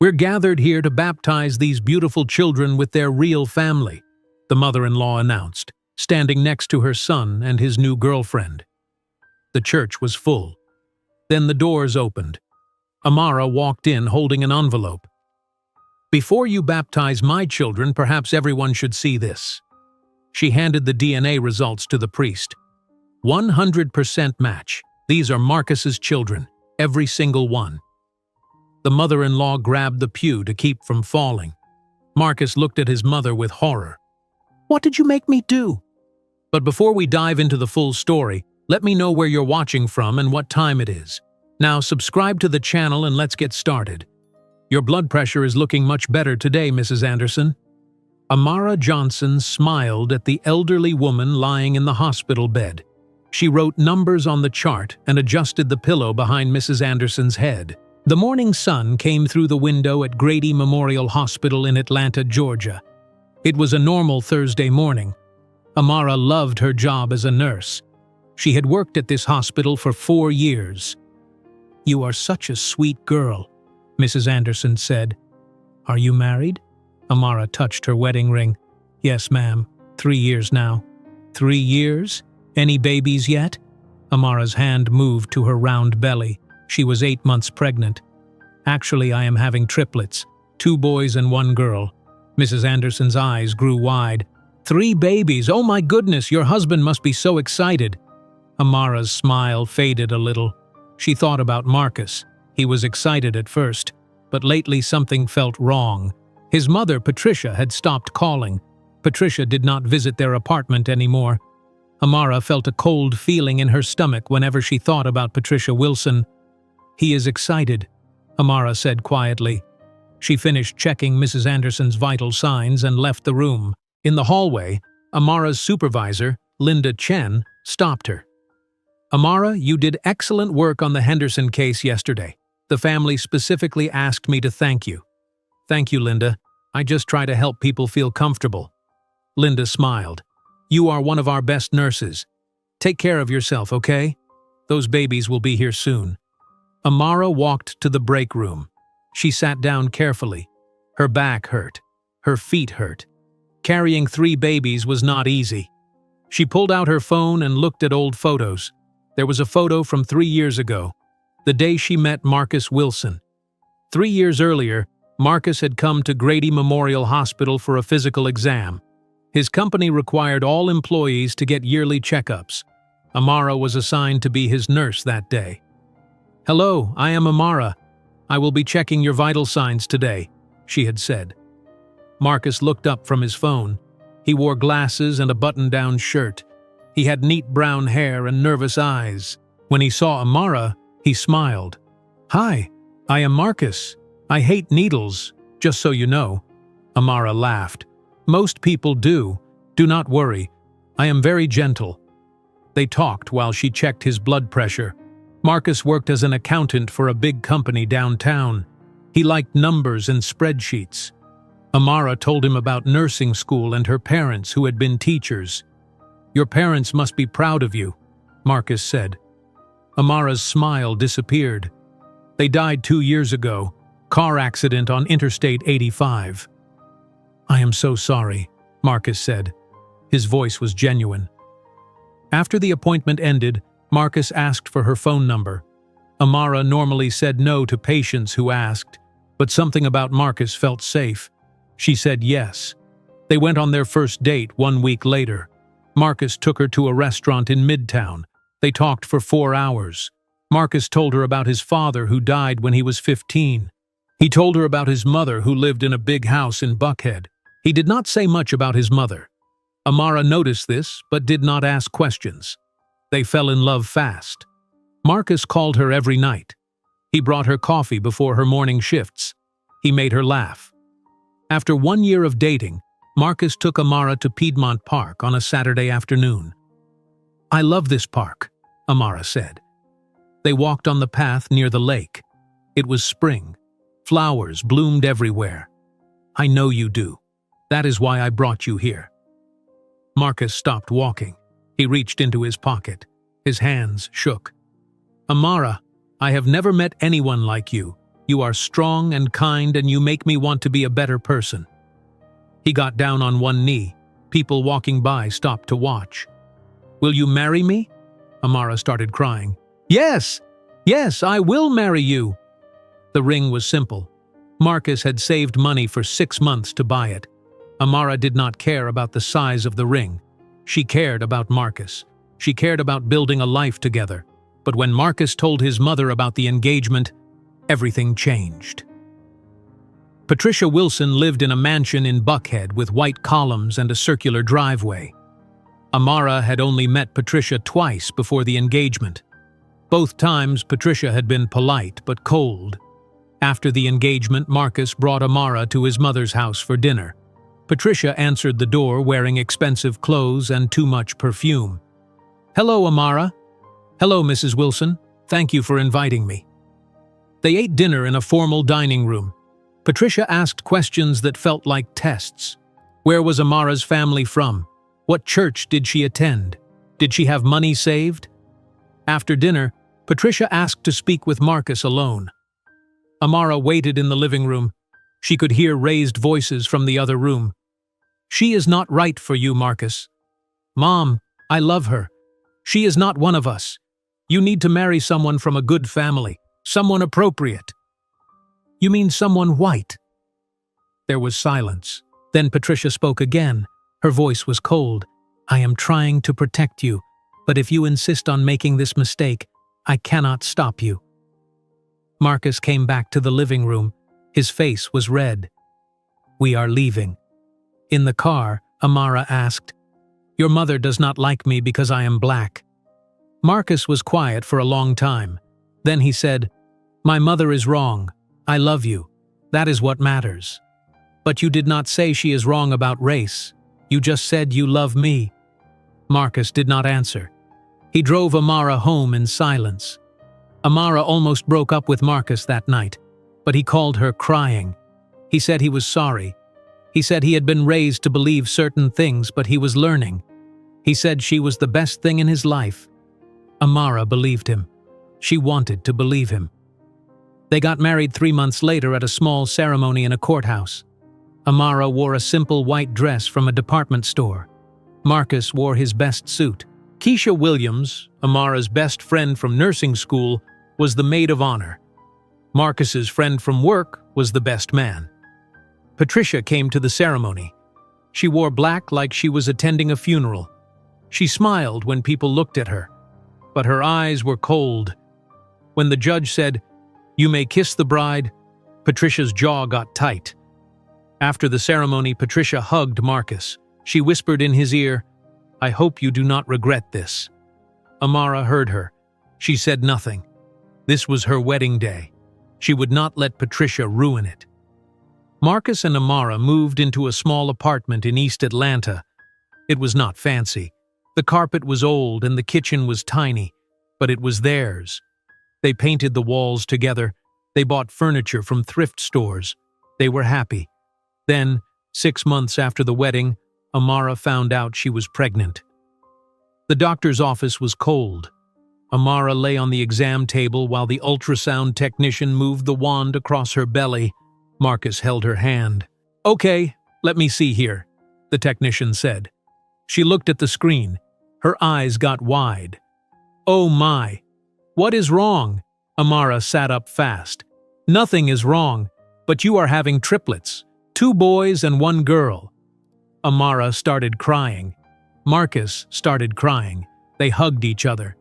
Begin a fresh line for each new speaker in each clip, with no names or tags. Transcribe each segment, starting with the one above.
We're gathered here to baptize these beautiful children with their real family, the mother-in-law announced, standing next to her son and his new girlfriend. The church was full. Then the doors opened. Amara walked in holding an envelope. "Before you baptize my children, perhaps everyone should see this." She handed the DNA results to the priest. 100% match. These are Marcus's children, every single one. The mother-in-law grabbed the pew to keep from falling. Marcus looked at his mother with horror. "What did you make me do?" But before we dive into the full story, let me know where you're watching from and what time it is. Now subscribe to the channel and let's get started. Your blood pressure is looking much better today, Mrs. Anderson. Amara Johnson smiled at the elderly woman lying in the hospital bed. She wrote numbers on the chart and adjusted the pillow behind Mrs. Anderson's head. The morning sun came through the window at Grady Memorial Hospital in Atlanta, Georgia. It was a normal Thursday morning. Amara loved her job as a nurse. She had worked at this hospital for 4 years. "You are such a sweet girl," Mrs. Anderson said. "Are you married?" Amara touched her wedding ring. "Yes, ma'am. 3 years now." 3 years? Any babies yet? Amara's hand moved to her round belly. She was 8 months pregnant. "Actually, I am having triplets, 2 boys and 1 girl. Mrs. Anderson's eyes grew wide. "3 babies! Oh my goodness, your husband must be so excited." Amara's smile faded a little. She thought about Marcus. He was excited at first, but lately something felt wrong. His mother, Patricia, had stopped calling. Patricia did not visit their apartment anymore. Amara felt a cold feeling in her stomach whenever she thought about Patricia Wilson. "He is excited," Amara said quietly. She finished checking Mrs. Anderson's vital signs and left the room. In the hallway, Amara's supervisor, Linda Chen, stopped her. "Amara, you did excellent work on the Henderson case yesterday. The family specifically asked me to thank you." "Thank you, Linda. I just try to help people feel comfortable." Linda smiled. "You are one of our best nurses. Take care of yourself, okay? Those babies will be here soon." Amara walked to the break room. She sat down carefully. Her back hurt. Her feet hurt. Carrying 3 babies was not easy. She pulled out her phone and looked at old photos. There was a photo from 3 years ago, the day she met Marcus Wilson. 3 years earlier, Marcus had come to Grady Memorial Hospital for a physical exam. His company required all employees to get yearly checkups. Amara was assigned to be his nurse that day. "Hello, I am Amara. I will be checking your vital signs today," she had said. Marcus looked up from his phone. He wore glasses and a button-down shirt. He had neat brown hair and nervous eyes. When he saw Amara, he smiled. "Hi, I am Marcus. I hate needles, just so you know." Amara laughed. "Most people do. Do not worry. I am very gentle." They talked while she checked his blood pressure. Marcus worked as an accountant for a big company downtown. He liked numbers and spreadsheets. Amara told him about nursing school and her parents who had been teachers. "Your parents must be proud of you," Marcus said. Amara's smile disappeared. "They died 2 years ago. Car accident on Interstate 85. "I am so sorry," Marcus said. His voice was genuine. After the appointment ended, Marcus asked for her phone number. Amara normally said no to patients who asked, but something about Marcus felt safe. She said yes. They went on their first date 1 week later. Marcus took her to a restaurant in Midtown. They talked for 4 hours. Marcus told her about his father who died when he was 15. He told her about his mother who lived in a big house in Buckhead. He did not say much about his mother. Amara noticed this, but did not ask questions. They fell in love fast. Marcus called her every night. He brought her coffee before her morning shifts. He made her laugh. After 1 year of dating, Marcus took Amara to Piedmont Park on a Saturday afternoon. "I love this park," Amara said. They walked on the path near the lake. It was spring. Flowers bloomed everywhere. "I know you do. That is why I brought you here." Marcus stopped walking. He reached into his pocket. His hands shook. "Amara, I have never met anyone like you. You are strong and kind, and you make me want to be a better person." He got down on one knee. People walking by stopped to watch. "Will you marry me?" Amara started crying. "Yes! Yes, I will marry you!" The ring was simple. Marcus had saved money for 6 months to buy it. Amara did not care about the size of the ring. She cared about Marcus. She cared about building a life together. But when Marcus told his mother about the engagement, everything changed. Patricia Wilson lived in a mansion in Buckhead with white columns and a circular driveway. Amara had only met Patricia twice before the engagement. Both times, Patricia had been polite but cold. After the engagement, Marcus brought Amara to his mother's house for dinner. Patricia answered the door wearing expensive clothes and too much perfume. "Hello, Amara." "Hello, Mrs. Wilson. Thank you for inviting me." They ate dinner in a formal dining room. Patricia asked questions that felt like tests. Where was Amara's family from? What church did she attend? Did she have money saved? After dinner, Patricia asked to speak with Marcus alone. Amara waited in the living room. She could hear raised voices from the other room. "She is not right for you, Marcus." "Mom, I love her. She is not one of us. You need to marry someone from a good family, someone appropriate." "You mean someone white?" There was silence. Then Patricia spoke again. Her voice was cold. "I am trying to protect you, but if you insist on making this mistake, I cannot stop you." Marcus came back to the living room. His face was red. "We are leaving." In the car, Amara asked, "Your mother does not like me because I am black." Marcus was quiet for a long time. Then he said, "My mother is wrong. I love you. That is what matters." "But you did not say she is wrong about race. You just said you love me." Marcus did not answer. He drove Amara home in silence. Amara almost broke up with Marcus that night, but he called her crying. He said he was sorry. He said he had been raised to believe certain things, but he was learning. He said she was the best thing in his life. Amara believed him. She wanted to believe him. They got married 3 months later at a small ceremony in a courthouse. Amara wore a simple white dress from a department store. Marcus wore his best suit. Keisha Williams, Amara's best friend from nursing school, was the maid of honor. Marcus's friend from work was the best man. Patricia came to the ceremony. She wore black like she was attending a funeral. She smiled when people looked at her, but her eyes were cold. When the judge said, "You may kiss the bride," Patricia's jaw got tight. After the ceremony, Patricia hugged Marcus. She whispered in his ear, "I hope you do not regret this." Amara heard her. She said nothing. This was her wedding day. She would not let Patricia ruin it. Marcus and Amara moved into a small apartment in East Atlanta. It was not fancy. The carpet was old and the kitchen was tiny, but it was theirs. They painted the walls together. They bought furniture from thrift stores. They were happy. Then, 6 months after the wedding, Amara found out she was pregnant. The doctor's office was cold. Amara lay on the exam table while the ultrasound technician moved the wand across her belly. Marcus held her hand. "Okay, let me see here," the technician said. She looked at the screen. Her eyes got wide. "Oh my! What is wrong?" Amara sat up fast. "Nothing is wrong, but you are having triplets. 2 boys and 1 girl." Amara started crying. Marcus started crying. They hugged each other.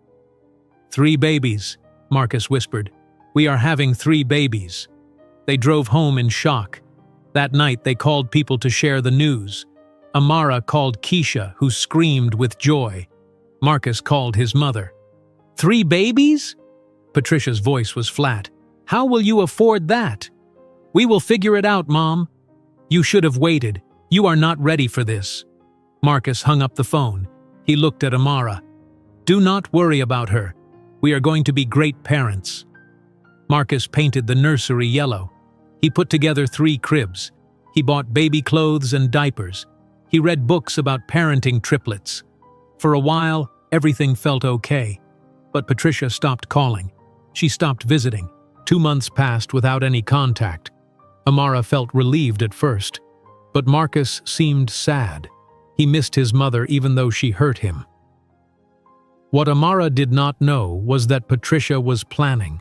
"3 babies," Marcus whispered. "We are having 3 babies." They drove home in shock. That night they called people to share the news. Amara called Keisha, who screamed with joy. Marcus called his mother. "3 babies?" Patricia's voice was flat. "How will you afford that?" "We will figure it out, Mom." "You should have waited. You are not ready for this." Marcus hung up the phone. He looked at Amara. "Do not worry about her. We are going to be great parents." Marcus painted the nursery yellow. He put together 3 cribs. He bought baby clothes and diapers. He read books about parenting triplets. For a while, everything felt okay. But Patricia stopped calling. She stopped visiting. 2 months passed without any contact. Amara felt relieved at first, but Marcus seemed sad. He missed his mother even though she hurt him. What Amara did not know was that Patricia was planning.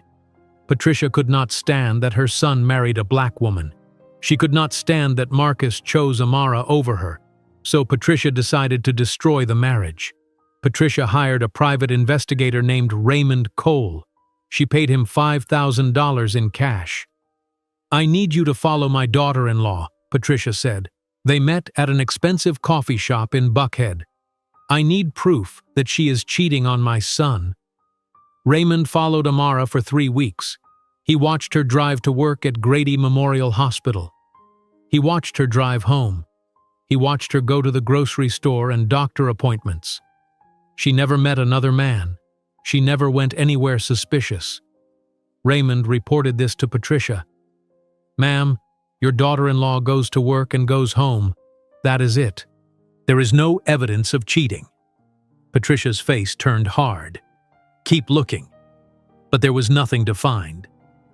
Patricia could not stand that her son married a black woman. She could not stand that Marcus chose Amara over her, so Patricia decided to destroy the marriage. Patricia hired a private investigator named Raymond Cole. She paid him $5,000 in cash. "I need you to follow my daughter-in-law," Patricia said. They met at an expensive coffee shop in Buckhead. "I need proof that she is cheating on my son." Raymond followed Amara for 3 weeks. He watched her drive to work at Grady Memorial Hospital. He watched her drive home. He watched her go to the grocery store and doctor appointments. She never met another man. She never went anywhere suspicious. Raymond reported this to Patricia. "Ma'am, your daughter-in-law goes to work and goes home. That is it. There is no evidence of cheating." Patricia's face turned hard. "Keep looking." But there was nothing to find.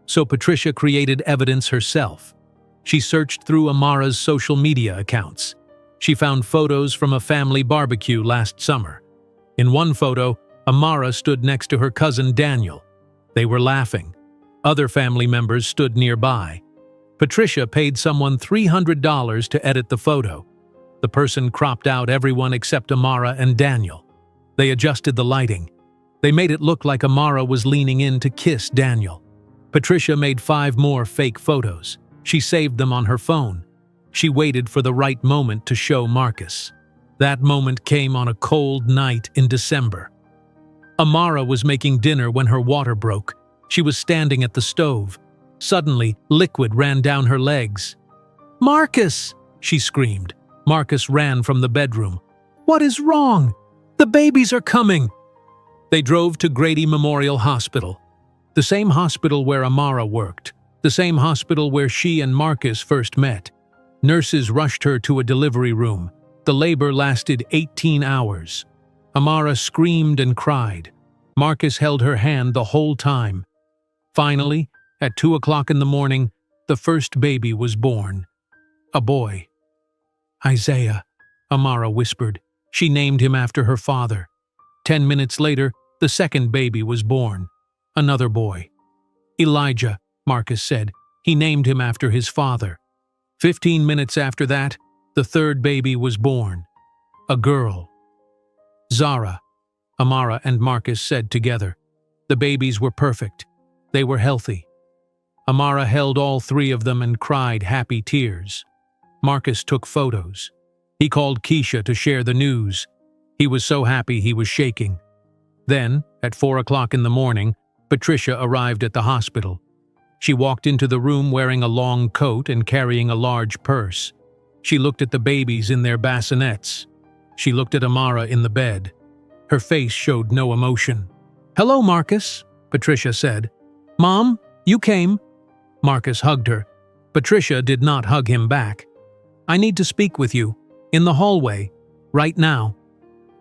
So Patricia created evidence herself. She searched through Amara's social media accounts. She found photos from a family barbecue last summer. In one photo, Amara stood next to her cousin Daniel. They were laughing. Other family members stood nearby. Patricia paid someone $300 to edit the photo. The person cropped out everyone except Amara and Daniel. They adjusted the lighting. They made it look like Amara was leaning in to kiss Daniel. Patricia made 5 more fake photos. She saved them on her phone. She waited for the right moment to show Marcus. That moment came on a cold night in December. Amara was making dinner when her water broke. She was standing at the stove. Suddenly, liquid ran down her legs. "Marcus!" she screamed. Marcus ran from the bedroom. "What is wrong? The babies are coming!" They drove to Grady Memorial Hospital, the same hospital where Amara worked, the same hospital where she and Marcus first met. Nurses rushed her to a delivery room. The labor lasted 18 hours. Amara screamed and cried. Marcus held her hand the whole time. Finally, at 2 o'clock in the morning, the first baby was born. A boy. "Isaiah," Amara whispered. She named him after her father. 10 minutes later, the second baby was born. Another boy. "Elijah," Marcus said. He named him after his father. 15 minutes after that, the third baby was born. A girl. "Zara," Amara and Marcus said together. The babies were perfect. They were healthy. Amara held all 3 of them and cried happy tears. Marcus took photos. He called Keisha to share the news. He was so happy he was shaking. Then, at 4 o'clock in the morning, Patricia arrived at the hospital. She walked into the room wearing a long coat and carrying a large purse. She looked at the babies in their bassinets. She looked at Amara in the bed. Her face showed no emotion. "Hello, Marcus," Patricia said. "Mom, you came." Marcus hugged her. Patricia did not hug him back. "I need to speak with you. In the hallway. Right now."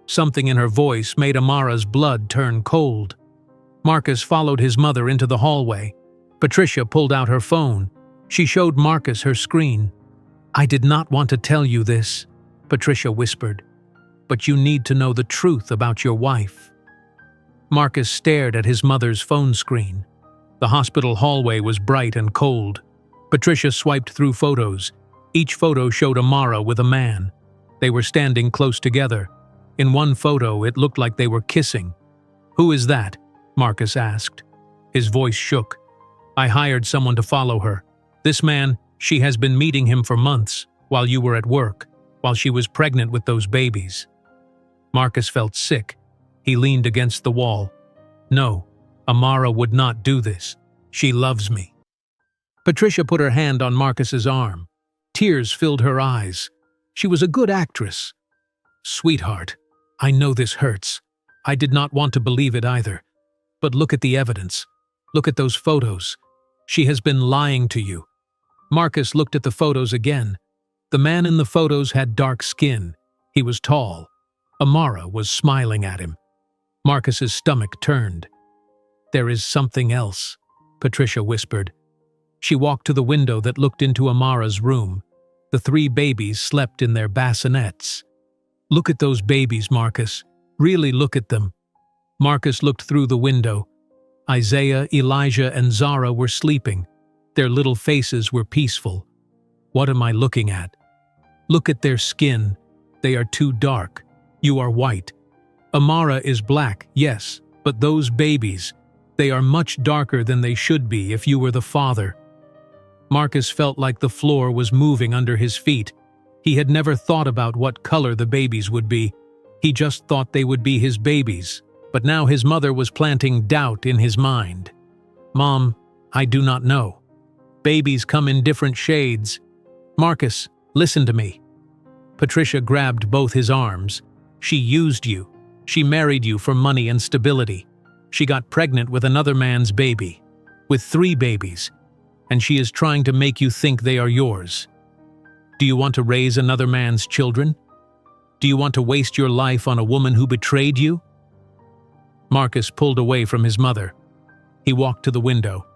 Something in her voice made Amara's blood turn cold. Marcus followed his mother into the hallway. Patricia pulled out her phone. She showed Marcus her screen. "I did not want to tell you this," Patricia whispered, "but you need to know the truth about your wife." Marcus stared at his mother's phone screen. The hospital hallway was bright and cold. Patricia swiped through photos. Each photo showed Amara with a man. They were standing close together. In one photo, it looked like they were kissing. "Who is that?" Marcus asked. His voice shook. "I hired someone to follow her. This man, she has been meeting him for months, while you were at work, while she was pregnant with those babies." Marcus felt sick. He leaned against the wall. "No, Amara would not do this. She loves me." Patricia put her hand on Marcus's arm. Tears filled her eyes. She was a good actress. "Sweetheart, I know this hurts. I did not want to believe it either. But look at the evidence. Look at those photos. She has been lying to you." Marcus looked at the photos again. The man in the photos had dark skin. He was tall. Amara was smiling at him. Marcus's stomach turned. "There is something else," Patricia whispered. She walked to the window that looked into Amara's room. The 3 babies slept in their bassinets. "Look at those babies, Marcus. Really look at them." Marcus looked through the window. Isaiah, Elijah, and Zara were sleeping. Their little faces were peaceful. "What am I looking at? Look at their skin. They are too dark. You are white. Amara is black, yes, but those babies, they are much darker than they should be if you were the father." Marcus felt like the floor was moving under his feet. He had never thought about what color the babies would be. He just thought they would be his babies. But now his mother was planting doubt in his mind. "Mom, I do not know. Babies come in different shades. Marcus, listen to me." Patricia grabbed both his arms. "She used you. She married you for money and stability. She got pregnant with another man's baby, with 3 babies, and she is trying to make you think they are yours. Do you want to raise another man's children? Do you want to waste your life on a woman who betrayed you?" Marcus pulled away from his mother. He walked to the window.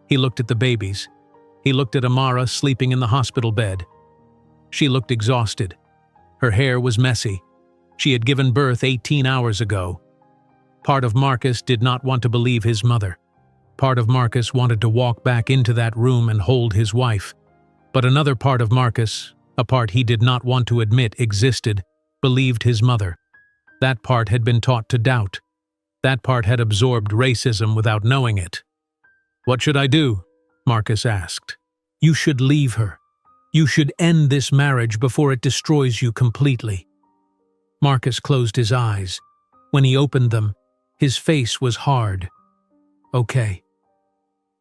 He looked at the babies. He looked at Amara sleeping in the hospital bed. She looked exhausted. Her hair was messy. She had given birth 18 hours ago. Part of Marcus did not want to believe his mother. Part of Marcus wanted to walk back into that room and hold his wife. But another part of Marcus, a part he did not want to admit existed, believed his mother. That part had been taught to doubt. That part had absorbed racism without knowing it. "What should I do?" Marcus asked. "You should leave her. You should end this marriage before it destroys you completely." Marcus closed his eyes. When he opened them, his face was hard. "Okay."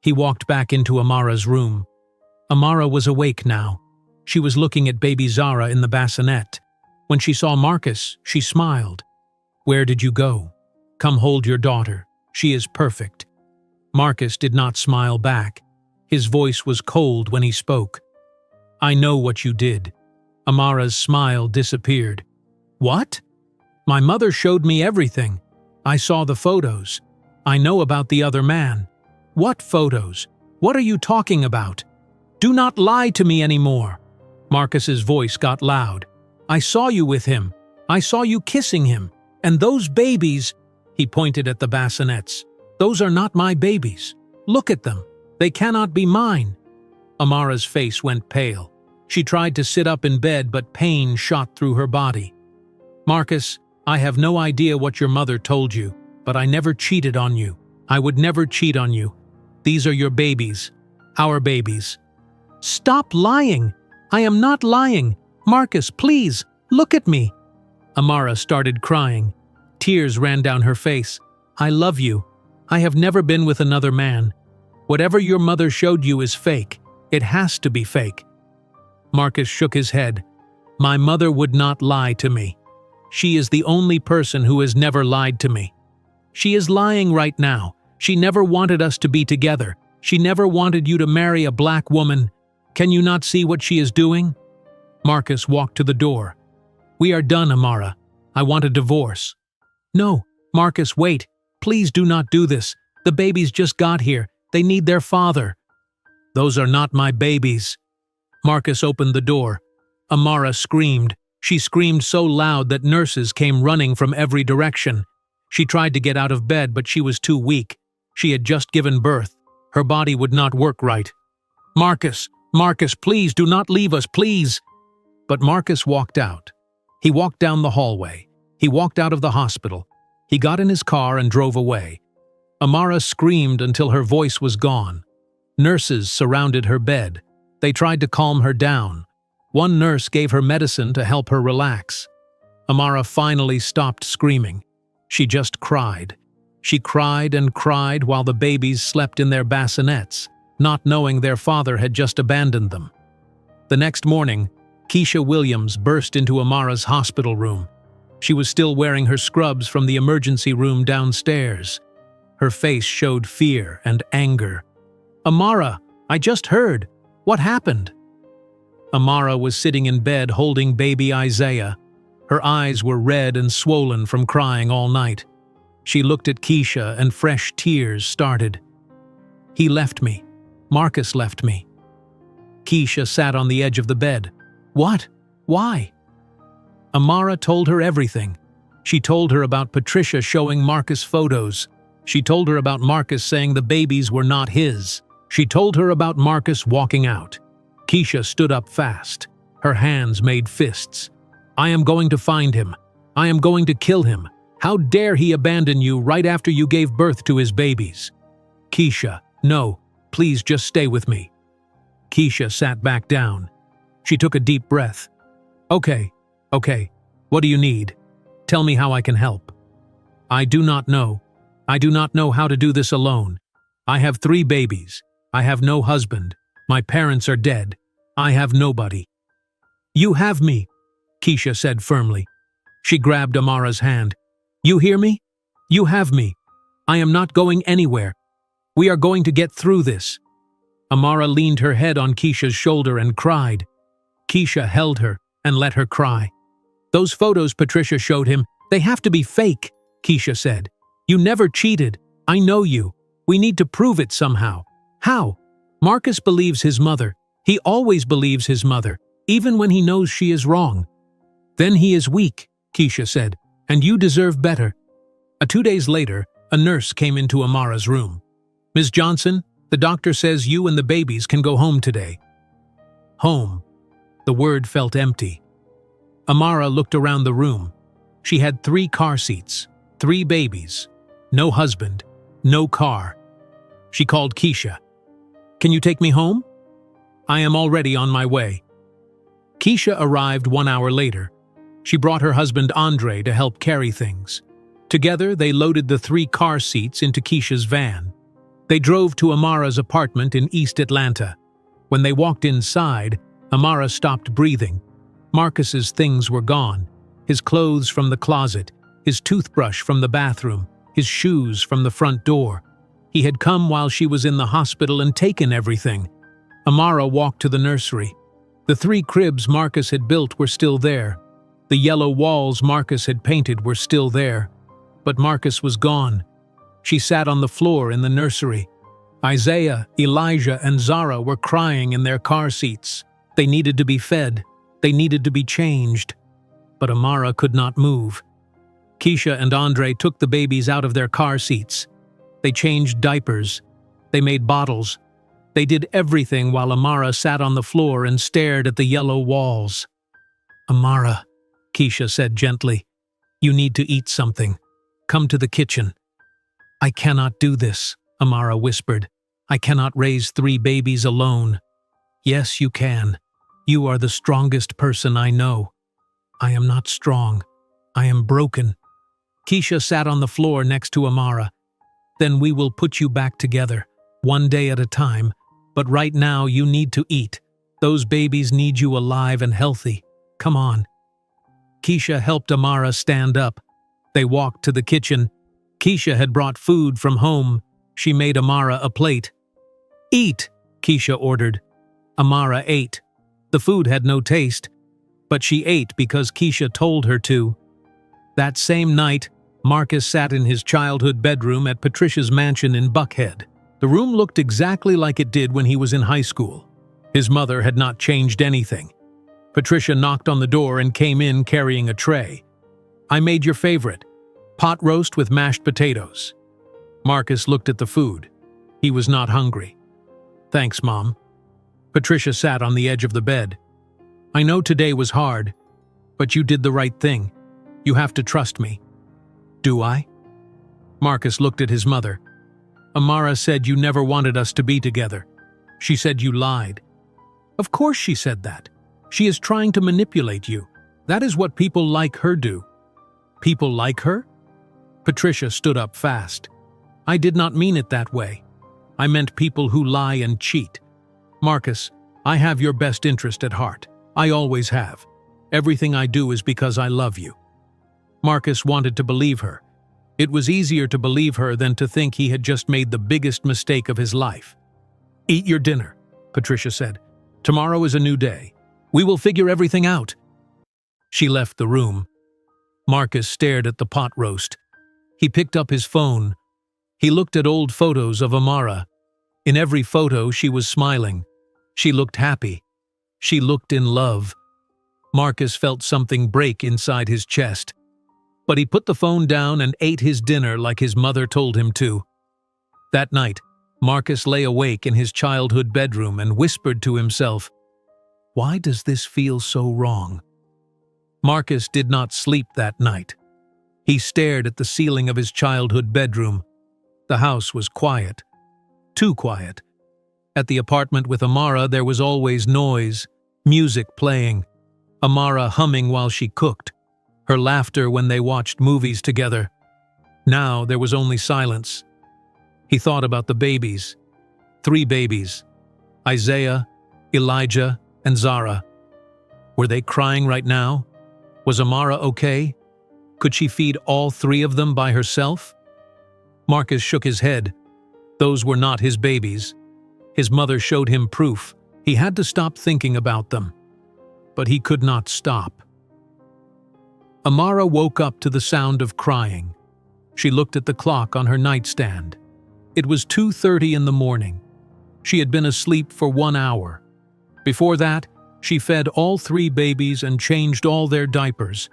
He walked back into Amara's room. Amara was awake now. She was looking at baby Zara in the bassinet. When she saw Marcus, she smiled. "Where did you go? Come hold your daughter. She is perfect." Marcus did not smile back. His voice was cold when he spoke. "I know what you did." Amara's smile disappeared. "What?" "My mother showed me everything. I saw the photos. I know about the other man." "What photos? What are you talking about? Do not lie to me anymore." Marcus's voice got loud. "I saw you with him. I saw you kissing him. And those babies," he pointed at the bassinets, "those are not my babies. Look at them. They cannot be mine." Amara's face went pale. She tried to sit up in bed, but pain shot through her body. "Marcus, I have no idea what your mother told you, but I never cheated on you. I would never cheat on you. These are your babies. Our babies." "Stop lying. I am not lying. Marcus, please, look at me." Amara started crying. Tears ran down her face. "I love you. I have never been with another man. Whatever your mother showed you is fake. It has to be fake." Marcus shook his head. "My mother would not lie to me. She is the only person who has never lied to me. She is lying right now. She never wanted us to be together. She never wanted you to marry a black woman. Can you not see what she is doing?" Marcus walked to the door. "We are done, Amara. I want a divorce." "No, Marcus, wait. Please do not do this. The babies just got here. They need their father." "Those are not my babies." Marcus opened the door. Amara screamed. She screamed so loud that nurses came running from every direction. She tried to get out of bed, but she was too weak. She had just given birth. Her body would not work right. "Marcus, Marcus, please do not leave us, please." But Marcus walked out. He walked down the hallway. He walked out of the hospital. He got in his car and drove away. Amara screamed until her voice was gone. Nurses surrounded her bed. They tried to calm her down. One nurse gave her medicine to help her relax. Amara finally stopped screaming. She just cried. She cried and cried while the babies slept in their bassinets, not knowing their father had just abandoned them. The next morning, Keisha Williams burst into Amara's hospital room. She was still wearing her scrubs from the emergency room downstairs. Her face showed fear and anger. "Amara, I just heard. What happened?" Amara was sitting in bed holding baby Isaiah. Her eyes were red and swollen from crying all night. She looked at Keisha and fresh tears started. He left me. Marcus left me. Keisha sat on the edge of the bed. What? Why? Amara told her everything. She told her about Patricia showing Marcus photos. She told her about Marcus saying the babies were not his. She told her about Marcus walking out. Keisha stood up fast. Her hands made fists. I am going to find him. I am going to kill him. How dare he abandon you right after you gave birth to his babies? Keisha, no, please just stay with me. Keisha sat back down. She took a deep breath. Okay, what do you need? Tell me how I can help. I do not know. I do not know how to do this alone. I have 3 babies. I have no husband. My parents are dead. I have nobody. You have me, Keisha said firmly. She grabbed Amara's hand. You hear me? You have me. I am not going anywhere. We are going to get through this. Amara leaned her head on Keisha's shoulder and cried. Keisha held her and let her cry. Those photos Patricia showed him, they have to be fake, Keisha said. You never cheated. I know you. We need to prove it somehow. How? Marcus believes his mother. He always believes his mother, even when he knows she is wrong. Then he is weak, Keisha said, and you deserve better. 2 days later, a nurse came into Amara's room. Ms. Johnson, the doctor says you and the babies can go home today. Home. The word felt empty. Amara looked around the room. She had 3 car seats, 3 babies, no husband, no car. She called Keisha. Can you take me home? I am already on my way. Keisha arrived 1 hour later. She brought her husband Andre to help carry things. Together, they loaded the 3 car seats into Keisha's van. They drove to Amara's apartment in East Atlanta. When they walked inside, Amara stopped breathing. Marcus's things were gone. His clothes from the closet, his toothbrush from the bathroom, his shoes from the front door. He had come while she was in the hospital and taken everything. Amara walked to the nursery. The 3 cribs Marcus had built were still there. The yellow walls Marcus had painted were still there. But Marcus was gone. She sat on the floor in the nursery. Isaiah, Elijah, and Zara were crying in their car seats. They needed to be fed. They needed to be changed. But Amara could not move. Keisha and Andre took the babies out of their car seats. They changed diapers. They made bottles. They did everything while Amara sat on the floor and stared at the yellow walls. Amara, Keisha said gently, you need to eat something. Come to the kitchen. I cannot do this, Amara whispered. I cannot raise 3 babies alone. Yes, you can. You are the strongest person I know. I am not strong. I am broken. Keisha sat on the floor next to Amara. Then we will put you back together, one day at a time. But right now you need to eat. Those babies need you alive and healthy. Come on. Keisha helped Amara stand up. They walked to the kitchen. Keisha had brought food from home. She made Amara a plate. Eat, Keisha ordered. Amara ate. The food had no taste, but she ate because Keisha told her to. That same night, Marcus sat in his childhood bedroom at Patricia's mansion in Buckhead. The room looked exactly like it did when he was in high school. His mother had not changed anything. Patricia knocked on the door and came in carrying a tray. I made your favorite, pot roast with mashed potatoes. Marcus looked at the food. He was not hungry. Thanks, Mom. Patricia sat on the edge of the bed. I know today was hard, but you did the right thing. You have to trust me. Do I? Marcus looked at his mother. Amara said you never wanted us to be together. She said you lied. Of course she said that. She is trying to manipulate you. That is what people like her do. People like her? Patricia stood up fast. I did not mean it that way. I meant people who lie and cheat. Marcus, I have your best interest at heart. I always have. Everything I do is because I love you. Marcus wanted to believe her. It was easier to believe her than to think he had just made the biggest mistake of his life. Eat your dinner, Patricia said. Tomorrow is a new day. We will figure everything out. She left the room. Marcus stared at the pot roast. He picked up his phone. He looked at old photos of Amara. In every photo, she was smiling. She looked happy. She looked in love. Marcus felt something break inside his chest. But he put the phone down and ate his dinner like his mother told him to. That night, Marcus lay awake in his childhood bedroom and whispered to himself, "Why does this feel so wrong?" Marcus did not sleep that night. He stared at the ceiling of his childhood bedroom. The house was quiet. Too quiet. At the apartment with Amara, there was always noise, music playing, Amara humming while she cooked, her laughter when they watched movies together. Now there was only silence. He thought about the babies. 3 babies. Isaiah, Elijah, and Zara. Were they crying right now? Was Amara okay? Could she feed all 3 of them by herself? Marcus shook his head. Those were not his babies. His mother showed him proof. He had to stop thinking about them. But he could not stop. Amara woke up to the sound of crying. She looked at the clock on her nightstand. It was 2:30 in the morning. She had been asleep for 1 hour. Before that, she fed all 3 babies and changed all their diapers.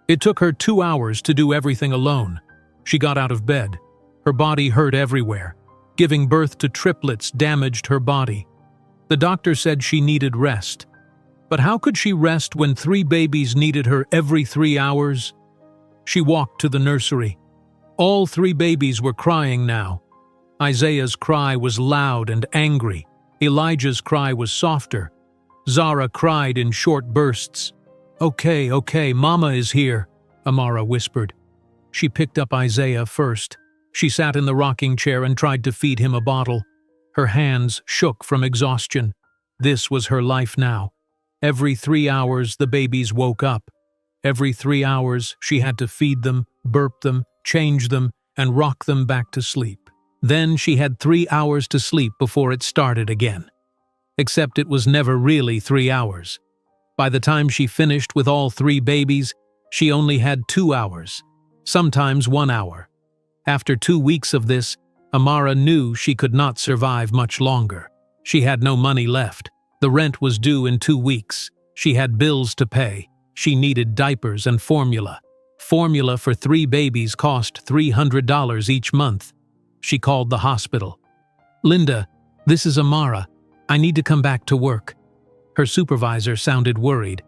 It took her 2 hours to do everything alone. She got out of bed. Her body hurt everywhere. Giving birth to triplets damaged her body. The doctor said she needed rest. But how could she rest when 3 babies needed her every 3 hours? She walked to the nursery. All 3 babies were crying now. Isaiah's cry was loud and angry. Elijah's cry was softer. Zara cried in short bursts. Okay, Mama is here," Amara whispered. She picked up Isaiah first. She sat in the rocking chair and tried to feed him a bottle. Her hands shook from exhaustion. This was her life now. Every 3 hours, the babies woke up. Every 3 hours, she had to feed them, burp them, change them, and rock them back to sleep. Then she had 3 hours to sleep before it started again. Except it was never really 3 hours. By the time she finished with all 3 babies, she only had 2 hours, sometimes 1 hour. After 2 weeks of this, Amara knew she could not survive much longer. She had no money left. The rent was due in 2 weeks. She had bills to pay. She needed diapers and formula. Formula for 3 babies cost $300 each month. She called the hospital. "Linda, this is Amara. I need to come back to work." Her supervisor sounded worried.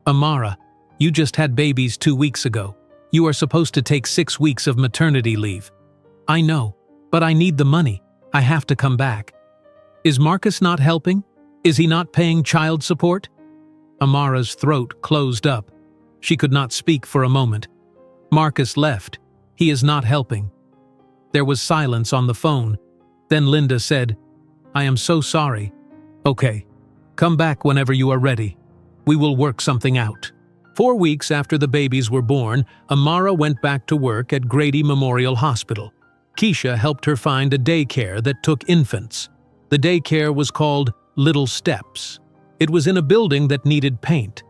"Amara, you just had babies 2 weeks ago. You are supposed to take 6 weeks of maternity leave." "I know, but I need the money. I have to come back." "Is Marcus not helping? Is he not paying child support?" Amara's throat closed up. She could not speak for a moment. "Marcus left. He is not helping." There was silence on the phone. Then Linda said, "I am so sorry." "Okay, come back whenever you are ready. We will work something out." 4 weeks after the babies were born, Amara went back to work at Grady Memorial Hospital. Keisha helped her find a daycare that took infants. The daycare was called Little Steps. It was in a building that needed paint.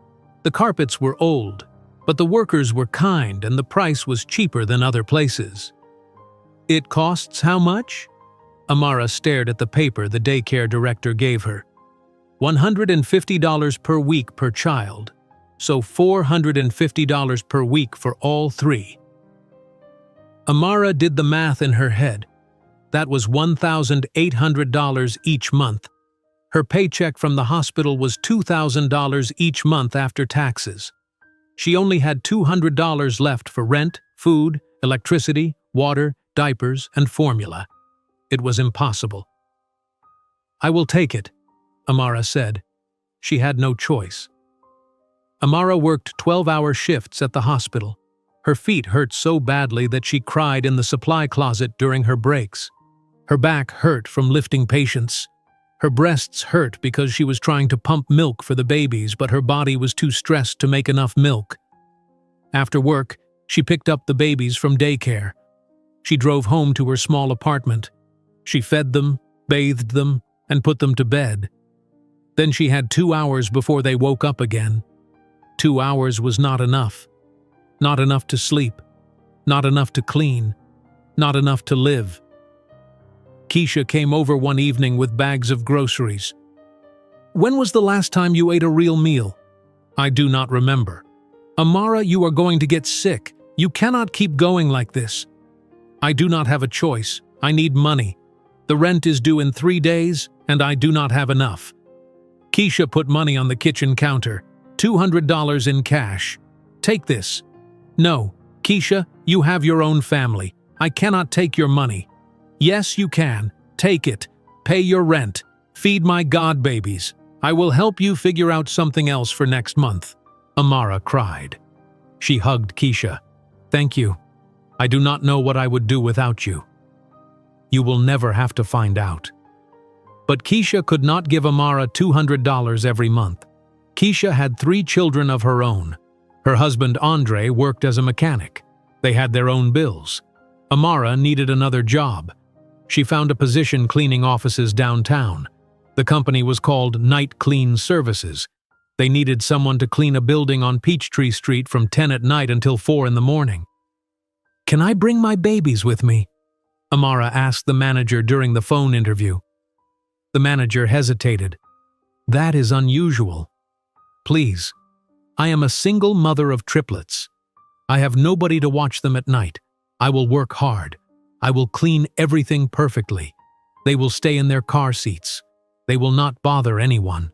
The carpets were old, but the workers were kind and the price was cheaper than other places. "It costs how much?" Amara stared at the paper the daycare director gave her. $150 per week per child, so $450 per week for all 3. Amara did the math in her head. That was $1,800 each month. Her paycheck from the hospital was $2,000 each month after taxes. She only had $200 left for rent, food, electricity, water, diapers, and formula. It was impossible. "I will take it," Amara said. She had no choice. Amara worked 12-hour shifts at the hospital. Her feet hurt so badly that she cried in the supply closet during her breaks. Her back hurt from lifting patients. Her breasts hurt because she was trying to pump milk for the babies, but her body was too stressed to make enough milk. After work, she picked up the babies from daycare. She drove home to her small apartment. She fed them, bathed them, and put them to bed. Then she had 2 hours before they woke up again. 2 hours was not enough. Not enough to sleep. Not enough to clean. Not enough to live. Keisha came over one evening with bags of groceries. "When was the last time you ate a real meal?" "I do not remember." "Amara, you are going to get sick. You cannot keep going like this." "I do not have a choice. I need money. The rent is due in 3 days, and I do not have enough." Keisha put money on the kitchen counter, $200 in cash. "Take this." "No, Keisha, you have your own family. I cannot take your money." "Yes, you can. Take it. Pay your rent. Feed my god babies. I will help you figure out something else for next month." Amara cried. She hugged Keisha. "Thank you. I do not know what I would do without you." "You will never have to find out." But Keisha could not give Amara $200 every month. Keisha had 3 children of her own. Her husband Andre worked as a mechanic. They had their own bills. Amara needed another job. She found a position cleaning offices downtown. The company was called Night Clean Services. They needed someone to clean a building on Peachtree Street from 10 at night until 4 in the morning. "Can I bring my babies with me?" Amara asked the manager during the phone interview. The manager hesitated. "That is unusual. Please. I am a single mother of triplets. I have nobody to watch them at night. I will work hard. I will clean everything perfectly. They will stay in their car seats. They will not bother anyone."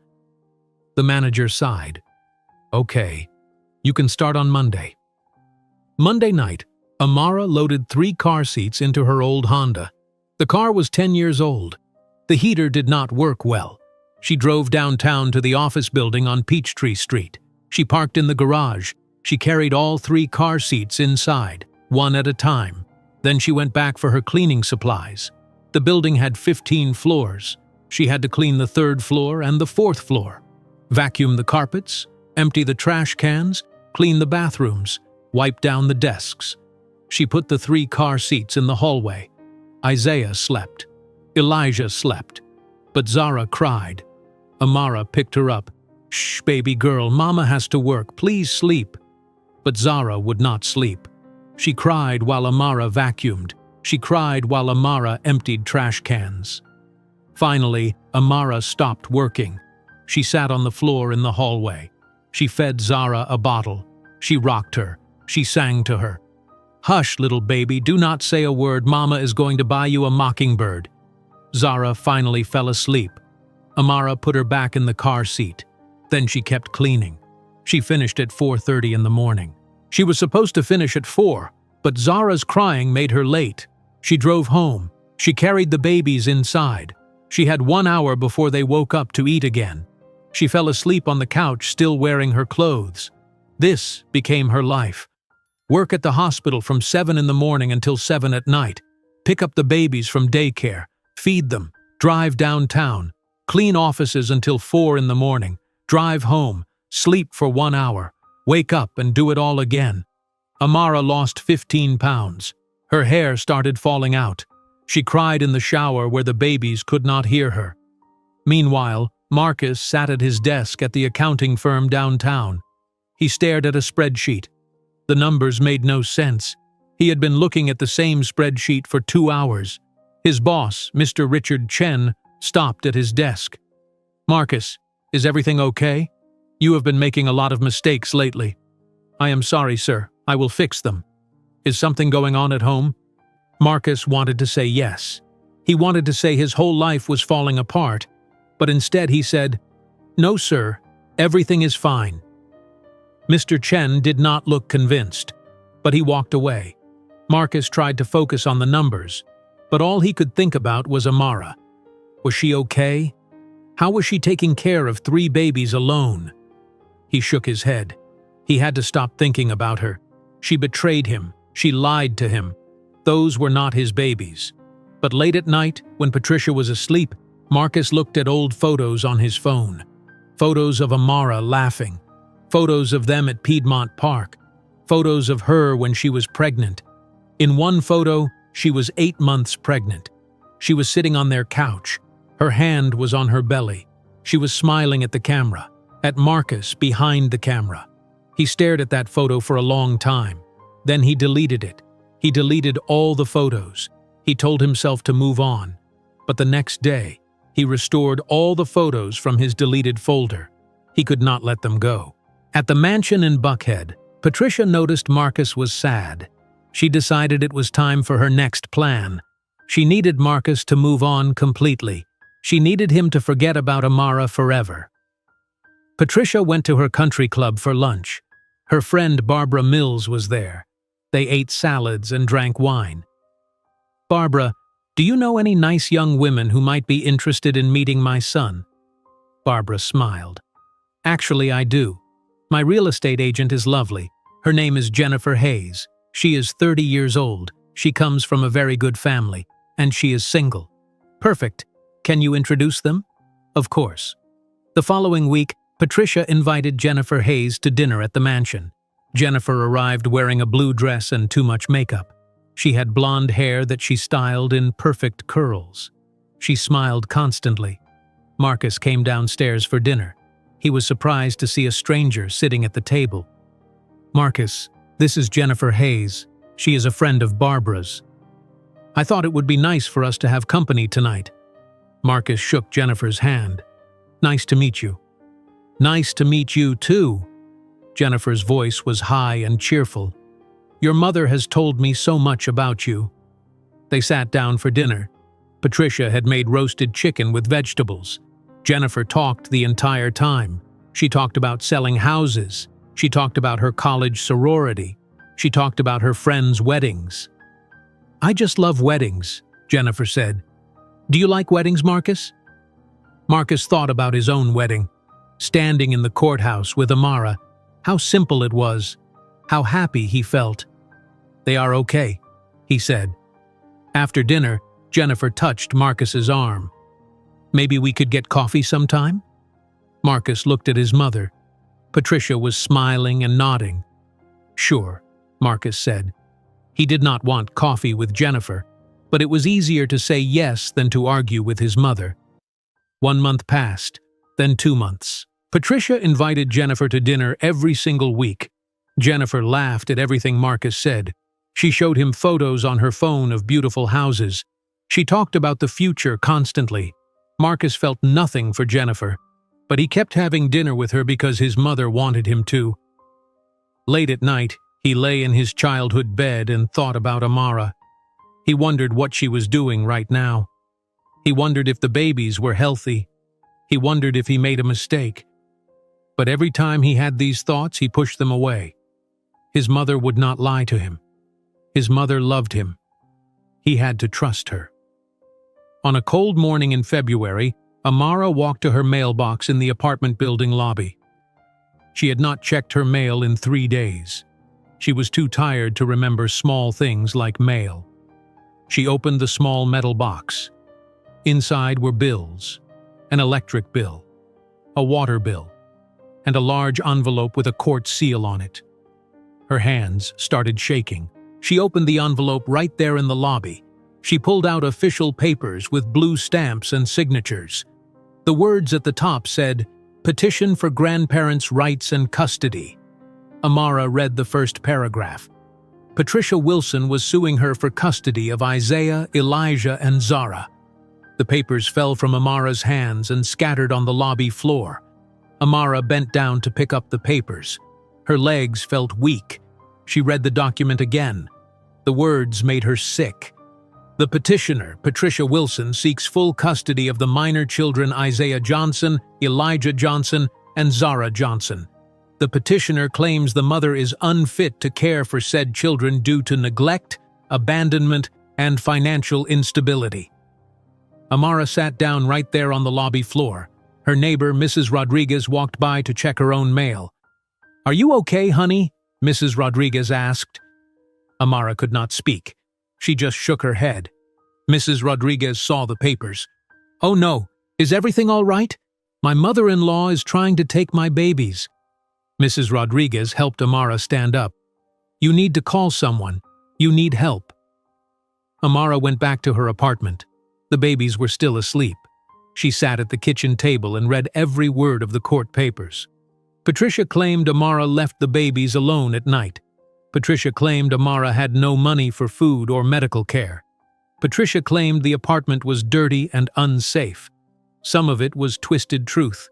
The manager sighed. "Okay, you can start on Monday." Monday night, Amara loaded 3 car seats into her old Honda. The car was 10 years old. The heater did not work well. She drove downtown to the office building on Peachtree Street. She parked in the garage. She carried all 3 car seats inside, one at a time. Then she went back for her cleaning supplies. The building had 15 floors. She had to clean the 3rd floor and the 4th floor, vacuum the carpets, empty the trash cans, clean the bathrooms, wipe down the desks. She put the 3 car seats in the hallway. Isaiah slept. Elijah slept. But Zara cried. Amara picked her up. "Shh, baby girl, Mama has to work. Please sleep." But Zara would not sleep. She cried while Amara vacuumed. She cried while Amara emptied trash cans. Finally, Amara stopped working. She sat on the floor in the hallway. She fed Zara a bottle. She rocked her. She sang to her. "Hush, little baby, do not say a word. Mama is going to buy you a mockingbird." Zara finally fell asleep. Amara put her back in the car seat. Then she kept cleaning. She finished at 4:30 in the morning. She was supposed to finish at 4, but Zara's crying made her late. She drove home. She carried the babies inside. She had 1 hour before they woke up to eat again. She fell asleep on the couch, still wearing her clothes. This became her life. Work at the hospital from 7 in the morning until 7 at night. Pick up the babies from daycare. Feed them. Drive downtown. Clean offices until 4 in the morning. Drive home. Sleep for 1 hour. Wake up and do it all again. Amara lost 15 pounds. Her hair started falling out. She cried in the shower where the babies could not hear her. Meanwhile, Marcus sat at his desk at the accounting firm downtown. He stared at a spreadsheet. The numbers made no sense. He had been looking at the same spreadsheet for 2 hours. His boss, Mr. Richard Chen, stopped at his desk. "Marcus, is everything okay? You have been making a lot of mistakes lately." "I am sorry, sir. I will fix them." "Is something going on at home?" Marcus wanted to say yes. He wanted to say his whole life was falling apart, but instead he said, "No, sir. Everything is fine." Mr. Chen did not look convinced, but he walked away. Marcus tried to focus on the numbers, but all he could think about was Amara. Was she okay? How was she taking care of 3 babies alone? He shook his head. He had to stop thinking about her. She betrayed him. She lied to him. Those were not his babies. But late at night, when Patricia was asleep, Marcus looked at old photos on his phone. Photos of Amara laughing. Photos of them at Piedmont Park. Photos of her when she was pregnant. In one photo, she was 8 months pregnant. She was sitting on their couch. Her hand was on her belly. She was smiling at the camera, at Marcus behind the camera. He stared at that photo for a long time. Then he deleted it. He deleted all the photos. He told himself to move on. But the next day, he restored all the photos from his deleted folder. He could not let them go. At the mansion in Buckhead, Patricia noticed Marcus was sad. She decided it was time for her next plan. She needed Marcus to move on completely. She needed him to forget about Amara forever. Patricia went to her country club for lunch. Her friend Barbara Mills was there. They ate salads and drank wine. "Barbara, do you know any nice young women who might be interested in meeting my son?" Barbara smiled. "Actually, I do. My real estate agent is lovely. Her name is Jennifer Hayes. She is 30 years old. She comes from a very good family, and she is single." "Perfect. Can you introduce them?" "Of course." The following week, Patricia invited Jennifer Hayes to dinner at the mansion. Jennifer arrived wearing a blue dress and too much makeup. She had blonde hair that she styled in perfect curls. She smiled constantly. Marcus came downstairs for dinner. He was surprised to see a stranger sitting at the table. "Marcus, this is Jennifer Hayes. She is a friend of Barbara's. I thought it would be nice for us to have company tonight." Marcus shook Jennifer's hand. "Nice to meet you." "Nice to meet you too." Jennifer's voice was high and cheerful. "Your mother has told me so much about you." They sat down for dinner. Patricia had made roasted chicken with vegetables. Jennifer talked the entire time. She talked about selling houses. She talked about her college sorority. She talked about her friends' weddings. "I just love weddings," Jennifer said. "Do you like weddings, Marcus?" Marcus thought about his own wedding. Standing in the courthouse with Amara, how simple it was, how happy he felt. "They are okay," he said. After dinner, Jennifer touched Marcus's arm. "Maybe we could get coffee sometime?" Marcus looked at his mother. Patricia was smiling and nodding. "Sure," Marcus said. He did not want coffee with Jennifer, but it was easier to say yes than to argue with his mother. 1 month passed, then 2 months. Patricia invited Jennifer to dinner every single week. Jennifer laughed at everything Marcus said. She showed him photos on her phone of beautiful houses. She talked about the future constantly. Marcus felt nothing for Jennifer, but he kept having dinner with her because his mother wanted him to. Late at night, he lay in his childhood bed and thought about Amara. He wondered what she was doing right now. He wondered if the babies were healthy. He wondered if he made a mistake. But every time he had these thoughts, he pushed them away. His mother would not lie to him. His mother loved him. He had to trust her. On a cold morning in February, Amara walked to her mailbox in the apartment building lobby. She had not checked her mail in 3 days. She was too tired to remember small things like mail. She opened the small metal box. Inside were bills, an electric bill, a water bill, and a large envelope with a court seal on it. Her hands started shaking. She opened the envelope right there in the lobby. She pulled out official papers with blue stamps and signatures. The words at the top said, "Petition for Grandparents' Rights and Custody." Amara read the first paragraph. Patricia Wilson was suing her for custody of Isaiah, Elijah, and Zara. The papers fell from Amara's hands and scattered on the lobby floor. Amara bent down to pick up the papers. Her legs felt weak. She read the document again. The words made her sick. The petitioner, Patricia Wilson, seeks full custody of the minor children Isaiah Johnson, Elijah Johnson, and Zara Johnson. The petitioner claims the mother is unfit to care for said children due to neglect, abandonment, and financial instability. Amara sat down right there on the lobby floor. Her neighbor, Mrs. Rodriguez, walked by to check her own mail. "Are you okay, honey?" Mrs. Rodriguez asked. Amara could not speak. She just shook her head. Mrs. Rodriguez saw the papers. "Oh no, is everything all right? My mother-in-law is trying to take my babies." Mrs. Rodriguez helped Amara stand up. "You need to call someone. You need help." Amara went back to her apartment. The babies were still asleep. She sat at the kitchen table and read every word of the court papers. Patricia claimed Amara left the babies alone at night. Patricia claimed Amara had no money for food or medical care. Patricia claimed the apartment was dirty and unsafe. Some of it was twisted truth.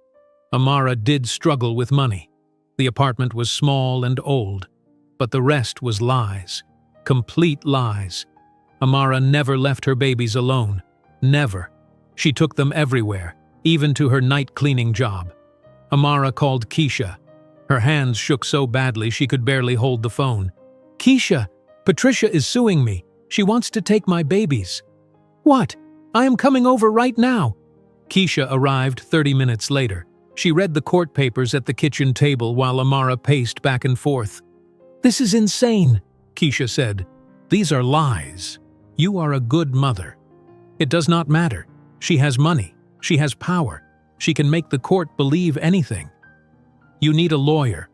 Amara did struggle with money. The apartment was small and old, but the rest was lies. Complete lies. Amara never left her babies alone. Never. She took them everywhere, even to her night cleaning job. Amara called Keisha. Her hands shook so badly she could barely hold the phone. "Keisha, Patricia is suing me. She wants to take my babies." "What? I am coming over right now." Keisha arrived 30 minutes later. She read the court papers at the kitchen table while Amara paced back and forth. "This is insane," Keisha said. "These are lies. You are a good mother. It does not matter. She has money. She has power. She can make the court believe anything. You need a lawyer."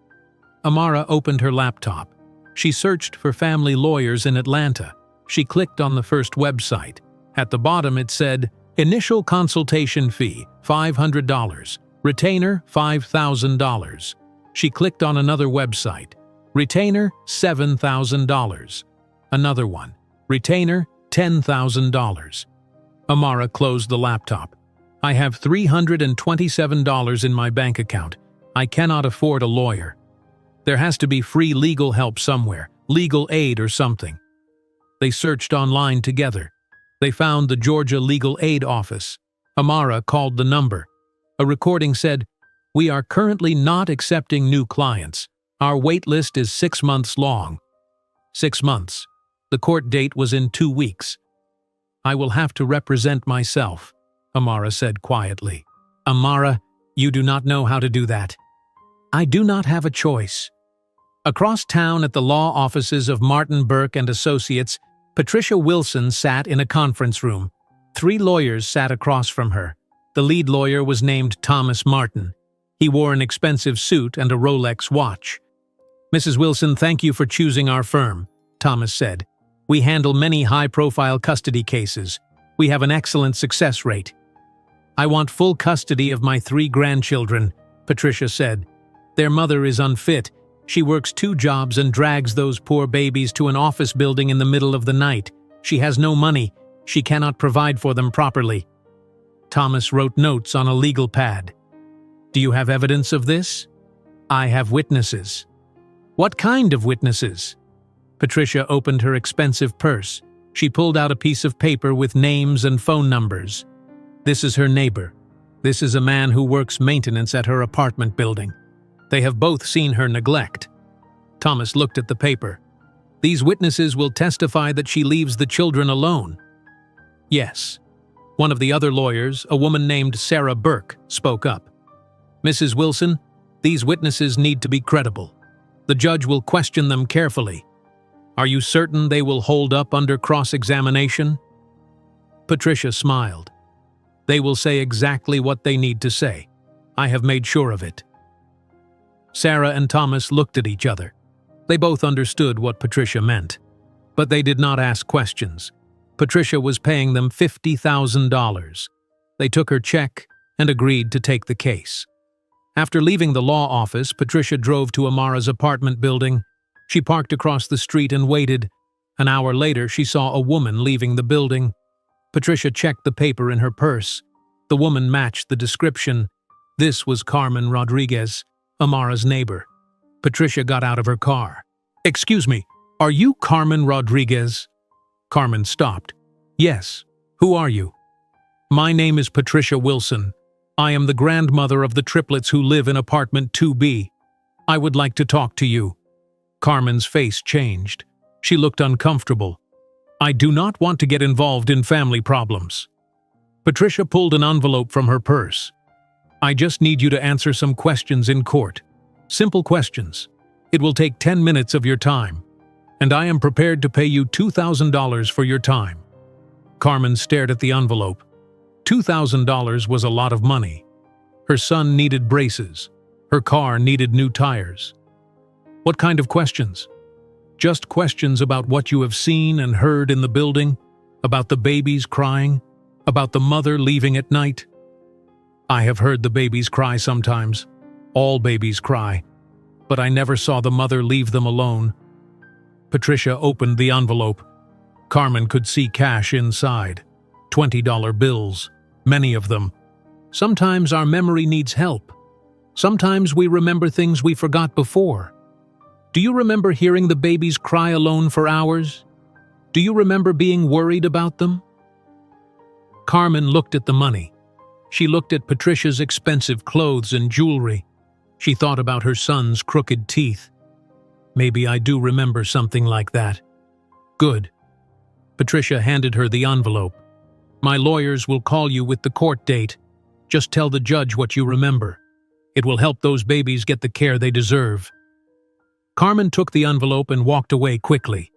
Amara opened her laptop. She searched for family lawyers in Atlanta. She clicked on the first website. At the bottom it said, "Initial consultation fee, $500. Retainer, $5,000. She clicked on another website. Retainer, $7,000. Another one. Retainer, $10,000. Amara closed the laptop. "I have $327 in my bank account. I cannot afford a lawyer. There has to be free legal help somewhere, legal aid or something." They searched online together. They found the Georgia Legal Aid Office. Amara called the number. A recording said, "We are currently not accepting new clients. Our wait list is 6 months long." 6 months. The court date was in 2 weeks. "I will have to represent myself," Amara said quietly. "Amara, you do not know how to do that." "I do not have a choice." Across town at the law offices of Martin Burke and Associates, Patricia Wilson sat in a conference room. 3 lawyers sat across from her. The lead lawyer was named Thomas Martin. He wore an expensive suit and a Rolex watch. "Mrs. Wilson, thank you for choosing our firm," Thomas said. "We handle many high-profile custody cases. We have an excellent success rate." "I want full custody of my 3 grandchildren," Patricia said. "Their mother is unfit. She works 2 jobs and drags those poor babies to an office building in the middle of the night. She has no money. She cannot provide for them properly." Thomas wrote notes on a legal pad. "Do you have evidence of this?" "I have witnesses." "What kind of witnesses?" Patricia opened her expensive purse. She pulled out a piece of paper with names and phone numbers. "This is her neighbor. This is a man who works maintenance at her apartment building. They have both seen her neglect." Thomas looked at the paper. "These witnesses will testify that she leaves the children alone." "Yes." One of the other lawyers, a woman named Sarah Burke, spoke up. "Mrs. Wilson, these witnesses need to be credible. The judge will question them carefully. Are you certain they will hold up under cross-examination?" Patricia smiled. "They will say exactly what they need to say. I have made sure of it." Sarah and Thomas looked at each other. They both understood what Patricia meant. But they did not ask questions. Patricia was paying them $50,000. They took her check and agreed to take the case. After leaving the law office, Patricia drove to Amara's apartment building. She parked across the street and waited. An hour later, she saw a woman leaving the building. Patricia checked the paper in her purse. The woman matched the description. This was Carmen Rodriguez, Amara's neighbor. Patricia got out of her car. "Excuse me, are you Carmen Rodriguez?" Carmen stopped. "Yes. Who are you?" "My name is Patricia Wilson. I am the grandmother of the triplets who live in apartment 2B. I would like to talk to you." Carmen's face changed. She looked uncomfortable. "I do not want to get involved in family problems." Patricia pulled an envelope from her purse. "I just need you to answer some questions in court. Simple questions. It will take 10 minutes of your time. And I am prepared to pay you $2,000 for your time." Carmen stared at the envelope. $2,000 was a lot of money. Her son needed braces. Her car needed new tires. "What kind of questions?" "Just questions about what you have seen and heard in the building, about the babies crying, about the mother leaving at night." "I have heard the babies cry sometimes. All babies cry. But I never saw the mother leave them alone." Patricia opened the envelope. Carmen could see cash inside. $20 bills, many of them. Sometimes our memory needs help. Sometimes we remember things we forgot before. Do you remember hearing the babies cry alone for hours? Do you remember being worried about them? Carmen looked at the money. She looked at Patricia's expensive clothes and jewelry. She thought about her son's crooked teeth. Maybe I do remember something like that. Good. Patricia handed her the envelope. My lawyers will call you with the court date. Just tell the judge what you remember. It will help those babies get the care they deserve. Carmen took the envelope and walked away quickly.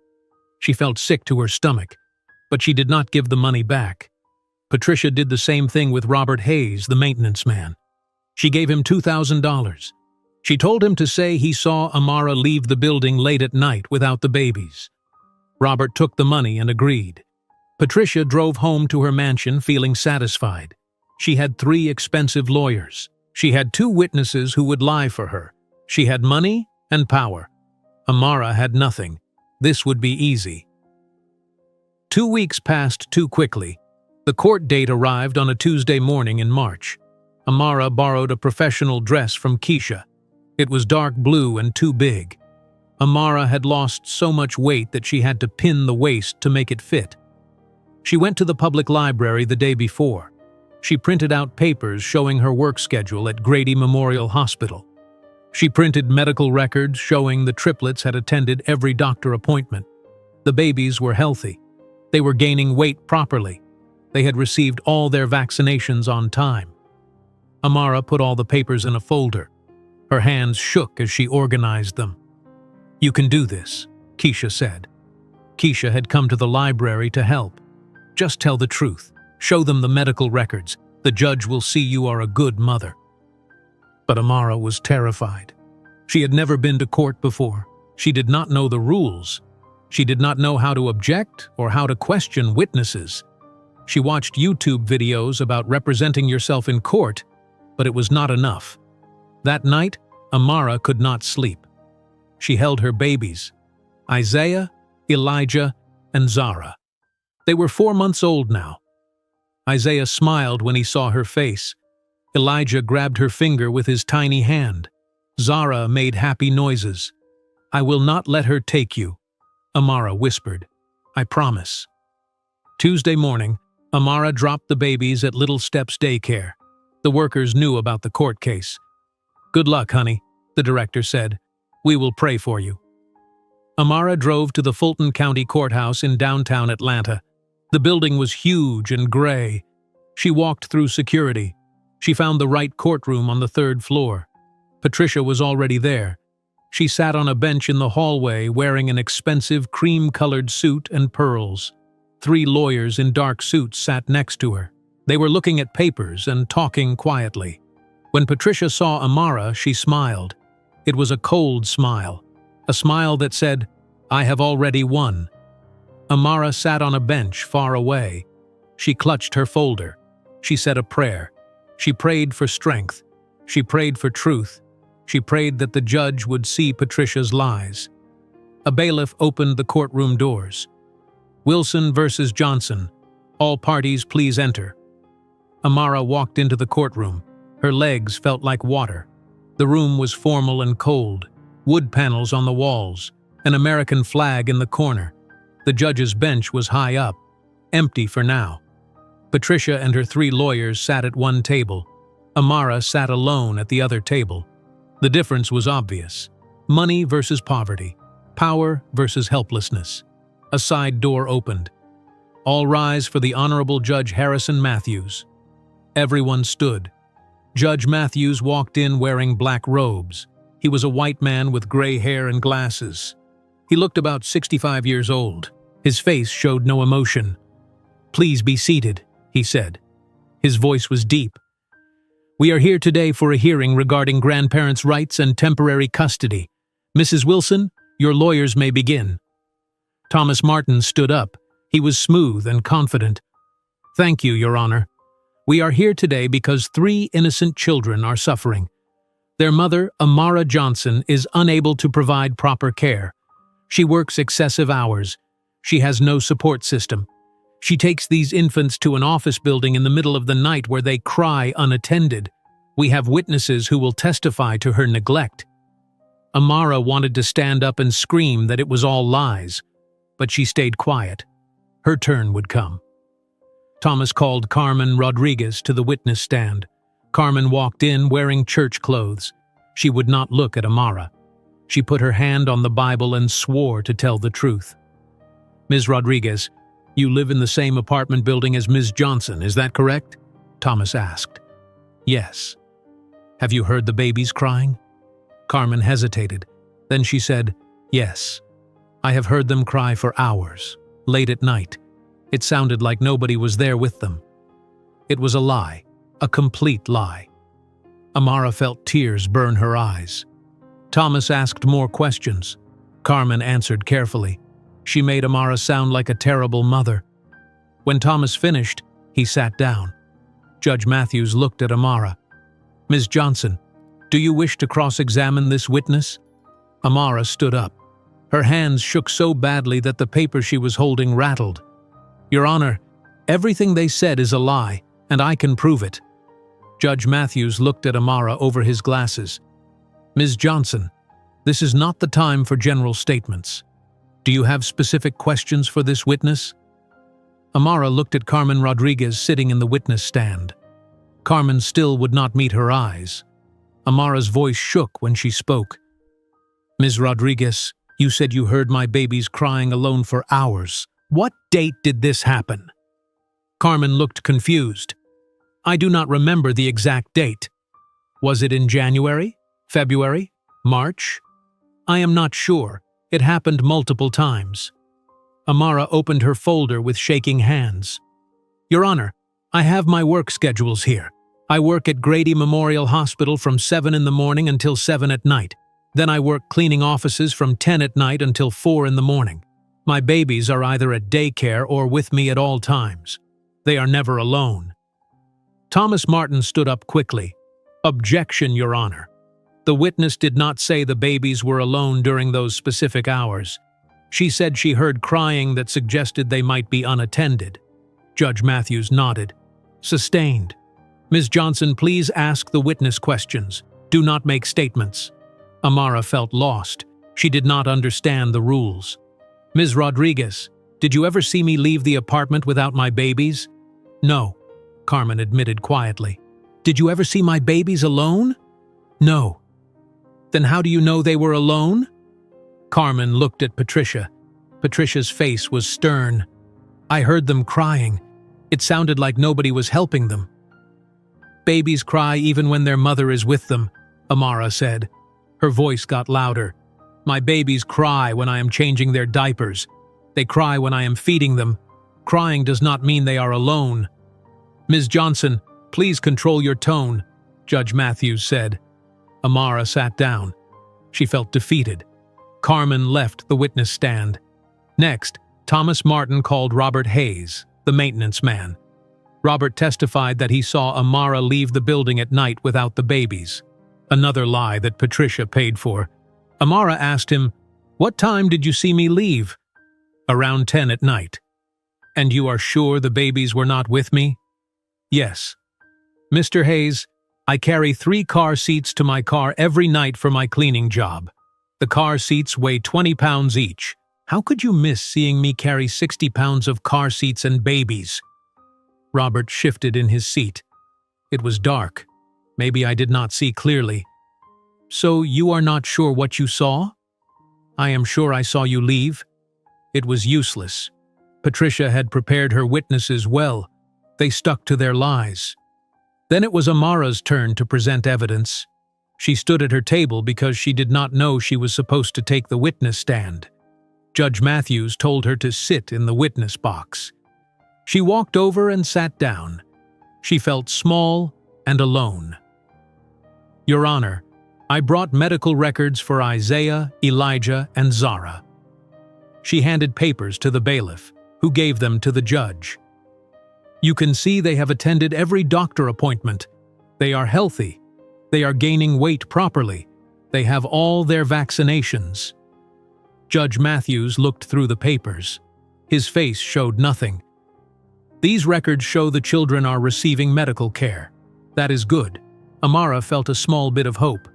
She felt sick to her stomach, but she did not give the money back. Patricia did the same thing with Robert Hayes, the maintenance man. She gave him $2,000. She told him to say he saw Amara leave the building late at night without the babies. Robert took the money and agreed. Patricia drove home to her mansion feeling satisfied. She had 3 expensive lawyers. She had 2 witnesses who would lie for her. She had money and power. Amara had nothing. This would be easy. 2 weeks passed too quickly. The court date arrived on a Tuesday morning in March. Amara borrowed a professional dress from Keisha. It was dark blue and too big. Amara had lost so much weight that she had to pin the waist to make it fit. She went to the public library the day before. She printed out papers showing her work schedule at Grady Memorial Hospital. She printed medical records showing the triplets had attended every doctor appointment. The babies were healthy. They were gaining weight properly. They had received all their vaccinations on time. Amara put all the papers in a folder. Her hands shook as she organized them. You can do this, Keisha said. Keisha had come to the library to help. Just tell the truth. Show them the medical records. The judge will see you are a good mother. But Amara was terrified. She had never been to court before. She did not know the rules. She did not know how to object or how to question witnesses. She watched YouTube videos about representing yourself in court, but it was not enough. That night, Amara could not sleep. She held her babies, Isaiah, Elijah, and Zara. They were 4 months old now. Isaiah smiled when he saw her face. Elijah grabbed her finger with his tiny hand. Zara made happy noises. I will not let her take you, Amara whispered. I promise. Tuesday morning, Amara dropped the babies at Little Steps Daycare. The workers knew about the court case. Good luck, honey, the director said. We will pray for you. Amara drove to the Fulton County Courthouse in downtown Atlanta. The building was huge and gray. She walked through security. She found the right courtroom on the 3rd floor. Patricia was already there. She sat on a bench in the hallway wearing an expensive cream-colored suit and pearls. 3 lawyers in dark suits sat next to her. They were looking at papers and talking quietly. When Patricia saw Amara, she smiled. It was a cold smile, a smile that said, I have already won. Amara sat on a bench far away. She clutched her folder. She said a prayer. She prayed for strength. She prayed for truth. She prayed that the judge would see Patricia's lies. A bailiff opened the courtroom doors. Wilson versus Johnson. All parties please enter. Amara walked into the courtroom. Her legs felt like water. The room was formal and cold. Wood panels on the walls. An American flag in the corner. The judge's bench was high up, empty for now. Patricia and her 3 lawyers sat at one table. Amara sat alone at the other table. The difference was obvious. Money versus poverty. Power versus helplessness. A side door opened. All rise for the Honorable Judge Harrison Matthews. Everyone stood. Judge Matthews walked in wearing black robes. He was a white man with gray hair and glasses. He looked about 65 years old. His face showed no emotion. Please be seated, he said. His voice was deep. We are here today for a hearing regarding grandparents' rights and temporary custody. Mrs. Wilson, your lawyers may begin. Thomas Martin stood up. He was smooth and confident. Thank you, Your Honor. We are here today because 3 innocent children are suffering. Their mother, Amara Johnson, is unable to provide proper care. She works excessive hours. She has no support system. She takes these infants to an office building in the middle of the night where they cry unattended. We have witnesses who will testify to her neglect. Amara wanted to stand up and scream that it was all lies, but she stayed quiet. Her turn would come. Thomas called Carmen Rodriguez to the witness stand. Carmen walked in wearing church clothes. She would not look at Amara. She put her hand on the Bible and swore to tell the truth. Ms. Rodriguez, you live in the same apartment building as Ms. Johnson, is that correct? Thomas asked. Yes. Have you heard the babies crying? Carmen hesitated. Then she said, yes. I have heard them cry for hours, late at night. It sounded like nobody was there with them. It was a lie, a complete lie. Amara felt tears burn her eyes. Thomas asked more questions. Carmen answered carefully. She made Amara sound like a terrible mother. When Thomas finished, he sat down. Judge Matthews looked at Amara. Ms. Johnson, do you wish to cross-examine this witness? Amara stood up. Her hands shook so badly that the paper she was holding rattled. Your Honor, everything they said is a lie, and I can prove it. Judge Matthews looked at Amara over his glasses. Ms. Johnson, this is not the time for general statements. Do you have specific questions for this witness? Amara looked at Carmen Rodriguez sitting in the witness stand. Carmen still would not meet her eyes. Amara's voice shook when she spoke. Ms. Rodriguez, you said you heard my babies crying alone for hours. What date did this happen? Carmen looked confused. I do not remember the exact date. Was it in January? February? March? I am not sure. It happened multiple times. Amara opened her folder with shaking hands. Your Honor, I have my work schedules here. I work at Grady Memorial Hospital from 7 in the morning until 7 at night. Then I work cleaning offices from 10 at night until 4 in the morning. My babies are either at daycare or with me at all times. They are never alone. Thomas Martin stood up quickly. Objection, Your Honor. The witness did not say the babies were alone during those specific hours. She said she heard crying that suggested they might be unattended. Judge Matthews nodded. Sustained. Ms. Johnson, please ask the witness questions. Do not make statements. Amara felt lost. She did not understand the rules. Ms. Rodriguez, did you ever see me leave the apartment without my babies? No, Carmen admitted quietly. Did you ever see my babies alone? No. Then how do you know they were alone? Carmen looked at Patricia. Patricia's face was stern. I heard them crying. It sounded like nobody was helping them. Babies cry even when their mother is with them, Amara said. Her voice got louder. My babies cry when I am changing their diapers. They cry when I am feeding them. Crying does not mean they are alone. Ms. Johnson, please control your tone, Judge Matthews said. Amara sat down. She felt defeated. Carmen left the witness stand. Next, Thomas Martin called Robert Hayes, the maintenance man. Robert testified that he saw Amara leave the building at night without the babies. Another lie that Patricia paid for. Amara asked him, "What time did you see me leave?" "Around 10 at night." "And you are sure the babies were not with me?" "Yes." "Mr. Hayes, I carry 3 car seats to my car every night for my cleaning job. The car seats weigh 20 pounds each. How could you miss seeing me carry 60 pounds of car seats and babies?" Robert shifted in his seat. It was dark. Maybe I did not see clearly. "So you are not sure what you saw?" "I am sure I saw you leave." It was useless. Patricia had prepared her witnesses well. They stuck to their lies. Then it was Amara's turn to present evidence. She stood at her table because she did not know she was supposed to take the witness stand. Judge Matthews told her to sit in the witness box. She walked over and sat down. She felt small and alone. "Your Honor, I brought medical records for Isaiah, Elijah, and Zara." She handed papers to the bailiff, who gave them to the judge. "You can see they have attended every doctor appointment. They are healthy. They are gaining weight properly. They have all their vaccinations." Judge Matthews looked through the papers. His face showed nothing. These records show the children are receiving medical care. That is good. Amara felt a small bit of hope.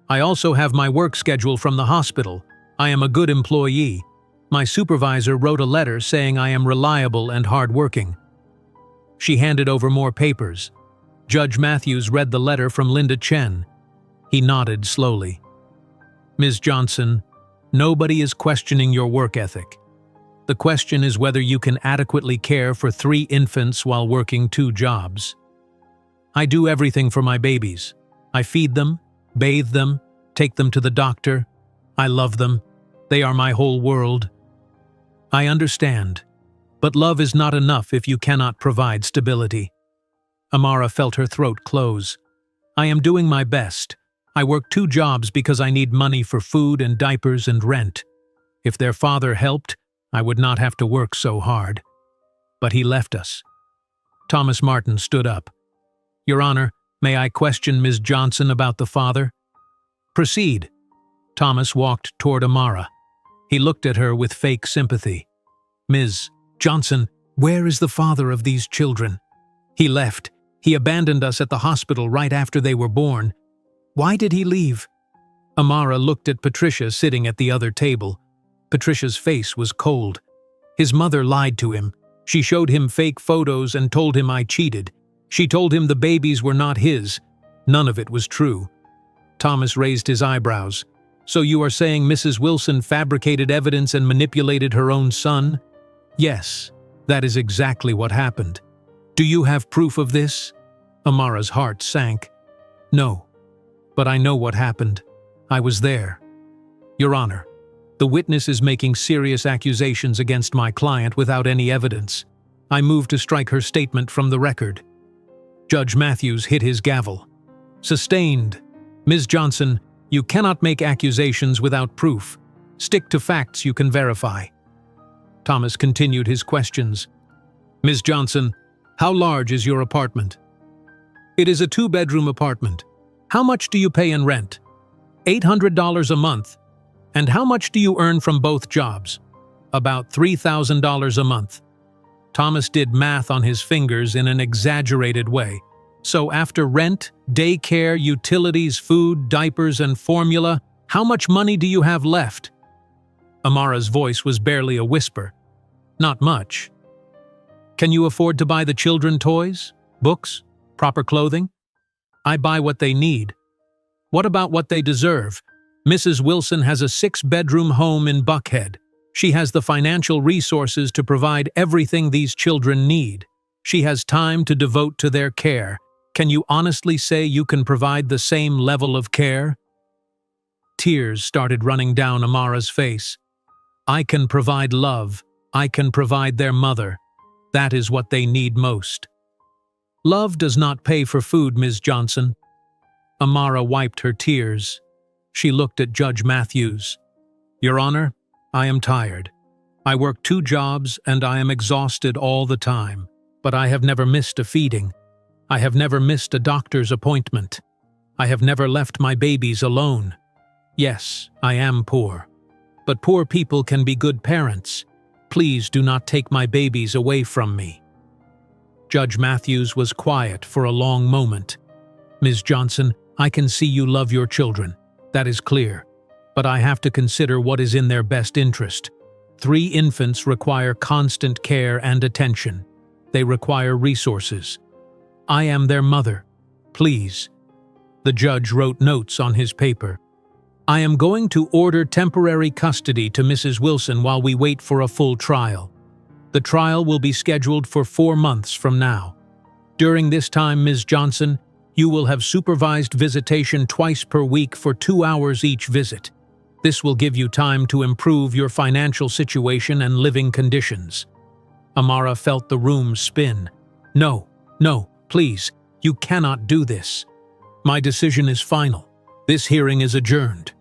I also have my work schedule from the hospital. I am a good employee. My supervisor wrote a letter saying I am reliable and hardworking. She handed over more papers. Judge Matthews read the letter from Linda Chen. He nodded slowly. Ms. Johnson, nobody is questioning your work ethic. The question is whether you can adequately care for 3 infants while working 2 jobs. I do everything for my babies. I feed them, bathe them, take them to the doctor. I love them. They are my whole world. I understand, but love is not enough if you cannot provide stability. Amara felt her throat close. I am doing my best. I work 2 jobs because I need money for food and diapers and rent. If their father helped, I would not have to work so hard. But he left us. Thomas Martin stood up. Your Honor, may I question Ms. Johnson about the father? Proceed. Thomas walked toward Amara. He looked at her with fake sympathy. Ms. Johnson, where is the father of these children? He left. He abandoned us at the hospital right after they were born. Why did he leave? Amara looked at Patricia sitting at the other table. Patricia's face was cold. His mother lied to him. She showed him fake photos and told him I cheated. She told him the babies were not his. None of it was true. Thomas raised his eyebrows. So you are saying Mrs. Wilson fabricated evidence and manipulated her own son? Yes, that is exactly what happened. Do you have proof of this? Amara's heart sank. No, but I know what happened. I was there. Your Honor, the witness is making serious accusations against my client without any evidence. I move to strike her statement from the record. Judge Matthews hit his gavel. Sustained. Ms. Johnson, you cannot make accusations without proof. Stick to facts you can verify. Thomas continued his questions. Ms. Johnson, how large is your apartment? It is a 2-bedroom apartment. How much do you pay in rent? $800 a month. And how much do you earn from both jobs? About $3,000 a month. Thomas did math on his fingers in an exaggerated way. So after rent, daycare, utilities, food, diapers, and formula, how much money do you have left? Amara's voice was barely a whisper. Not much. Can you afford to buy the children toys, books, proper clothing? I buy what they need. What about what they deserve? Mrs. Wilson has a 6-bedroom home in Buckhead. She has the financial resources to provide everything these children need. She has time to devote to their care. Can you honestly say you can provide the same level of care? Tears started running down Amara's face. I can provide love. I can provide their mother. That is what they need most. Love does not pay for food, Ms. Johnson. Amara wiped her tears. She looked at Judge Matthews. Your Honor, I am tired. I work 2 jobs and I am exhausted all the time, but I have never missed a feeding. I have never missed a doctor's appointment. I have never left my babies alone. Yes, I am poor. But poor people can be good parents. Please do not take my babies away from me. Judge Matthews was quiet for a long moment. Ms. Johnson, I can see you love your children. That is clear. But I have to consider what is in their best interest. 3 infants require constant care and attention. They require resources. I am their mother. Please. The judge wrote notes on his paper. I am going to order temporary custody to Mrs. Wilson while we wait for a full trial. The trial will be scheduled for 4 months from now. During this time, Ms. Johnson, you will have supervised visitation twice per week for 2 hours each visit. This will give you time to improve your financial situation and living conditions. Amara felt the room spin. No, please, you cannot do this. My decision is final. This hearing is adjourned.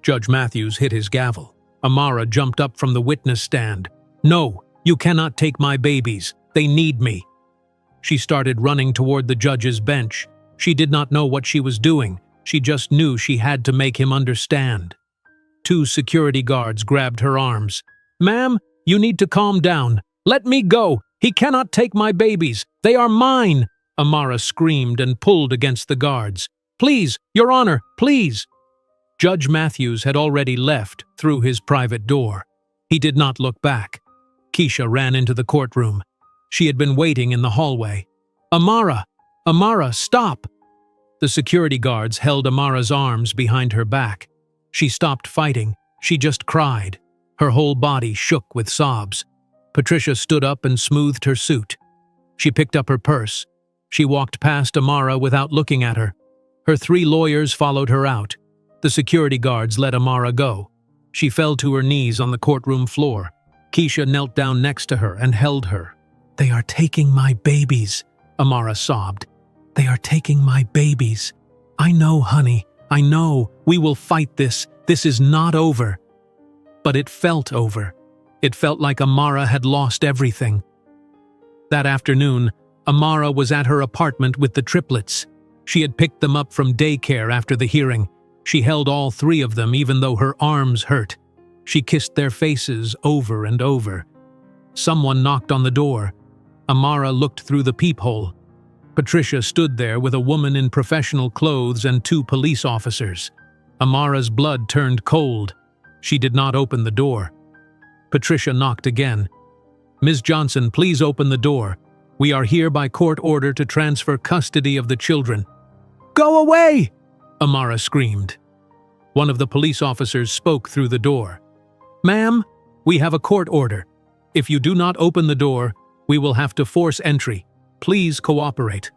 Judge Matthews hit his gavel. Amara jumped up from the witness stand. No, you cannot take my babies. They need me. She started running toward the judge's bench. She did not know what she was doing. She just knew she had to make him understand. 2 security guards grabbed her arms. Ma'am, You need to calm down. Let me go. He cannot take my babies. They are mine. Amara screamed and pulled against the guards. Please, Your Honor, please. Judge Matthews had already left through his private door. He did not look back. Keisha ran into the courtroom. She had been waiting in the hallway. Amara! Amara, stop! The security guards held Amara's arms behind her back. She stopped fighting. She just cried. Her whole body shook with sobs. Patricia stood up and smoothed her suit. She picked up her purse. She walked past Amara without looking at her. Her 3 lawyers followed her out. The security guards let Amara go. She fell to her knees on the courtroom floor. Keisha knelt down next to her and held her. "They are taking my babies," Amara sobbed. "They are taking my babies. I know, honey. I know. We will fight this. This is not over." But it felt over. It felt like Amara had lost everything. That afternoon, Amara was at her apartment with the triplets. She had picked them up from daycare after the hearing. She held all 3 of them even though her arms hurt. She kissed their faces over and over. Someone knocked on the door. Amara looked through the peephole. Patricia stood there with a woman in professional clothes and 2 police officers. Amara's blood turned cold. She did not open the door. Patricia knocked again. "Ms. Johnson, please open the door. We are here by court order to transfer custody of the children." "Go away!" Amara screamed. One of the police officers spoke through the door. "Ma'am, we have a court order. If you do not open the door, we will have to force entry. Please cooperate."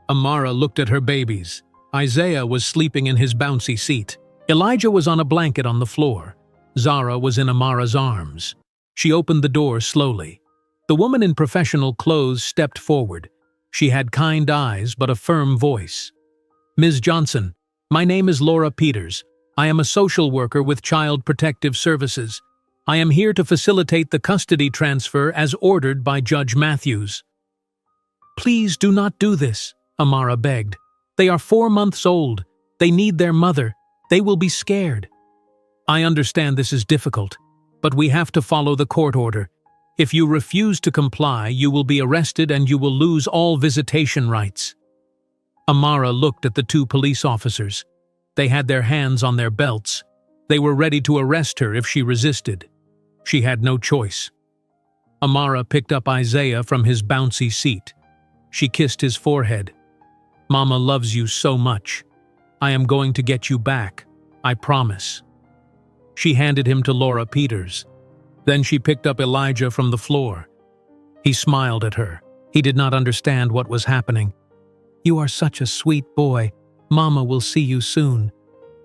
Amara looked at her babies. Isaiah was sleeping in his bouncy seat. Elijah was on a blanket on the floor. Zara was in Amara's arms. She opened the door slowly. The woman in professional clothes stepped forward. She had kind eyes but a firm voice. "Ms. Johnson, my name is Laura Peters. I am a social worker with Child Protective Services. I am here to facilitate the custody transfer as ordered by Judge Matthews." "Please do not do this," Amara begged. "They are 4 months old. They need their mother. They will be scared." "I understand this is difficult, but we have to follow the court order. If you refuse to comply, you will be arrested and you will lose all visitation rights." Amara looked at the 2 police officers. They had their hands on their belts. They were ready to arrest her if she resisted. She had no choice. Amara picked up Isaiah from his bouncy seat. She kissed his forehead. "Mama loves you so much. I am going to get you back. I promise." She handed him to Laura Peters. Then she picked up Elijah from the floor. He smiled at her. He did not understand what was happening. "You are such a sweet boy. Mama will see you soon."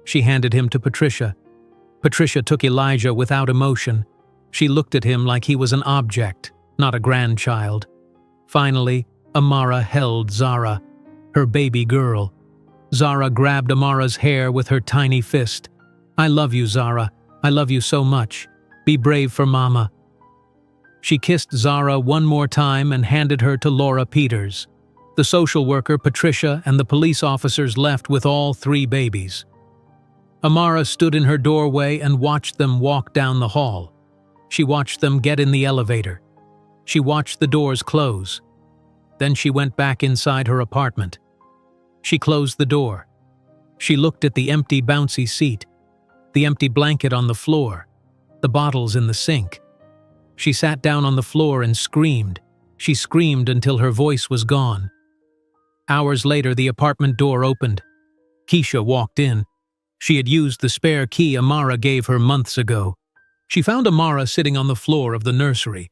She handed him to Patricia. Patricia took Elijah without emotion. She looked at him like he was an object, not a grandchild. Finally, Amara held Zara, her baby girl. Zara grabbed Amara's hair with her tiny fist. "I love you, Zara. I love you so much. Be brave for Mama." She kissed Zara one more time and handed her to Laura Peters. The social worker, Patricia, and the police officers left with all 3 babies. Amara stood in her doorway and watched them walk down the hall. She watched them get in the elevator. She watched the doors close. Then she went back inside her apartment. She closed the door. She looked at the empty bouncy seat, the empty blanket on the floor, the bottles in the sink. She sat down on the floor and screamed. She screamed until her voice was gone. Hours later, the apartment door opened. Keisha walked in. She had used the spare key Amara gave her months ago. She found Amara sitting on the floor of the nursery.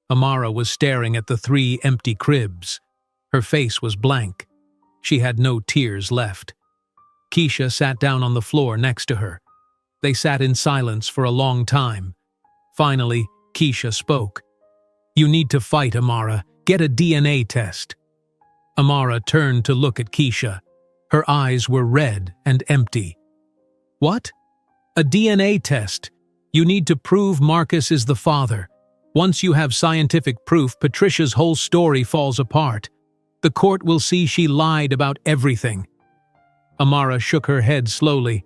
Amara was staring at the 3 empty cribs. Her face was blank. She had no tears left. Keisha sat down on the floor next to her. They sat in silence for a long time. Finally, Keisha spoke. "You need to fight, Amara. Get a DNA test." Amara turned to look at Keisha. Her eyes were red and empty. "What?" "A DNA test. You need to prove Marcus is the father. Once you have scientific proof, Patricia's whole story falls apart. The court will see she lied about everything." Amara shook her head slowly.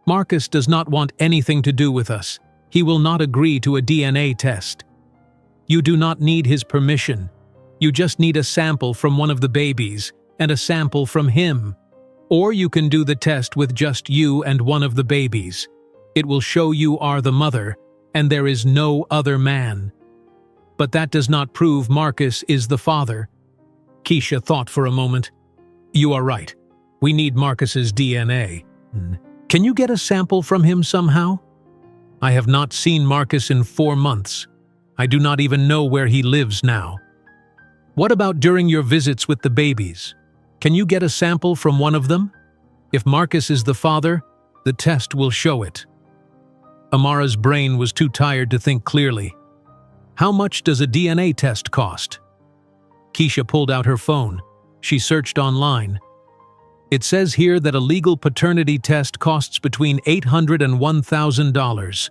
"Marcus does not want anything to do with us. He will not agree to a DNA test." You do not need his permission. You just need a sample from one of the babies and a sample from him. Or you can do the test with just you and one of the babies. It will show you are the mother, and there is no other man. But that does not prove Marcus is the father. Keisha thought for a moment. You are right. We need Marcus's DNA. Can you get a sample from him somehow? I have not seen Marcus in 4 months. I do not even know where he lives now. What about during your visits with the babies? Can you get a sample from one of them? If Marcus is the father, the test will show it. Amara's brain was too tired to think clearly. How much does a DNA test cost? Keisha pulled out her phone. She searched online. It says here that a legal paternity test costs between $800 and $1,000.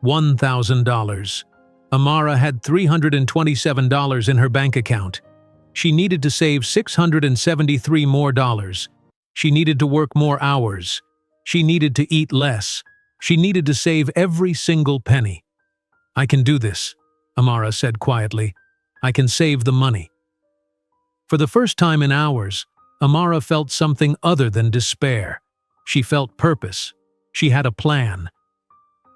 $1,000. Amara had $327 in her bank account. She needed to save $673 more. She needed to work more hours. She needed to eat less. She needed to save every single penny. I can do this, Amara said quietly. I can save the money. For the first time in hours, Amara felt something other than despair. She felt purpose. She had a plan.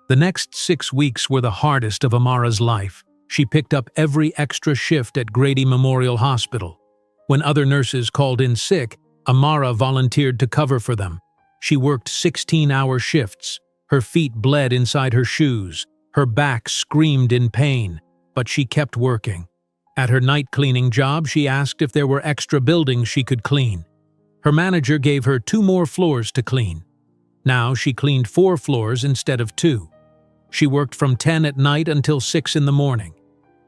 The next 6 weeks were the hardest of Amara's life. She picked up every extra shift at Grady Memorial Hospital. When other nurses called in sick, Amara volunteered to cover for them. She worked 16-hour shifts. Her feet bled inside her shoes. Her back screamed in pain, but she kept working. At her night cleaning job, she asked if there were extra buildings she could clean. Her manager gave her 2 more floors to clean. Now she cleaned 4 floors instead of 2. She worked from 10 at night until 6 in the morning.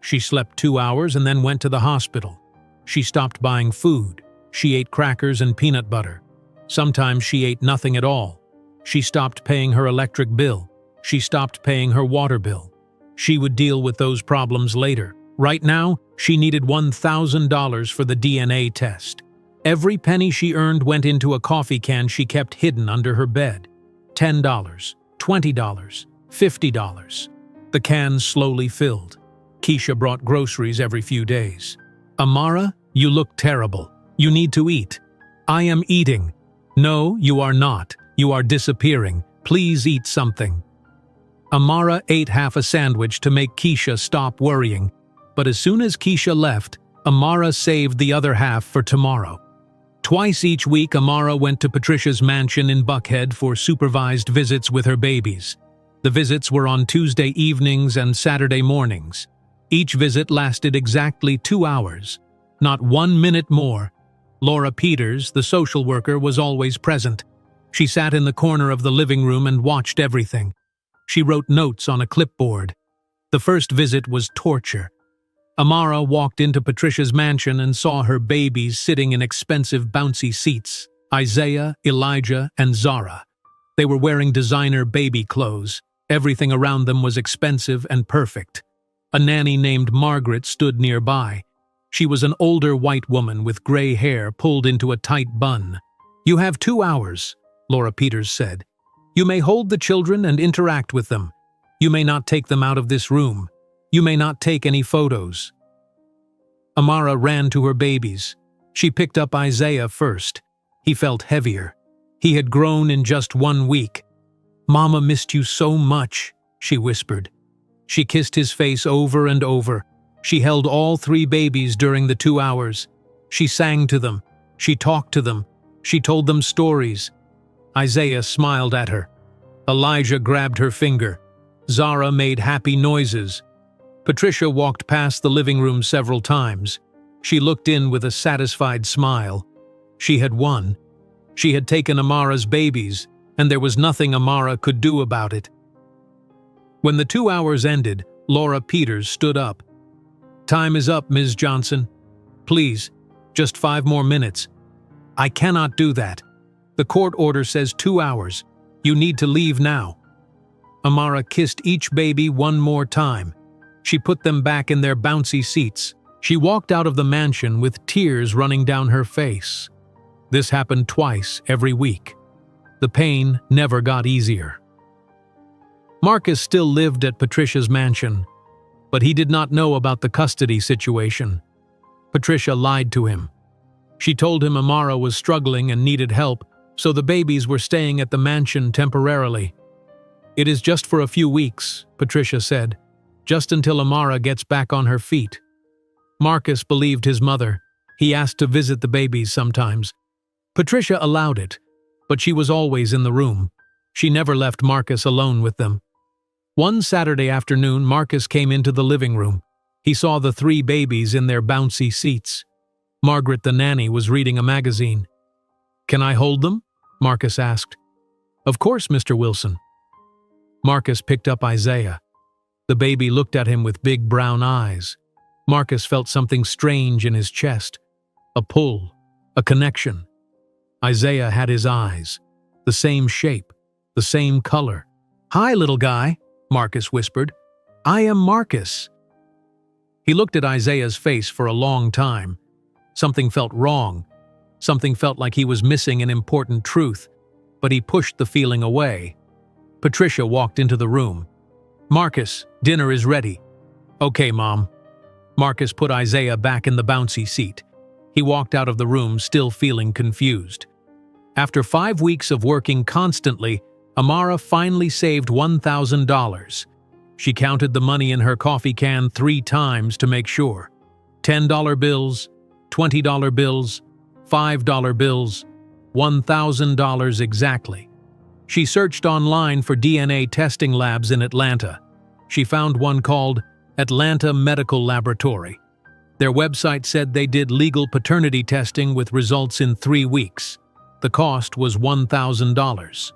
She slept 2 hours and then went to the hospital. She stopped buying food. She ate crackers and peanut butter. Sometimes she ate nothing at all. She stopped paying her electric bill. She stopped paying her water bill. She would deal with those problems later. Right now, she needed $1,000 for the DNA test. Every penny she earned went into a coffee can she kept hidden under her bed. $10, $20, $50. The cans slowly filled. Keisha brought groceries every few days. Amara, you look terrible. You need to eat. I am eating. No, you are not. You are disappearing. Please eat something. Amara ate half a sandwich to make Keisha stop worrying. But as soon as Keisha left, Amara saved the other half for tomorrow. Twice each week, Amara went to Patricia's mansion in Buckhead for supervised visits with her babies. The visits were on Tuesday evenings and Saturday mornings. Each visit lasted exactly 2 hours. Not 1 minute more. Laura Peters, the social worker, was always present. She sat in the corner of the living room and watched everything. She wrote notes on a clipboard. The first visit was torture. Amara walked into Patricia's mansion and saw her babies sitting in expensive bouncy seats, Isaiah, Elijah, and Zara. They were wearing designer baby clothes. Everything around them was expensive and perfect. A nanny named Margaret stood nearby. She was an older white woman with gray hair pulled into a tight bun. You have 2 hours, Laura Peters said. You may hold the children and interact with them. You may not take them out of this room. You may not take any photos. Amara ran to her babies. She picked up Isaiah first. He felt heavier. He had grown in just 1 week. Mama missed you so much, she whispered. She kissed his face over and over. She held all 3 babies during the 2 hours. She sang to them. She talked to them. She told them stories. Isaiah smiled at her. Elijah grabbed her finger. Zara made happy noises. Patricia walked past the living room several times. She looked in with a satisfied smile. She had won. She had taken Amara's babies, and there was nothing Amara could do about it. When the 2 hours ended, Laura Peters stood up. Time is up, Ms. Johnson. Please, just 5 more minutes. I cannot do that. The court order says 2 hours. You need to leave now. Amara kissed each baby 1 more time. She put them back in their bouncy seats. She walked out of the mansion with tears running down her face. This happened twice every week. The pain never got easier. Marcus still lived at Patricia's mansion. But he did not know about the custody situation. Patricia lied to him. She told him Amara was struggling and needed help, so the babies were staying at the mansion temporarily. "It is just for a few weeks," Patricia said, "just until Amara gets back on her feet." Marcus believed his mother. He asked to visit the babies sometimes. Patricia allowed it, but she was always in the room. She never left Marcus alone with them. One Saturday afternoon, Marcus came into the living room. He saw the 3 babies in their bouncy seats. Margaret, the nanny, was reading a magazine. "Can I hold them?" Marcus asked. "Of course, Mr. Wilson." Marcus picked up Isaiah. The baby looked at him with big brown eyes. Marcus felt something strange in his chest. A pull, a connection. Isaiah had his eyes, the same shape, the same color. "Hi, little guy," Marcus whispered. "I am Marcus." He looked at Isaiah's face for a long time. Something felt wrong. Something felt like he was missing an important truth, but he pushed the feeling away. Patricia walked into the room. "Marcus, dinner is ready." "Okay, Mom." Marcus put Isaiah back in the bouncy seat. He walked out of the room still feeling confused. After 5 weeks of working constantly, Amara finally saved $1,000. She counted the money in her coffee can 3 times to make sure. $10 bills, $20 bills, $5 bills, $1,000 exactly. She searched online for DNA testing labs in Atlanta. She found one called Atlanta Medical Laboratory. Their website said they did legal paternity testing with results in 3 weeks. The cost was $1,000.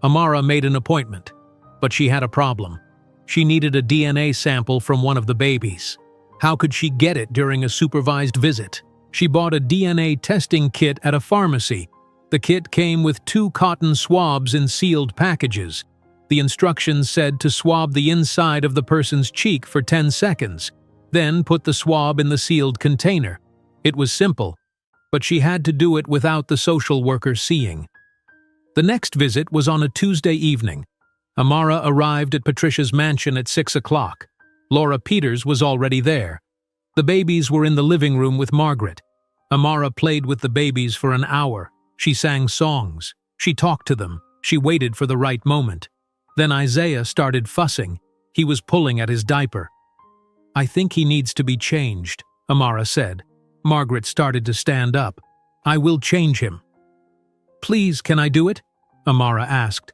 Amara made an appointment, but she had a problem. She needed a DNA sample from one of the babies. How could she get it during a supervised visit? She bought a DNA testing kit at a pharmacy. The kit came with 2 cotton swabs in sealed packages. The instructions said to swab the inside of the person's cheek for 10 seconds, then put the swab in the sealed container. It was simple, but she had to do it without the social worker seeing. The next visit was on a Tuesday evening. Amara arrived at Patricia's mansion at 6 o'clock. Laura Peters was already there. The babies were in the living room with Margaret. Amara played with the babies for an hour. She sang songs. She talked to them. She waited for the right moment. Then Isaiah started fussing. He was pulling at his diaper. "I think he needs to be changed," Amara said. Margaret started to stand up. "I will change him." "Please, can I do it?" Amara asked.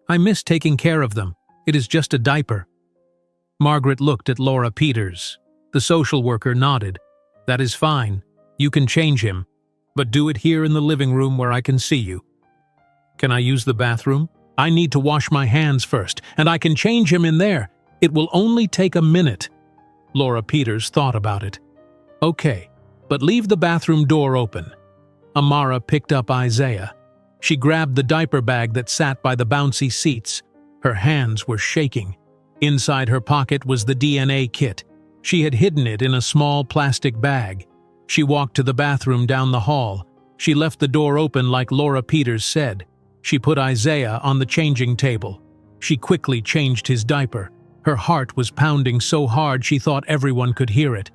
"I miss taking care of them. It is just a diaper." Margaret looked at Laura Peters. The social worker nodded. "That is fine. You can change him, but do it here in the living room where I can see you." "Can I use the bathroom?" "I need to wash my hands first, and I can change him in there. It will only take a minute." Laura Peters thought about it. "Okay, but leave the bathroom door open." Amara picked up Isaiah. She grabbed the diaper bag that sat by the bouncy seats. Her hands were shaking. Inside her pocket was the DNA kit. She had hidden it in a small plastic bag. She walked to the bathroom down the hall. She left the door open like Laura Peters said. She put Isaiah on the changing table. She quickly changed his diaper. Her heart was pounding so hard she thought everyone could hear it.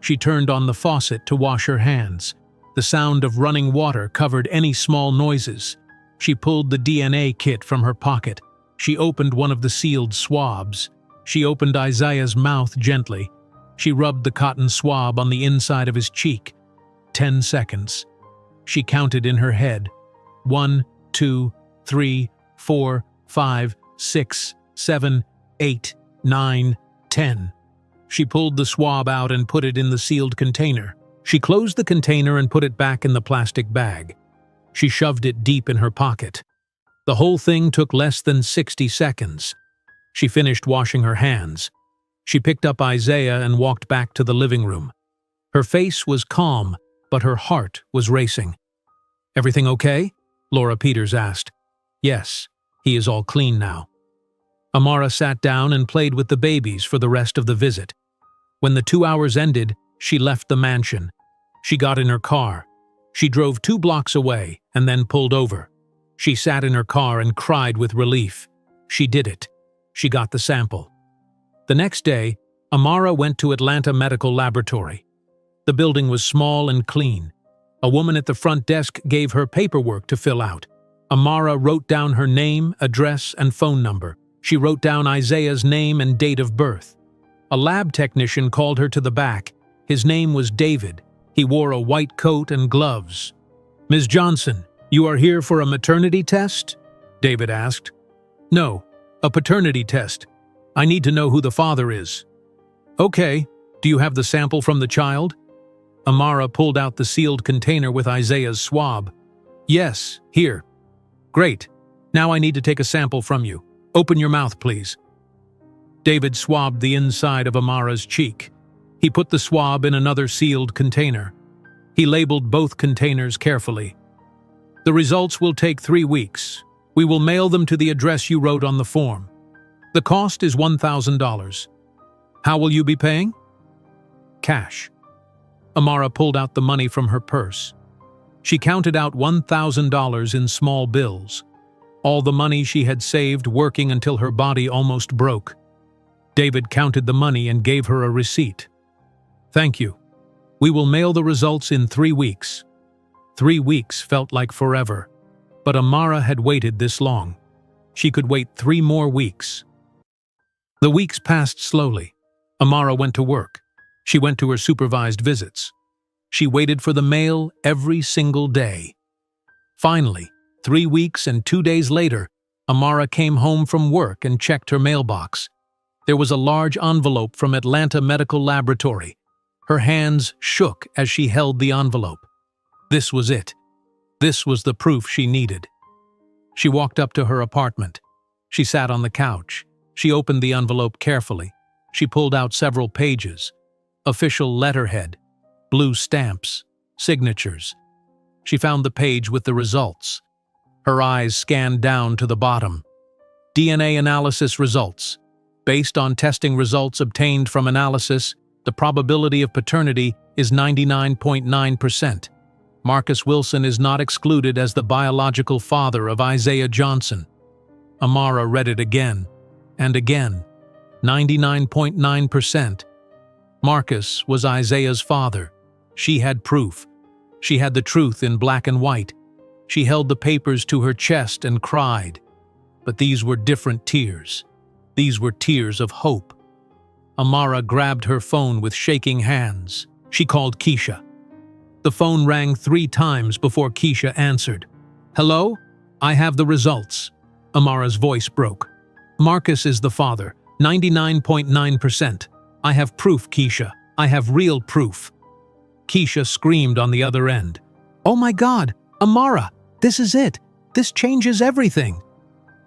She turned on the faucet to wash her hands. The sound of running water covered any small noises. She pulled the DNA kit from her pocket. She opened one of the sealed swabs. She opened Isaiah's mouth gently. She rubbed the cotton swab on the inside of his cheek. 10 seconds. She counted in her head. 1, 2, 3, 4, 5, 6, 7, 8, 9, 10. She pulled the swab out and put it in the sealed container. She closed the container and put it back in the plastic bag. She shoved it deep in her pocket. The whole thing took less than 60 seconds. She finished washing her hands. She picked up Isaiah and walked back to the living room. Her face was calm, but her heart was racing. "Everything okay?" Laura Peters asked. "Yes, he is all clean now." Amara sat down and played with the babies for the rest of the visit. When the 2 hours ended, she left the mansion. She got in her car. She drove 2 blocks away and then pulled over. She sat in her car and cried with relief. She did it. She got the sample. The next day, Amara went to Atlanta Medical Laboratory. The building was small and clean. A woman at the front desk gave her paperwork to fill out. Amara wrote down her name, address, and phone number. She wrote down Isaiah's name and date of birth. A lab technician called her to the back. His name was David. He wore a white coat and gloves. "Ms. Johnson, you are here for a maternity test?" David asked. "No, a paternity test. I need to know who the father is." "Okay, do you have the sample from the child?" Amara pulled out the sealed container with Isaiah's swab. "Yes, here." "Great. Now I need to take a sample from you. Open your mouth, please." David swabbed the inside of Amara's cheek. He put the swab in another sealed container. He labeled both containers carefully. "The results will take 3 weeks. We will mail them to the address you wrote on the form. The cost is $1,000. How will you be paying?" "Cash." Amara pulled out the money from her purse. She counted out $1,000 in small bills, all the money she had saved working until her body almost broke. David counted the money and gave her a receipt. "Thank you. We will mail the results in 3 weeks." 3 weeks felt like forever, but Amara had waited this long. She could wait 3 more weeks. The weeks passed slowly. Amara went to work. She went to her supervised visits. She waited for the mail every single day. Finally, 3 weeks and 2 days later, Amara came home from work and checked her mailbox. There was a large envelope from Atlanta Medical Laboratory. Her hands shook as she held the envelope. This was it. This was the proof she needed. She walked up to her apartment. She sat on the couch. She opened the envelope carefully. She pulled out several pages. Official letterhead, blue stamps, signatures. She found the page with the results. Her eyes scanned down to the bottom. DNA analysis results. Based on testing results obtained from analysis, the probability of paternity is 99.9%. Marcus Wilson is not excluded as the biological father of Isaiah Johnson. Amara read it again and again. 99.9%. Marcus was Isaiah's father. She had proof. She had the truth in black and white. She held the papers to her chest and cried. But these were different tears. These were tears of hope. Amara grabbed her phone with shaking hands. She called Keisha. The phone rang 3 times before Keisha answered. "Hello? I have the results." Amara's voice broke. "Marcus is the father, 99.9%. I have proof, Keisha. I have real proof." Keisha screamed on the other end. "Oh my God, Amara, this is it. This changes everything."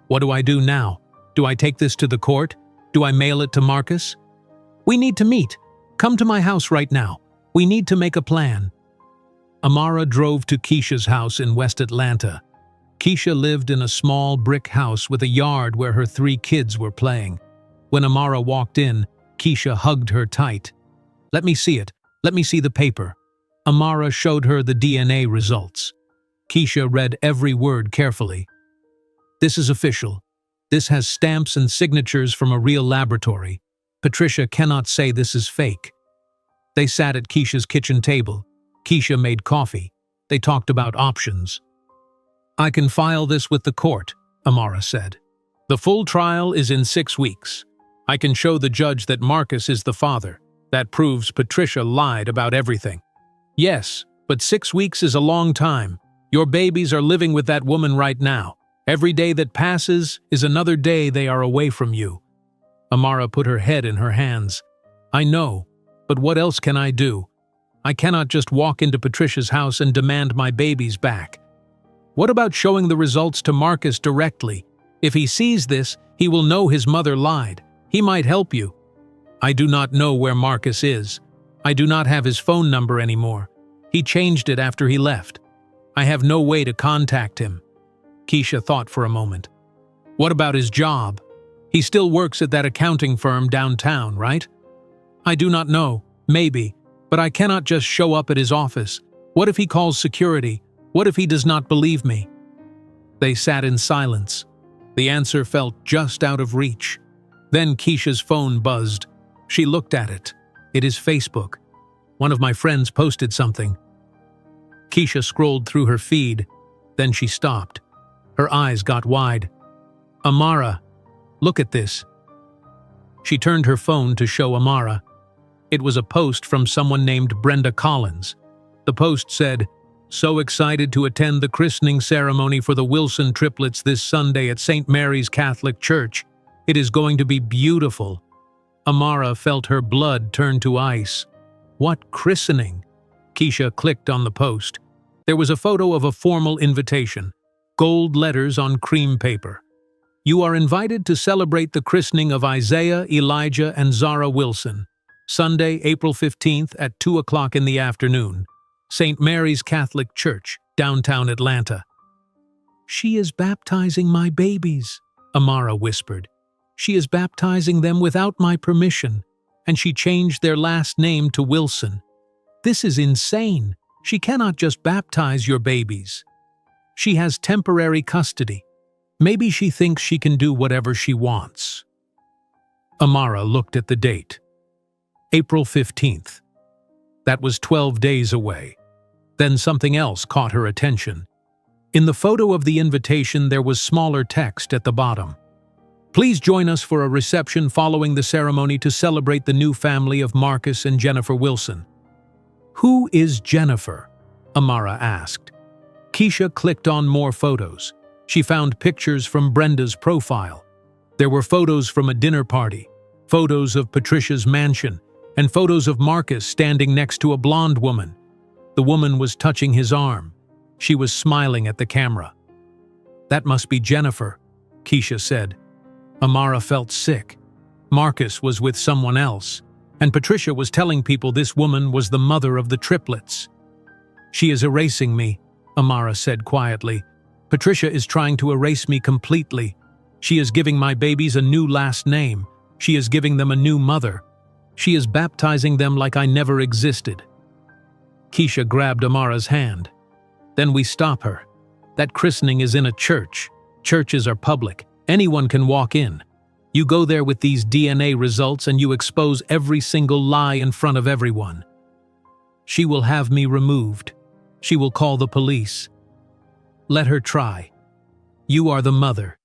"What do I do now? Do I take this to the court? Do I mail it to Marcus?" "We need to meet. Come to my house right now. We need to make a plan." Amara drove to Keisha's house in West Atlanta. Keisha lived in a small brick house with a yard where her 3 kids were playing. When Amara walked in, Keisha hugged her tight. "Let me see it. Let me see the paper." Amara showed her the DNA results. Keisha read every word carefully. "This is official. This has stamps and signatures from a real laboratory. Patricia cannot say this is fake." They sat at Keisha's kitchen table. Keisha made coffee. They talked about options. "I can file this with the court," Amara said. "The full trial is in 6 weeks. I can show the judge that Marcus is the father. That proves Patricia lied about everything." "Yes, but 6 weeks is a long time. Your babies are living with that woman right now. Every day that passes is another day they are away from you." Amara put her head in her hands. "I know, but what else can I do? I cannot just walk into Patricia's house and demand my babies back. What about showing the results to Marcus directly? If he sees this, he will know his mother lied. He might help you." "I do not know where Marcus is. I do not have his phone number anymore. He changed it after he left. I have no way to contact him." Keisha thought for a moment. "What about his job? He still works at that accounting firm downtown, right?" "I do not know. Maybe. But I cannot just show up at his office. What if he calls security? What if he does not believe me?" They sat in silence. The answer felt just out of reach. Then Keisha's phone buzzed. She looked at it. It is Facebook. One of my friends posted something. Keisha scrolled through her feed. Then she stopped. Her eyes got wide. Amara, look at this. She turned her phone to show Amara. It was a post from someone named Brenda Collins. The post said, "So excited to attend the christening ceremony for the Wilson triplets this Sunday at St. Mary's Catholic Church. It is going to be beautiful." Amara felt her blood turn to ice. What christening? Keisha clicked on the post. There was a photo of a formal invitation, gold letters on cream paper. "You are invited to celebrate the christening of Isaiah, Elijah, and Zara Wilson, Sunday, April 15th at 2 o'clock in the afternoon, St. Mary's Catholic Church, downtown Atlanta." "She is baptizing my babies," Amara whispered. "She is baptizing them without my permission, and she changed their last name to Wilson. This is insane. She cannot just baptize your babies. She has temporary custody. Maybe she thinks she can do whatever she wants." Amara looked at the date. April 15th. That was 12 days away. Then something else caught her attention. In the photo of the invitation, there was smaller text at the bottom. "Please join us for a reception following the ceremony to celebrate the new family of Marcus and Jennifer Wilson." "Who is Jennifer?" Amara asked. Keisha clicked on more photos. She found pictures from Brenda's profile. There were photos from a dinner party, photos of Patricia's mansion, and photos of Marcus standing next to a blonde woman. The woman was touching his arm. She was smiling at the camera. "That must be Jennifer," Keisha said. Amara felt sick. Marcus was with someone else, and Patricia was telling people this woman was the mother of the triplets. "She is erasing me," Amara said quietly. "Patricia is trying to erase me completely. She is giving my babies a new last name. She is giving them a new mother. She is baptizing them like I never existed." Keisha grabbed Amara's hand. "Then we stop her. That christening is in a church. Churches are public. Anyone can walk in. You go there with these DNA results and you expose every single lie in front of everyone. She will have me removed. She will call the police. Let her try. You are the mother.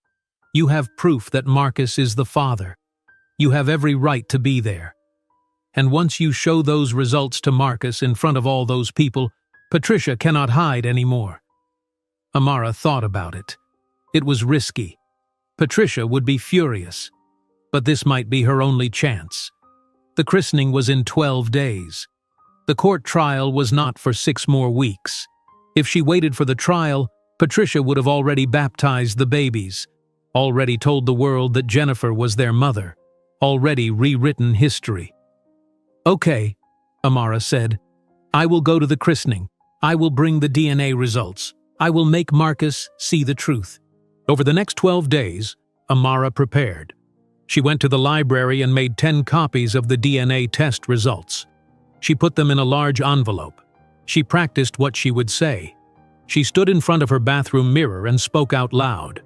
You have proof that Marcus is the father. You have every right to be there. And once you show those results to Marcus in front of all those people, Patricia cannot hide anymore." Amara thought about it. It was risky. Patricia would be furious. But this might be her only chance. The christening was in 12 days. The court trial was not for 6 more weeks. If she waited for the trial, Patricia would have already baptized the babies, already told the world that Jennifer was their mother, already rewritten history. "Okay," Amara said. "I will go to the christening. I will bring the DNA results. I will make Marcus see the truth." Over the next 12 days, Amara prepared. She went to the library and made 10 copies of the DNA test results. She put them in a large envelope. She practiced what she would say. She stood in front of her bathroom mirror and spoke out loud.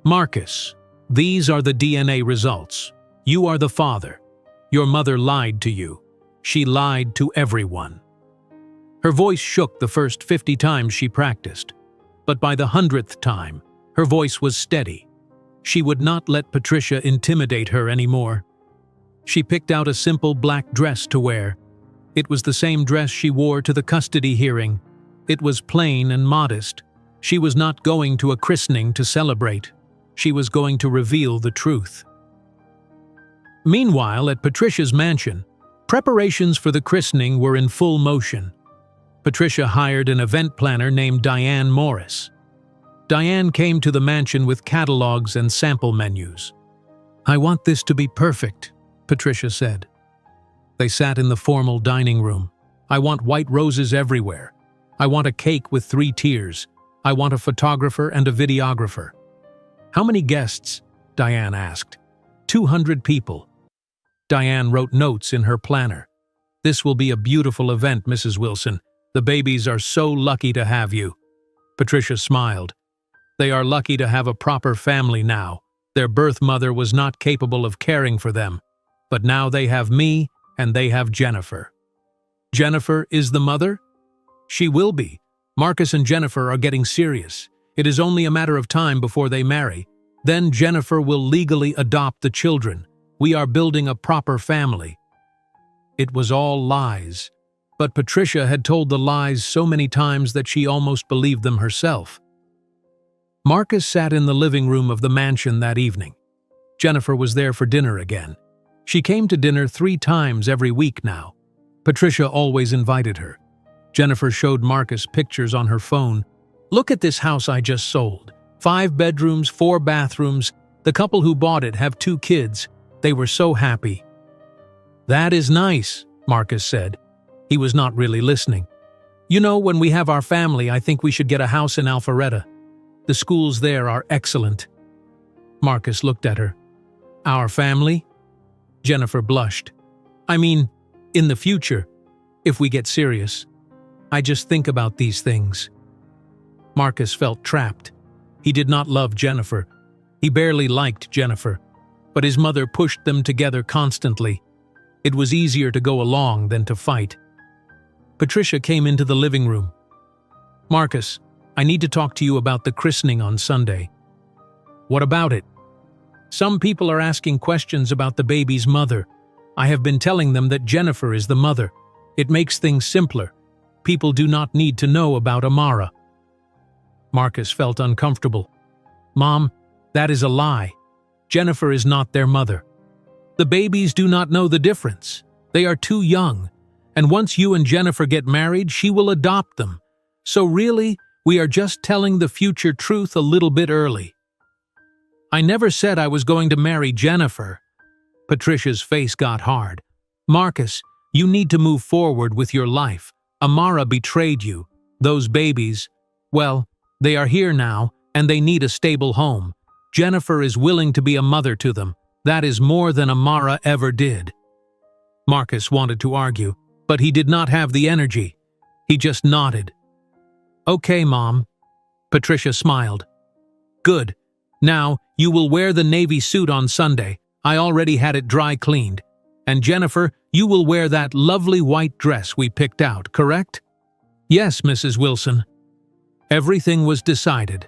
"Marcus, these are the DNA results. You are the father. Your mother lied to you. She lied to everyone." Her voice shook the first 50 times she practiced, but by the 100th time, her voice was steady. She would not let Patricia intimidate her anymore. She picked out a simple black dress to wear. It was the same dress she wore to the custody hearing. It was plain and modest. She was not going to a christening to celebrate. She was going to reveal the truth. Meanwhile, at Patricia's mansion, preparations for the christening were in full motion. Patricia hired an event planner named Diane Morris. Diane came to the mansion with catalogs and sample menus. "I want this to be perfect," Patricia said. They sat in the formal dining room. "I want white roses everywhere. I want a cake with 3 tiers. I want a photographer and a videographer." "How many guests?" Diane asked. 200 people. Diane wrote notes in her planner. "This will be a beautiful event, Mrs. Wilson. The babies are so lucky to have you." Patricia smiled. "They are lucky to have a proper family now. Their birth mother was not capable of caring for them. But now they have me, and they have Jennifer. Jennifer is the mother? She will be. Marcus and Jennifer are getting serious. It is only a matter of time before they marry. Then Jennifer will legally adopt the children. We are building a proper family. It was all lies. But Patricia had told the lies so many times that she almost believed them herself. Marcus sat in the living room of the mansion that evening. Jennifer was there for dinner again. She came to dinner 3 times every week now. Patricia always invited her. Jennifer showed Marcus pictures on her phone. Look at this house I just sold. 5 bedrooms, 4 bathrooms. The couple who bought it have 2 kids. They were so happy. That is nice, Marcus said. He was not really listening. You know, when we have our family, I think we should get a house in Alpharetta. The schools there are excellent. Marcus looked at her. Our family? Jennifer blushed. I mean, in the future, if we get serious. I just think about these things. Marcus felt trapped. He did not love Jennifer. He barely liked Jennifer. But his mother pushed them together constantly. It was easier to go along than to fight. Patricia came into the living room. Marcus, I need to talk to you about the christening on Sunday. What about it? Some people are asking questions about the baby's mother. I have been telling them that Jennifer is the mother. It makes things simpler. People do not need to know about Amara. Marcus felt uncomfortable. Mom, that is a lie. Jennifer is not their mother. The babies do not know the difference. They are too young. And once you and Jennifer get married, she will adopt them. So really, we are just telling the future truth a little bit early. I never said I was going to marry Jennifer. Patricia's face got hard. Marcus, you need to move forward with your life. Amara betrayed you. Those babies, well, they are here now, and they need a stable home. Jennifer is willing to be a mother to them. That is more than Amara ever did. Marcus wanted to argue, but he did not have the energy. He just nodded. Okay, Mom. Patricia smiled. Good. Now, you will wear the navy suit on Sunday. I already had it dry cleaned. And Jennifer, you will wear that lovely white dress we picked out, correct? Yes, Mrs. Wilson. Everything was decided.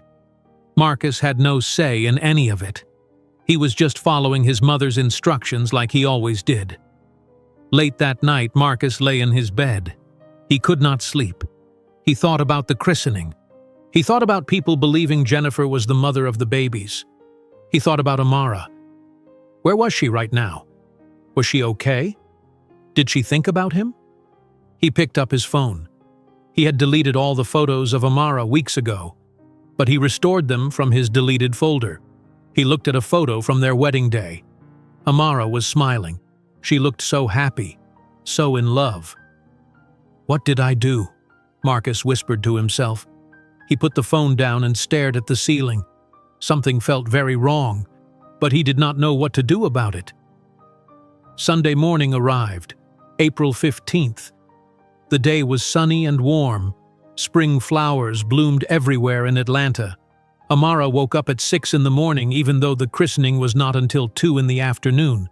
Marcus had no say in any of it. He was just following his mother's instructions like he always did. Late that night, Marcus lay in his bed. He could not sleep. He thought about the christening. He thought about people believing Jennifer was the mother of the babies. He thought about Amara. Where was she right now? Was she okay? Did she think about him? He picked up his phone. He had deleted all the photos of Amara weeks ago, but he restored them from his deleted folder. He looked at a photo from their wedding day. Amara was smiling. She looked so happy, so in love. What did I do? Marcus whispered to himself. He put the phone down and stared at the ceiling. Something felt very wrong, but he did not know what to do about it. Sunday morning arrived, April 15th. The day was sunny and warm. Spring flowers bloomed everywhere in Atlanta. Amara woke up at 6 in the morning even though the christening was not until 2 in the afternoon.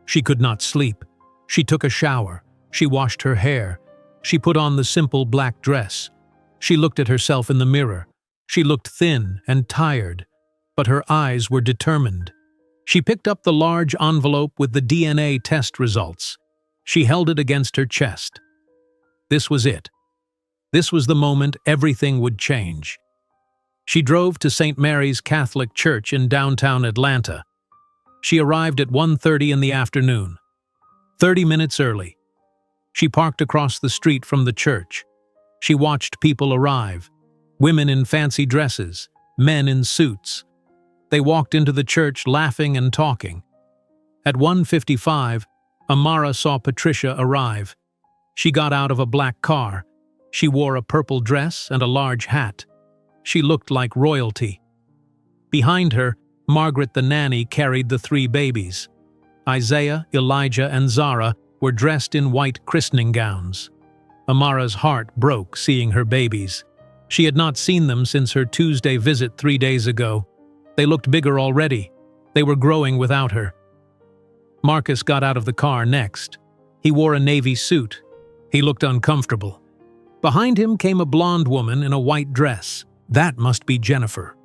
She could not sleep. She took a shower. She washed her hair. She put on the simple black dress. She looked at herself in the mirror. She looked thin and tired, but her eyes were determined. She picked up the large envelope with the DNA test results. She held it against her chest. This was it. This was the moment everything would change. She drove to St. Mary's Catholic Church in downtown Atlanta. She arrived at 1:30 in the afternoon, 30 minutes early. She parked across the street from the church. She watched people arrive, women in fancy dresses, men in suits. They walked into the church laughing and talking. At 1:55, Amara saw Patricia arrive. She got out of a black car. She wore a purple dress and a large hat. She looked like royalty. Behind her, Margaret the nanny carried the 3 babies. Isaiah, Elijah, and Zara were dressed in white christening gowns. Amara's heart broke seeing her babies. She had not seen them since her Tuesday visit 3 days ago. They looked bigger already. They were growing without her. Marcus got out of the car next. He wore a navy suit. He looked uncomfortable. Behind him came a blonde woman in a white dress. That must be Jennifer.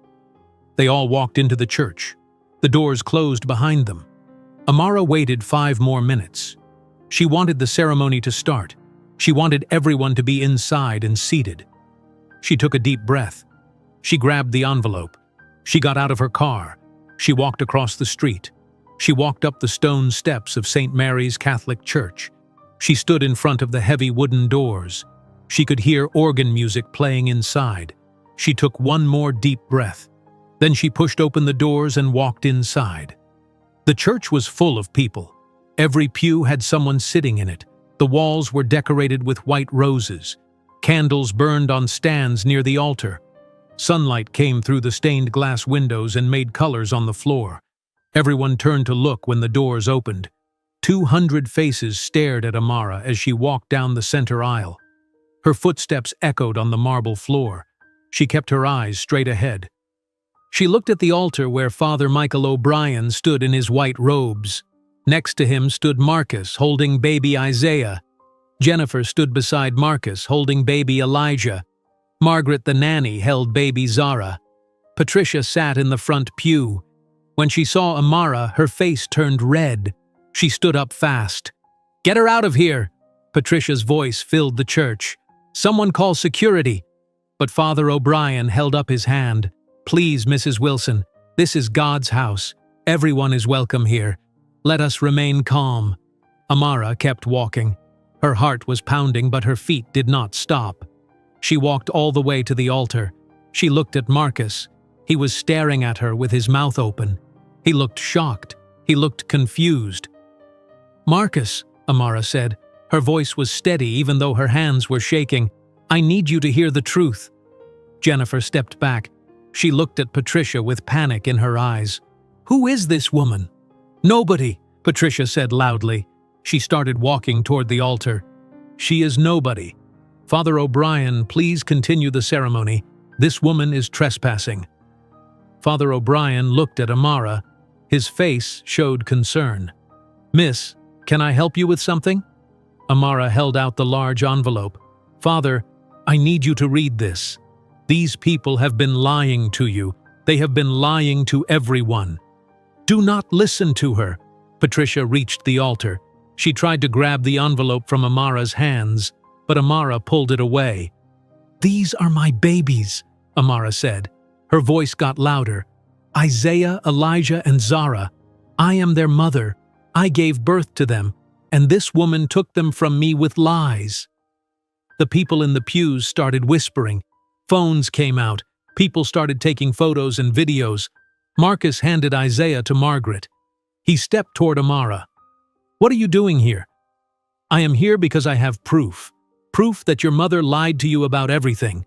They all walked into the church. The doors closed behind them. Amara waited 5 more minutes. She wanted the ceremony to start. She wanted everyone to be inside and seated. She took a deep breath. She grabbed the envelope. She got out of her car. She walked across the street. She walked up the stone steps of St. Mary's Catholic Church. She stood in front of the heavy wooden doors. She could hear organ music playing inside. She took one more deep breath. Then she pushed open the doors and walked inside. The church was full of people. Every pew had someone sitting in it. The walls were decorated with white roses. Candles burned on stands near the altar. Sunlight came through the stained glass windows and made colors on the floor. Everyone turned to look when the doors opened. 200 faces stared at Amara as she walked down the center aisle. Her footsteps echoed on the marble floor. She kept her eyes straight ahead. She looked at the altar where Father Michael O'Brien stood in his white robes. Next to him stood Marcus, holding baby Isaiah. Jennifer stood beside Marcus, holding baby Elijah. Margaret the nanny held baby Zara. Patricia sat in the front pew. When she saw Amara, her face turned red. She stood up fast. "Get her out of here!" Patricia's voice filled the church. "Someone call security!" But Father O'Brien held up his hand. "Please, Mrs. Wilson, this is God's house. Everyone is welcome here. Let us remain calm." Amara kept walking. Her heart was pounding, but her feet did not stop. She walked all the way to the altar. She looked at Marcus. He was staring at her with his mouth open. He looked shocked. He looked confused. "Marcus," Amara said. Her voice was steady even though her hands were shaking. "I need you to hear the truth." Jennifer stepped back. She looked at Patricia with panic in her eyes. "Who is this woman?" "Nobody," Patricia said loudly. She started walking toward the altar. "She is nobody. Father O'Brien, please continue the ceremony. This woman is trespassing." Father O'Brien looked at Amara. His face showed concern. "Miss, can I help you with something?" Amara held out the large envelope. "Father, I need you to read this. These people have been lying to you. They have been lying to everyone. Do not listen to her." Patricia reached the altar. She tried to grab the envelope from Amara's hands, but Amara pulled it away. "These are my babies," Amara said. Her voice got louder. "Isaiah, Elijah, and Zara. I am their mother. I gave birth to them, and this woman took them from me with lies." The people in the pews started whispering. Phones came out. People started taking photos and videos. Marcus handed Isaiah to Margaret. He stepped toward Amara. "What are you doing here?" "I am here because I have proof. Proof that your mother lied to you about everything."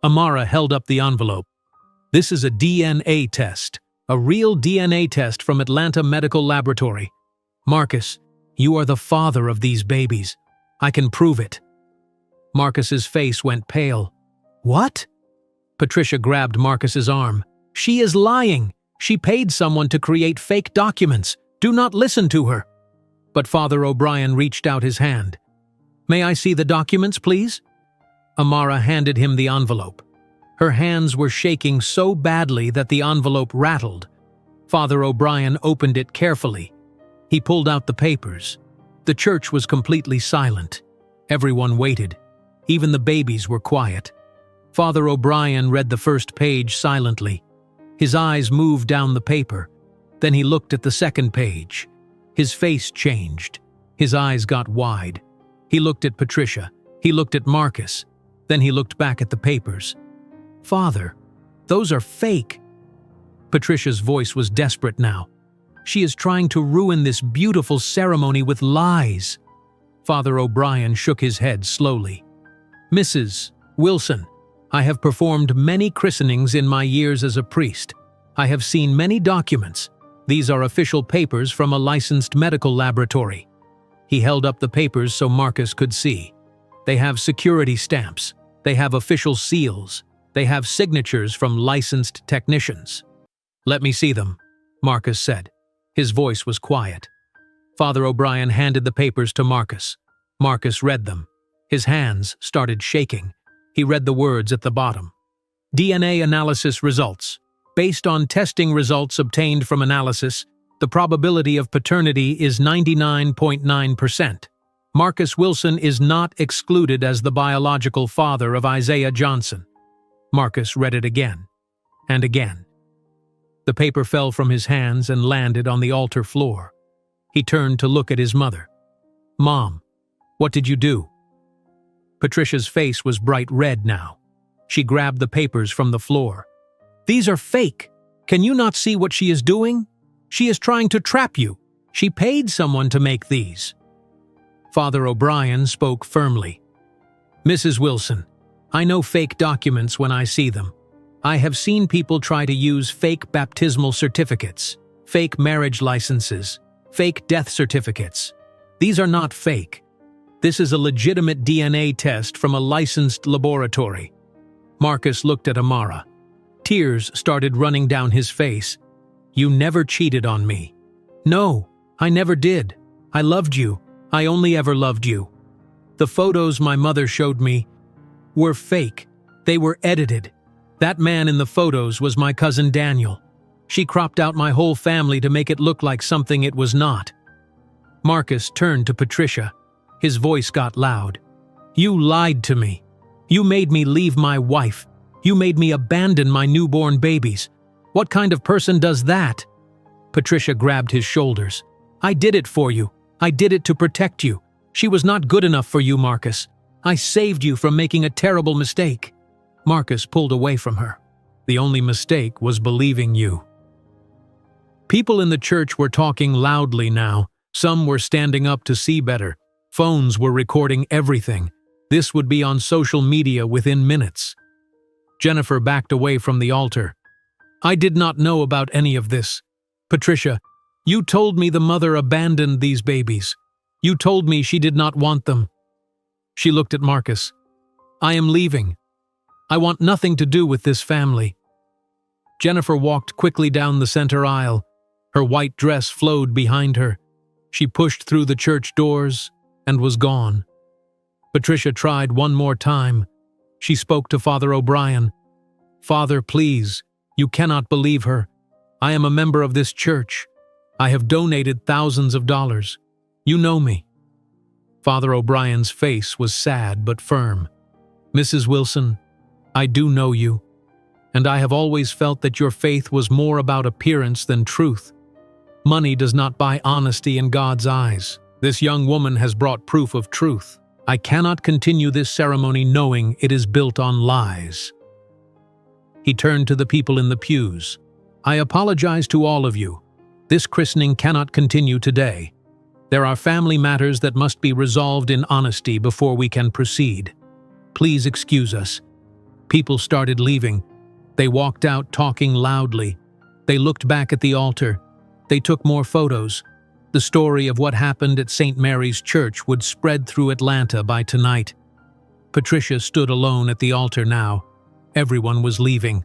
Amara held up the envelope. "This is a DNA test. A real DNA test from Atlanta Medical Laboratory. Marcus, you are the father of these babies. I can prove it." Marcus's face went pale. "What?" Patricia grabbed Marcus's arm. "She is lying. She paid someone to create fake documents. Do not listen to her." But Father O'Brien reached out his hand. "May I see the documents, please?" Amara handed him the envelope. Her hands were shaking so badly that the envelope rattled. Father O'Brien opened it carefully. He pulled out the papers. The church was completely silent. Everyone waited. Even the babies were quiet. Father O'Brien read the first page silently. His eyes moved down the paper. Then he looked at the second page. His face changed. His eyes got wide. He looked at Patricia. He looked at Marcus. Then he looked back at the papers. "Father, those are fake." Patricia's voice was desperate now. "She is trying to ruin this beautiful ceremony with lies." Father O'Brien shook his head slowly. "Mrs. Wilson, I have performed many christenings in my years as a priest. I have seen many documents. These are official papers from a licensed medical laboratory." He held up the papers so Marcus could see. "They have security stamps. They have official seals. They have signatures from licensed technicians." "Let me see them," Marcus said. His voice was quiet. Father O'Brien handed the papers to Marcus. Marcus read them. His hands started shaking. He read the words at the bottom. DNA analysis results. Based on testing results obtained from analysis, the probability of paternity is 99.9%. Marcus Wilson is not excluded as the biological father of Isaiah Johnson. Marcus read it again and again. The paper fell from his hands and landed on the altar floor. He turned to look at his mother. "Mom, what did you do?" Patricia's face was bright red now. She grabbed the papers from the floor. "These are fake. Can you not see what she is doing? She is trying to trap you. She paid someone to make these." Father O'Brien spoke firmly. "Mrs. Wilson, I know fake documents when I see them. I have seen people try to use fake baptismal certificates, fake marriage licenses, fake death certificates. These are not fake. This is a legitimate DNA test from a licensed laboratory." Marcus looked at Amara. Tears started running down his face. "You never cheated on me." "No, I never did. I loved you. I only ever loved you. The photos my mother showed me were fake. They were edited. That man in the photos was my cousin Daniel. She cropped out my whole family to make it look like something it was not." Marcus turned to Patricia. His voice got loud. "You lied to me. You made me leave my wife. You made me abandon my newborn babies. What kind of person does that?" Patricia grabbed his shoulders. "I did it for you. I did it to protect you. She was not good enough for you, Marcus. I saved you from making a terrible mistake." Marcus pulled away from her. "The only mistake was believing you." People in the church were talking loudly now. Some were standing up to see better. Phones were recording everything. This would be on social media within minutes. Jennifer backed away from the altar. "I did not know about any of this. Patricia, you told me the mother abandoned these babies. You told me she did not want them." She looked at Marcus. "I am leaving. I want nothing to do with this family." Jennifer walked quickly down the center aisle. Her white dress flowed behind her. She pushed through the church doors and was gone. Patricia tried one more time. She spoke to Father O'Brien. "Father, please, you cannot believe her. I am a member of this church. I have donated thousands of dollars. You know me." Father O'Brien's face was sad but firm. "Mrs. Wilson, I do know you, and I have always felt that your faith was more about appearance than truth. Money does not buy honesty in God's eyes. This young woman has brought proof of truth. I cannot continue this ceremony knowing it is built on lies." He turned to the people in the pews. "I apologize to all of you. This christening cannot continue today. There are family matters that must be resolved in honesty before we can proceed. Please excuse us." People started leaving. They walked out talking loudly. They looked back at the altar. They took more photos. The story of what happened at St. Mary's Church would spread through Atlanta by tonight. Patricia stood alone at the altar now. Everyone was leaving.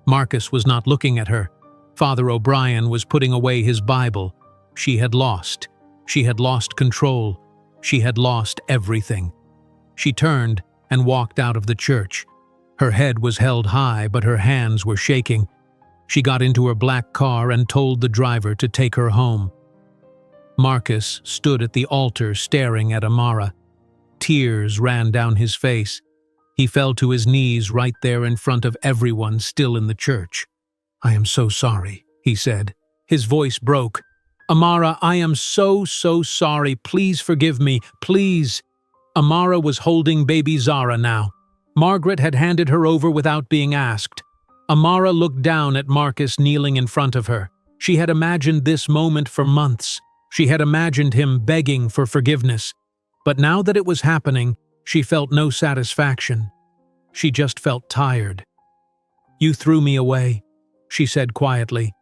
Marcus was not looking at her. Father O'Brien was putting away his Bible. She had lost. She had lost control. She had lost everything. She turned and walked out of the church. Her head was held high, but her hands were shaking. She got into her black car and told the driver to take her home. Marcus stood at the altar staring at Amara. Tears ran down his face. He fell to his knees right there in front of everyone still in the church. "I am so sorry," he said. His voice broke. "Amara, I am so sorry. Please forgive me, please." Amara was holding baby Zara now. Margaret had handed her over without being asked. Amara looked down at Marcus kneeling in front of her. She had imagined this moment for months. She had imagined him begging for forgiveness. But now that it was happening, she felt no satisfaction. She just felt tired. "You threw me away," she said quietly,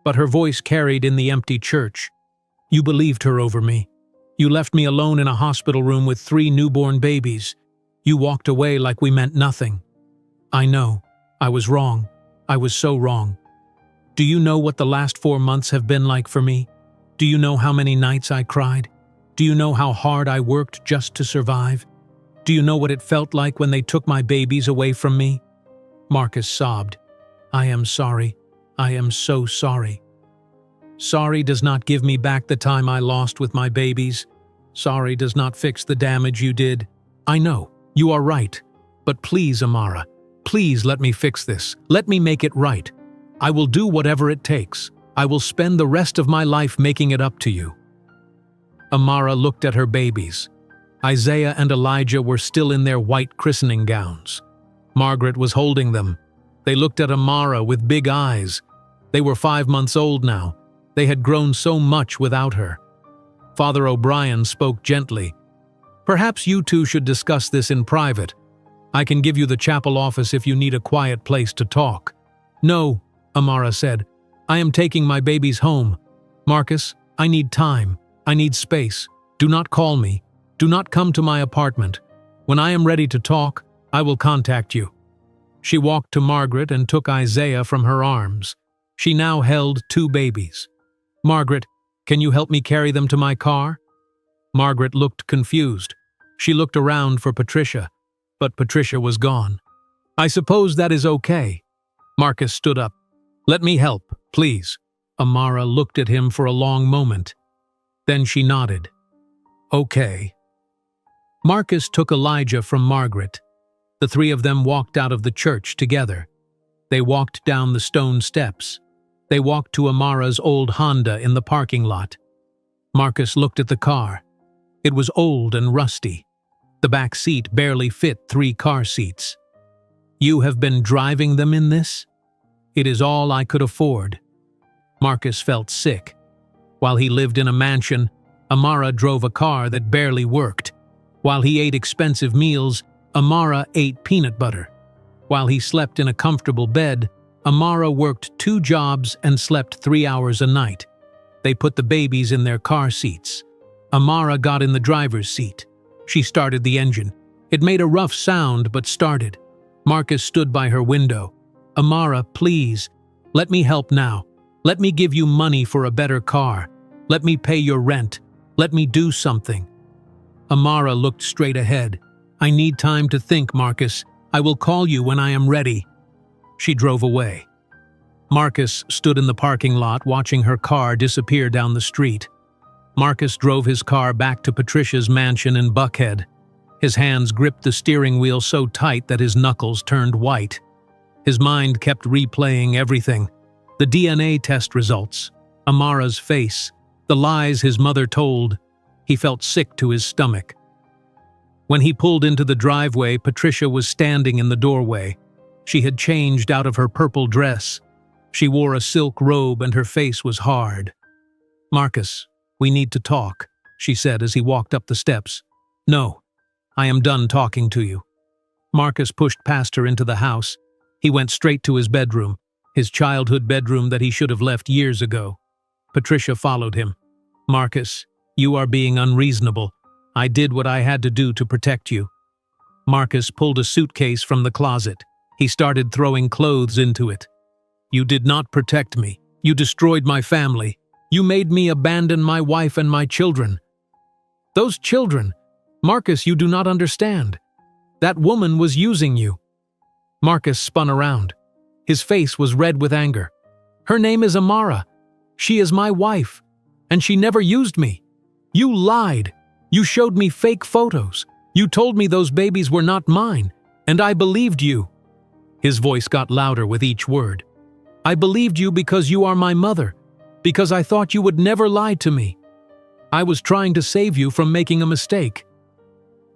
but her voice carried in the empty church. "You believed her over me. You left me alone in a hospital room with 3 newborn babies. You walked away like we meant nothing. I know. I was wrong. I was so wrong. Do you know what the last 4 months have been like for me? Do you know how many nights I cried? Do you know how hard I worked just to survive? Do you know what it felt like when they took my babies away from me?" Marcus sobbed. "I am sorry. I am so sorry. Sorry does not give me back the time I lost with my babies. Sorry does not fix the damage you did. I know, you are right. But please, Amara, please let me fix this. Let me make it right. I will do whatever it takes. I will spend the rest of my life making it up to you." Amara looked at her babies. Isaiah and Elijah were still in their white christening gowns. Margaret was holding them. They looked at Amara with big eyes. They were 5 months old now. They had grown so much without her. Father O'Brien spoke gently. "Perhaps you two should discuss this in private. I can give you the chapel office if you need a quiet place to talk." "No," Amara said. "I am taking my babies home. Marcus, I need time. I need space. Do not call me. Do not come to my apartment. When I am ready to talk, I will contact you." She walked to Margaret and took Isaiah from her arms. She now held 2 babies. "Margaret, can you help me carry them to my car?" Margaret looked confused. She looked around for Patricia, but Patricia was gone. "I suppose that is okay." Marcus stood up. "Let me help, please." Amara looked at him for a long moment. Then she nodded. "Okay." Marcus took Elijah from Margaret. The 3 of them walked out of the church together. They walked down the stone steps. They walked to Amara's old Honda in the parking lot. Marcus looked at the car. It was old and rusty. The back seat barely fit 3 car seats. "You have been driving them in this?" "It is all I could afford." Marcus felt sick. While he lived in a mansion, Amara drove a car that barely worked. While he ate expensive meals, Amara ate peanut butter. While he slept in a comfortable bed, Amara worked 2 jobs and slept 3 hours a night. They put the babies in their car seats. Amara got in the driver's seat. She started the engine. It made a rough sound, but started. Marcus stood by her window. "Amara, please, let me help now. Let me give you money for a better car. Let me pay your rent. Let me do something." Amara looked straight ahead. "I need time to think, Marcus. I will call you when I am ready." She drove away. Marcus stood in the parking lot watching her car disappear down the street. Marcus drove his car back to Patricia's mansion in Buckhead. His hands gripped the steering wheel so tight that his knuckles turned white. His mind kept replaying everything. The DNA test results, Amara's face, the lies his mother told. He felt sick to his stomach. When he pulled into the driveway, Patricia was standing in the doorway. She had changed out of her purple dress. She wore a silk robe and her face was hard. "Marcus, we need to talk," she said as he walked up the steps. "No, I am done talking to you." Marcus pushed past her into the house. He went straight to his bedroom, his childhood bedroom that he should have left years ago. Patricia followed him. "Marcus, you are being unreasonable. I did what I had to do to protect you." Marcus pulled a suitcase from the closet. He started throwing clothes into it. "You did not protect me. You destroyed my family. You made me abandon my wife and my children." "Those children? Marcus, you do not understand. That woman was using you." Marcus spun around. His face was red with anger. "Her name is Amara. She is my wife, and she never used me. You lied. You showed me fake photos. You told me those babies were not mine, and I believed you." His voice got louder with each word. "I believed you because you are my mother, because I thought you would never lie to me. I was trying to save you from making a mistake.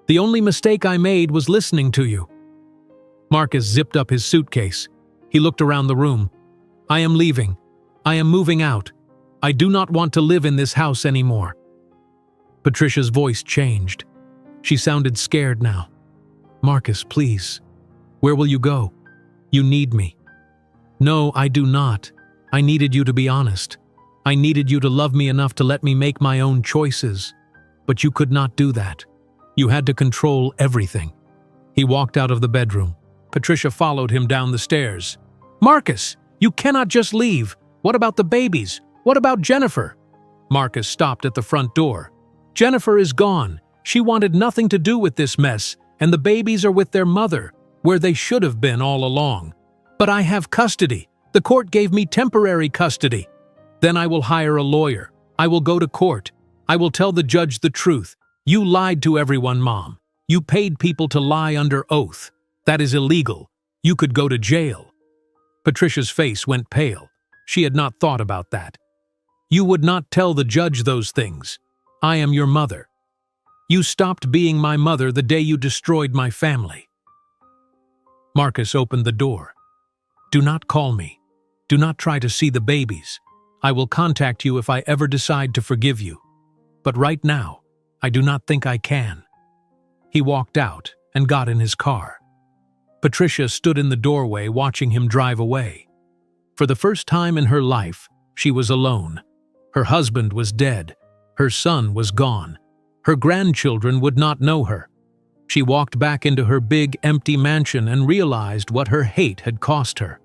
The only mistake I made was listening to you." Marcus zipped up his suitcase. He looked around the room. "I am leaving. I am moving out. I do not want to live in this house anymore." Patricia's voice changed. She sounded scared now. "Marcus, please. Where will you go? You need me." "No, I do not. I needed you to be honest. I needed you to love me enough to let me make my own choices. But you could not do that. You had to control everything." He walked out of the bedroom. Patricia followed him down the stairs. "Marcus, you cannot just leave. What about the babies? What about Jennifer?" Marcus stopped at the front door. "Jennifer is gone. She wanted nothing to do with this mess, and the babies are with their mother, where they should have been all along. But I have custody. The court gave me temporary custody. Then I will hire a lawyer. I will go to court. I will tell the judge the truth. You lied to everyone, Mom. You paid people to lie under oath. That is illegal. You could go to jail." Patricia's face went pale. She had not thought about that. "You would not tell the judge those things. I am your mother. You stopped being my mother the day you destroyed my family." Marcus opened the door. "Do not call me. Do not try to see the babies. I will contact you if I ever decide to forgive you. But right now, I do not think I can." He walked out and got in his car. Patricia stood in the doorway watching him drive away. For the first time in her life, she was alone. Her husband was dead. Her son was gone. Her grandchildren would not know her. She walked back into her big, empty mansion and realized what her hate had cost her.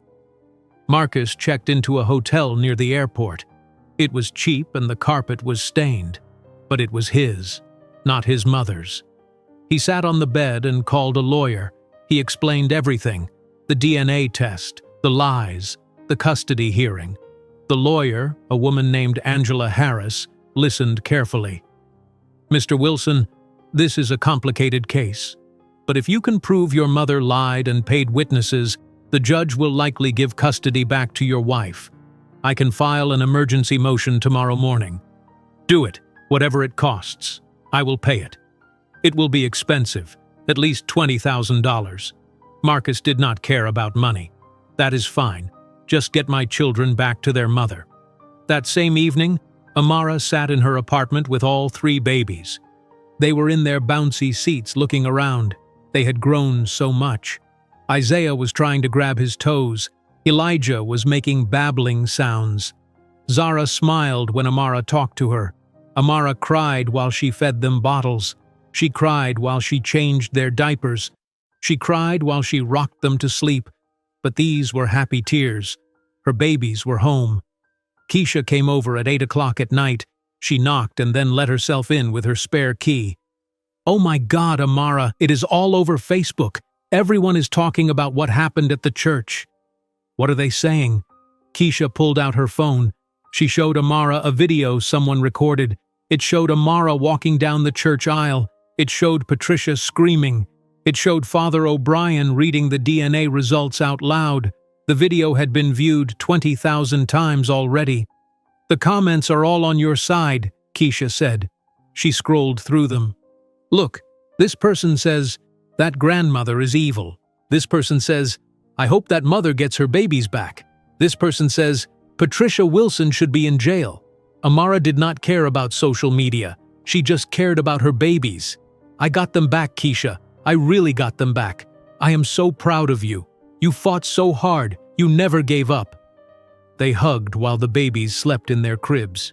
Marcus checked into a hotel near the airport. It was cheap and the carpet was stained, but it was his, not his mother's. He sat on the bed and called a lawyer. He explained everything: the DNA test, the lies, the custody hearing. The lawyer, a woman named Angela Harris, listened carefully. "Mr. Wilson, this is a complicated case. But if you can prove your mother lied and paid witnesses, the judge will likely give custody back to your wife. I can file an emergency motion tomorrow morning. Do it, whatever it costs. I will pay it. It will be expensive, at least $20,000. Marcus did not care about money. That is fine. Just get my children back to their mother." That same evening, Amara sat in her apartment with all 3 babies. They were in their bouncy seats looking around. They had grown so much. Isaiah was trying to grab his toes. Elijah was making babbling sounds. Zara smiled when Amara talked to her. Amara cried while she fed them bottles. She cried while she changed their diapers. She cried while she rocked them to sleep. But these were happy tears. Her babies were home. Keisha came over at 8 o'clock at night. She knocked and then let herself in with her spare key. "Oh my God, Amara, it is all over Facebook. Everyone is talking about what happened at the church." "What are they saying?" Keisha pulled out her phone. She showed Amara a video someone recorded. It showed Amara walking down the church aisle. It showed Patricia screaming. It showed Father O'Brien reading the DNA results out loud. The video had been viewed 20,000 times already. "The comments are all on your side," Keisha said. She scrolled through them. "Look, this person says, 'That grandmother is evil.' This person says, 'I hope that mother gets her babies back.' This person says, 'Patricia Wilson should be in jail.'" Amara did not care about social media. She just cared about her babies. "I got them back, Keisha. I really got them back. I am so proud of you. You fought so hard. You never gave up." They hugged while the babies slept in their cribs.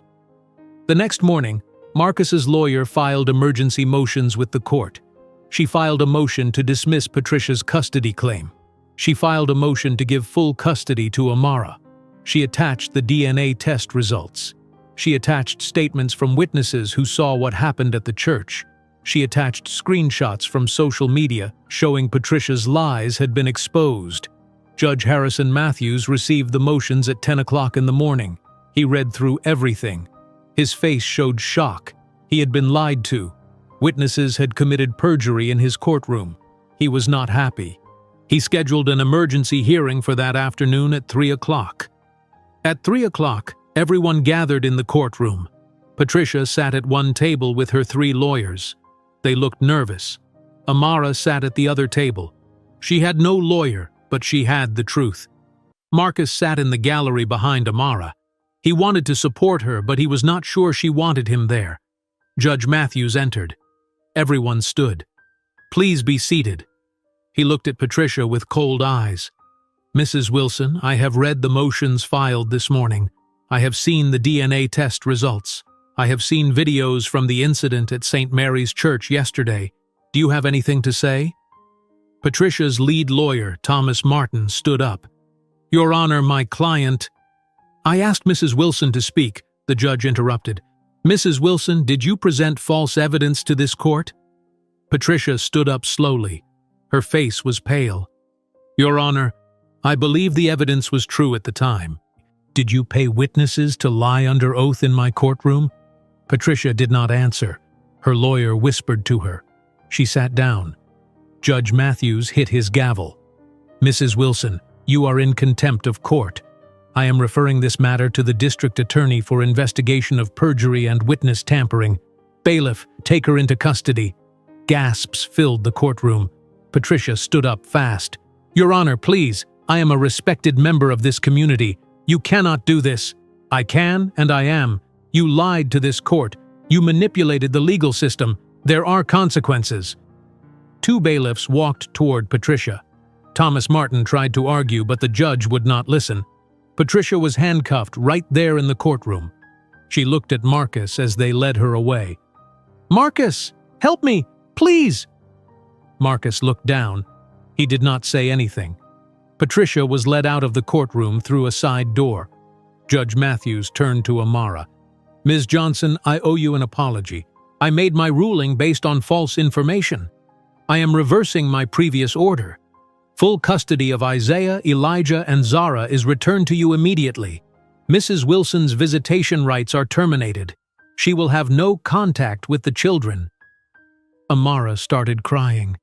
The next morning, Marcus's lawyer filed emergency motions with the court. She filed a motion to dismiss Patricia's custody claim. She filed a motion to give full custody to Amara. She attached the DNA test results. She attached statements from witnesses who saw what happened at the church. She attached screenshots from social media showing Patricia's lies had been exposed. Judge Harrison Matthews received the motions at 10 o'clock in the morning. He read through everything. His face showed shock. He had been lied to. Witnesses had committed perjury in his courtroom. He was not happy. He scheduled an emergency hearing for that afternoon at 3 o'clock. At 3 o'clock, everyone gathered in the courtroom. Patricia sat at one table with her 3 lawyers. They looked nervous. Amara sat at the other table. She had no lawyer, but she had the truth. Marcus sat in the gallery behind Amara. He wanted to support her, but he was not sure she wanted him there. Judge Matthews entered. Everyone stood. "Please be seated." He looked at Patricia with cold eyes. "Mrs. Wilson, I have read the motions filed this morning. I have seen the DNA test results. I have seen videos from the incident at St. Mary's Church yesterday. Do you have anything to say?" Patricia's lead lawyer, Thomas Martin, stood up. "Your Honor, my client—" "I asked Mrs. Wilson to speak," the judge interrupted. Mrs. Wilson, did you present false evidence to this court? Patricia stood up slowly. Her face was pale. Your Honor, I believe the evidence was true at the time. Did you pay witnesses to lie under oath in my courtroom? Patricia did not answer. Her lawyer whispered to her. She sat down. Judge Matthews hit his gavel. Mrs. Wilson, you are in contempt of court. I am referring this matter to the district attorney for investigation of perjury and witness tampering. Bailiff, take her into custody. Gasps filled the courtroom. Patricia stood up fast. Your Honor, please, I am a respected member of this community. You cannot do this. I can and I am. You lied to this court. You manipulated the legal system. There are consequences. Two bailiffs walked toward Patricia. Thomas Martin tried to argue, but the judge would not listen. Patricia was handcuffed right there in the courtroom. She looked at Marcus as they led her away. Marcus, help me, please! Marcus looked down. He did not say anything. Patricia was led out of the courtroom through a side door. Judge Matthews turned to Amara. Ms. Johnson, I owe you an apology. I made my ruling based on false information. I am reversing my previous order. Full custody of Isaiah, Elijah, and Zara is returned to you immediately. Mrs. Wilson's visitation rights are terminated. She will have no contact with the children. Amara started crying.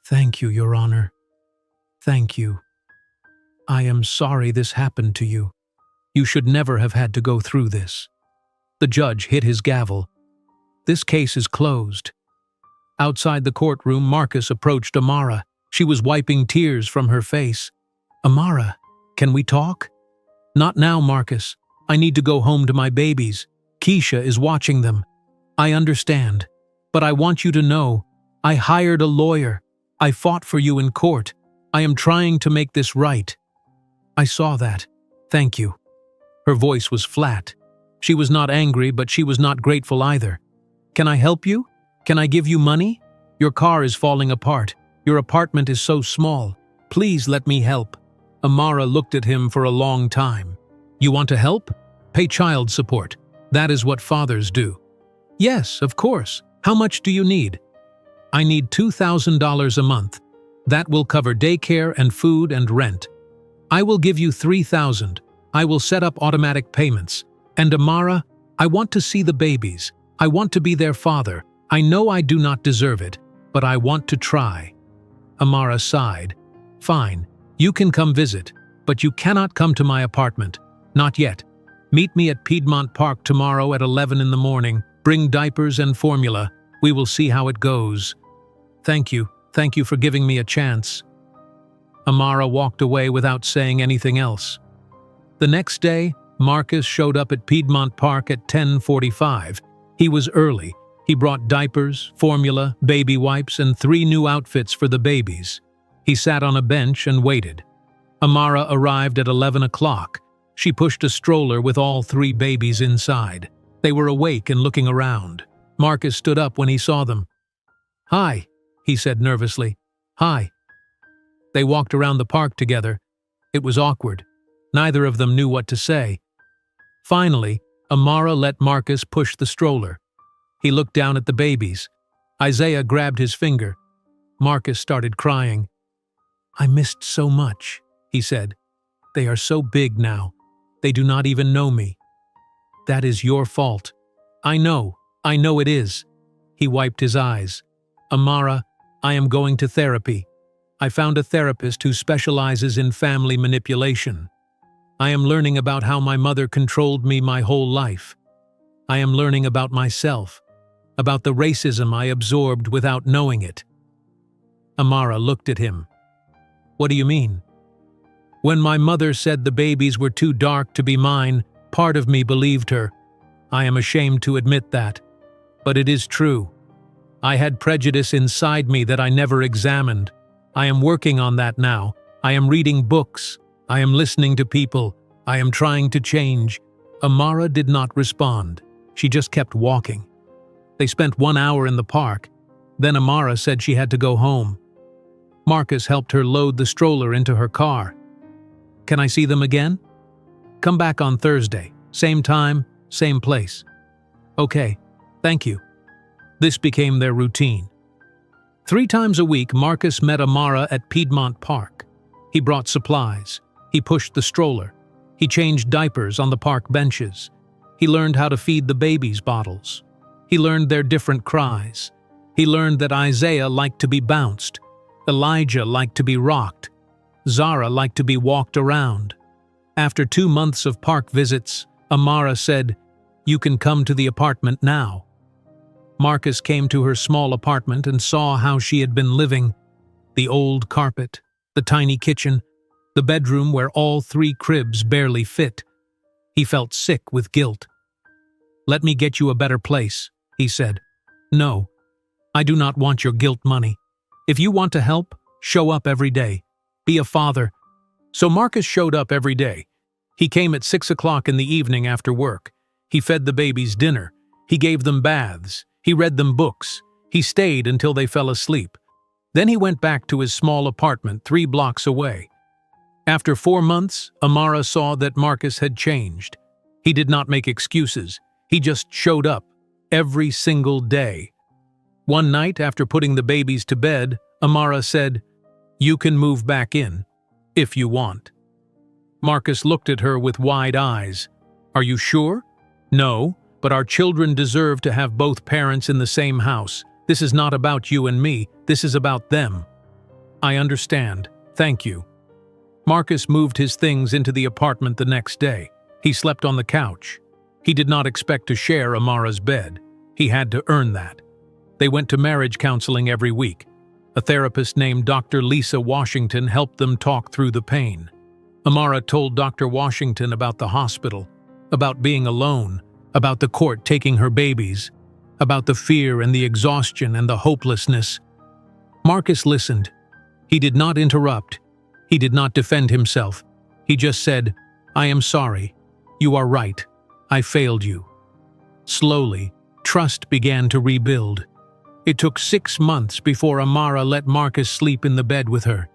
Thank you, Your Honor. Thank you. I am sorry this happened to you. You should never have had to go through this. The judge hit his gavel. This case is closed. Outside the courtroom, Marcus approached Amara. She was wiping tears from her face. Amara, can we talk? Not now, Marcus. I need to go home to my babies. Keisha is watching them. I understand. But I want you to know, I hired a lawyer. I fought for you in court. I am trying to make this right. I saw that. Thank you. Her voice was flat. She was not angry, but she was not grateful either. Can I help you? Can I give you money? Your car is falling apart. Your apartment is so small. Please let me help. Amara looked at him for a long time. You want to help? Pay child support. That is what fathers do. Yes, of course. How much do you need? I need $2,000 a month. That will cover daycare and food and rent. I will give you $3,000. I will set up automatic payments. And Amara, I want to see the babies. I want to be their father. I know I do not deserve it, but I want to try. Amara sighed. Fine, you can come visit, but you cannot come to my apartment. Not yet. Meet me at Piedmont Park tomorrow at 11 in the morning. Bring diapers and formula. We will see how it goes. Thank you. Thank you for giving me a chance. Amara walked away without saying anything else. The next day, Marcus showed up at Piedmont Park at 10:45. He was early. He brought diapers, formula, baby wipes, and 3 new outfits for the babies. He sat on a bench and waited. Amara arrived at 11 o'clock. She pushed a stroller with all 3 babies inside. They were awake and looking around. Marcus stood up when he saw them. Hi, he said nervously. Hi. They walked around the park together. It was awkward. Neither of them knew what to say. Finally, Amara let Marcus push the stroller. He looked down at the babies. Isaiah grabbed his finger. Marcus started crying. I missed so much, he said. They are so big now. They do not even know me. That is your fault. I know it is. He wiped his eyes. Amara, I am going to therapy. I found a therapist who specializes in family manipulation. I am learning about how my mother controlled me my whole life. I am learning about myself, about the racism I absorbed without knowing it. Amara looked at him. What do you mean? When my mother said the babies were too dark to be mine, part of me believed her. I am ashamed to admit that. But it is true. I had prejudice inside me that I never examined. I am working on that now. I am reading books. I am listening to people. I am trying to change. Amara did not respond. She just kept walking. They spent 1 hour in the park. Then Amara said she had to go home. Marcus helped her load the stroller into her car. Can I see them again? Come back on Thursday. Same time, same place. Okay, thank you. This became their routine. 3 times a week, Marcus met Amara at Piedmont Park. He brought supplies. He pushed the stroller. He changed diapers on the park benches. He learned how to feed the babies bottles. He learned their different cries. He learned that Isaiah liked to be bounced. Elijah liked to be rocked. Zara liked to be walked around. After 2 months of park visits, Amara said, "You can come to the apartment now." Marcus came to her small apartment and saw how she had been living. The old carpet, the tiny kitchen, the bedroom where all 3 cribs barely fit. He felt sick with guilt. "Let me get you a better place," he said. "No, I do not want your guilt money. If you want to help, show up every day. Be a father." So Marcus showed up every day. He came at 6 o'clock in the evening after work. He fed the babies dinner. He gave them baths. He read them books. He stayed until they fell asleep. Then he went back to his small apartment 3 blocks away. After 4 months, Amara saw that Marcus had changed. He did not make excuses. He just showed up every single day. One night, after putting the babies to bed, Amara said, "You can move back in, if you want." Marcus looked at her with wide eyes. "Are you sure?" "No, but our children deserve to have both parents in the same house. This is not about you and me, this is about them." "I understand. Thank you." Marcus moved his things into the apartment the next day. He slept on the couch. He did not expect to share Amara's bed. He had to earn that. They went to marriage counseling every week. A therapist named Dr. Lisa Washington helped them talk through the pain. Amara told Dr. Washington about the hospital, about being alone, about the court taking her babies, about the fear and the exhaustion and the hopelessness. Marcus listened. He did not interrupt. He did not defend himself. He just said, "I am sorry. You are right. I failed you." Slowly, trust began to rebuild. It took 6 months before Amara let Marcus sleep in the bed with her.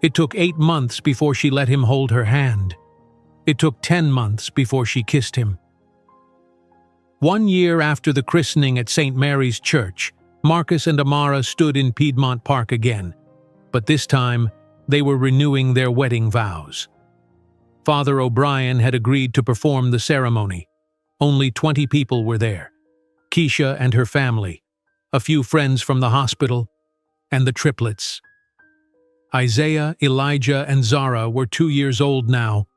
It took 8 months before she let him hold her hand. It took 10 months before she kissed him. 1 year after the christening at St. Mary's Church, Marcus and Amara stood in Piedmont Park again, but this time they were renewing their wedding vows. Father O'Brien had agreed to perform the ceremony. Only 20 people were there. Keisha and her family, a few friends from the hospital, and the triplets. Isaiah, Elijah, and Zara were 2 years old now.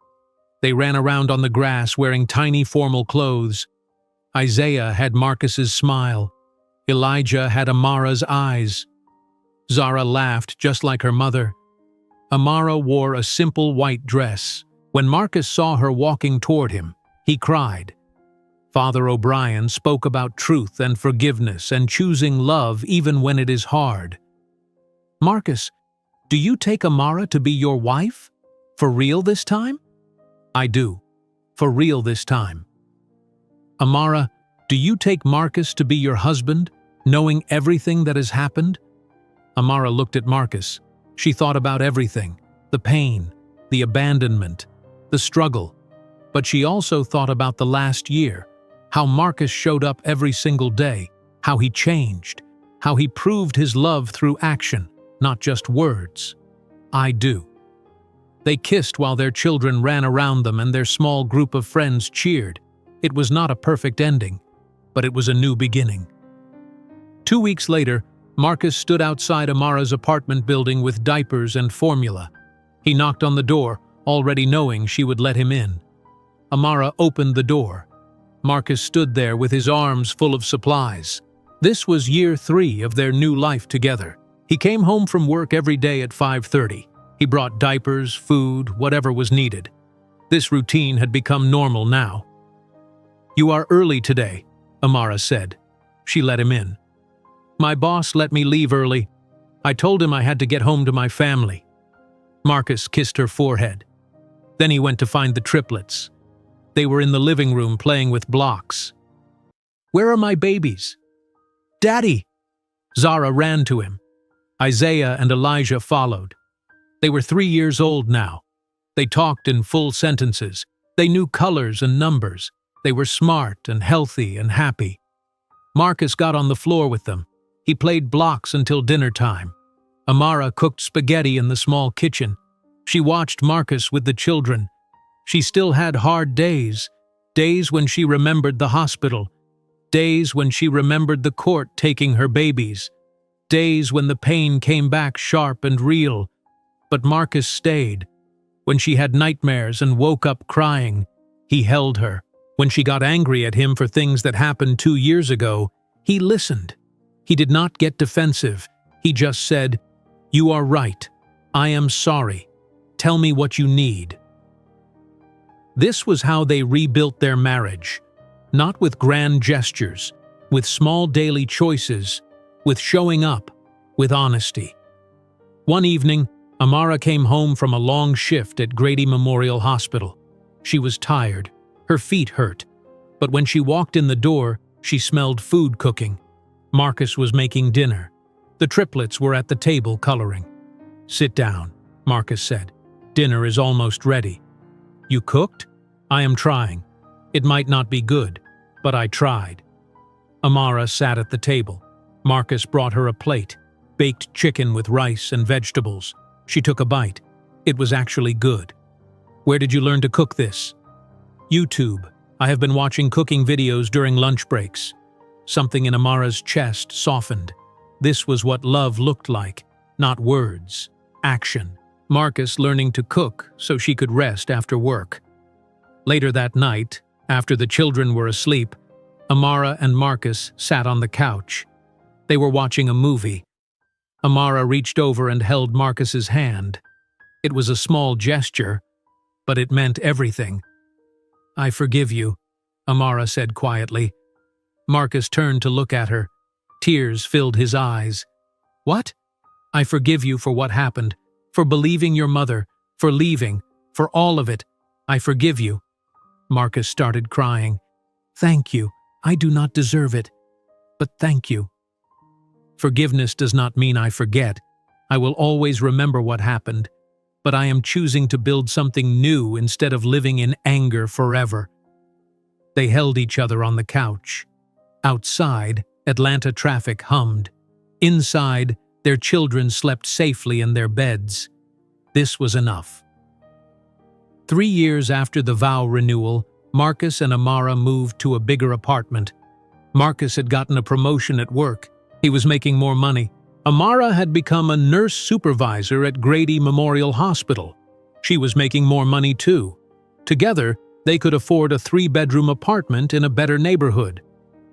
They ran around on the grass wearing tiny formal clothes. Isaiah had Marcus's smile. Elijah had Amara's eyes. Zara laughed just like her mother. Amara wore a simple white dress. When Marcus saw her walking toward him, he cried. Father O'Brien spoke about truth and forgiveness and choosing love even when it is hard. "Marcus, do you take Amara to be your wife? For real this time?" "I do. For real this time." "Amara, do you take Marcus to be your husband, knowing everything that has happened?" Amara looked at Marcus. She thought about everything, the pain, the abandonment, the struggle. But she also thought about the last year, how Marcus showed up every single day, how he changed, how he proved his love through action, not just words. "I do." They kissed while their children ran around them and their small group of friends cheered. It was not a perfect ending, but it was a new beginning. 2 weeks later, Marcus stood outside Amara's apartment building with diapers and formula. He knocked on the door, already knowing she would let him in. Amara opened the door. Marcus stood there with his arms full of supplies. This was year 3 of their new life together. He came home from work every day at 5:30. He brought diapers, food, whatever was needed. This routine had become normal now. "You are early today," Amara said. She let him in. "My boss let me leave early. I told him I had to get home to my family." Marcus kissed her forehead. Then he went to find the triplets. They were in the living room playing with blocks. "Where are my babies?" "Daddy!" Zara ran to him. Isaiah and Elijah followed. They were 3 years old now. They talked in full sentences. They knew colors and numbers. They were smart and healthy and happy. Marcus got on the floor with them. He played blocks until dinner time. Amara cooked spaghetti in the small kitchen. She watched Marcus with the children. She still had hard days, days when she remembered the hospital, days when she remembered the court taking her babies, days when the pain came back sharp and real. But Marcus stayed. When she had nightmares and woke up crying, he held her. When she got angry at him for things that happened 2 years ago, he listened. He did not get defensive. He just said, "You are right. I am sorry. Tell me what you need." This was how they rebuilt their marriage, not with grand gestures, with small daily choices, with showing up, with honesty. One evening, Amara came home from a long shift at Grady Memorial Hospital. She was tired. Her feet hurt. But when she walked in the door, she smelled food cooking. Marcus was making dinner. The triplets were at the table coloring. "Sit down," Marcus said. "Dinner is almost ready." "You cooked?" "I am trying. It might not be good, but I tried." Amara sat at the table. Marcus brought her a plate, baked chicken with rice and vegetables. She took a bite. It was actually good. "Where did you learn to cook this?" "YouTube. I have been watching cooking videos during lunch breaks." Something in Amara's chest softened. This was what love looked like, not words, action. Marcus learning to cook so she could rest after work. Later that night, after the children were asleep, Amara and Marcus sat on the couch. They were watching a movie. Amara reached over and held Marcus's hand. It was a small gesture, but it meant everything. "I forgive you," Amara said quietly. Marcus turned to look at her. Tears filled his eyes. "What?" "I forgive you for what happened, for believing your mother, for leaving, for all of it. I forgive you." Marcus started crying. "Thank you. I do not deserve it. But thank you." "Forgiveness does not mean I forget. I will always remember what happened. But I am choosing to build something new instead of living in anger forever." They held each other on the couch. Outside, Atlanta traffic hummed. Inside, their children slept safely in their beds. This was enough. 3 years after the vow renewal, Marcus and Amara moved to a bigger apartment. Marcus had gotten a promotion at work. He was making more money. Amara had become a nurse supervisor at Grady Memorial Hospital. She was making more money too. Together, they could afford a 3-bedroom apartment in a better neighborhood.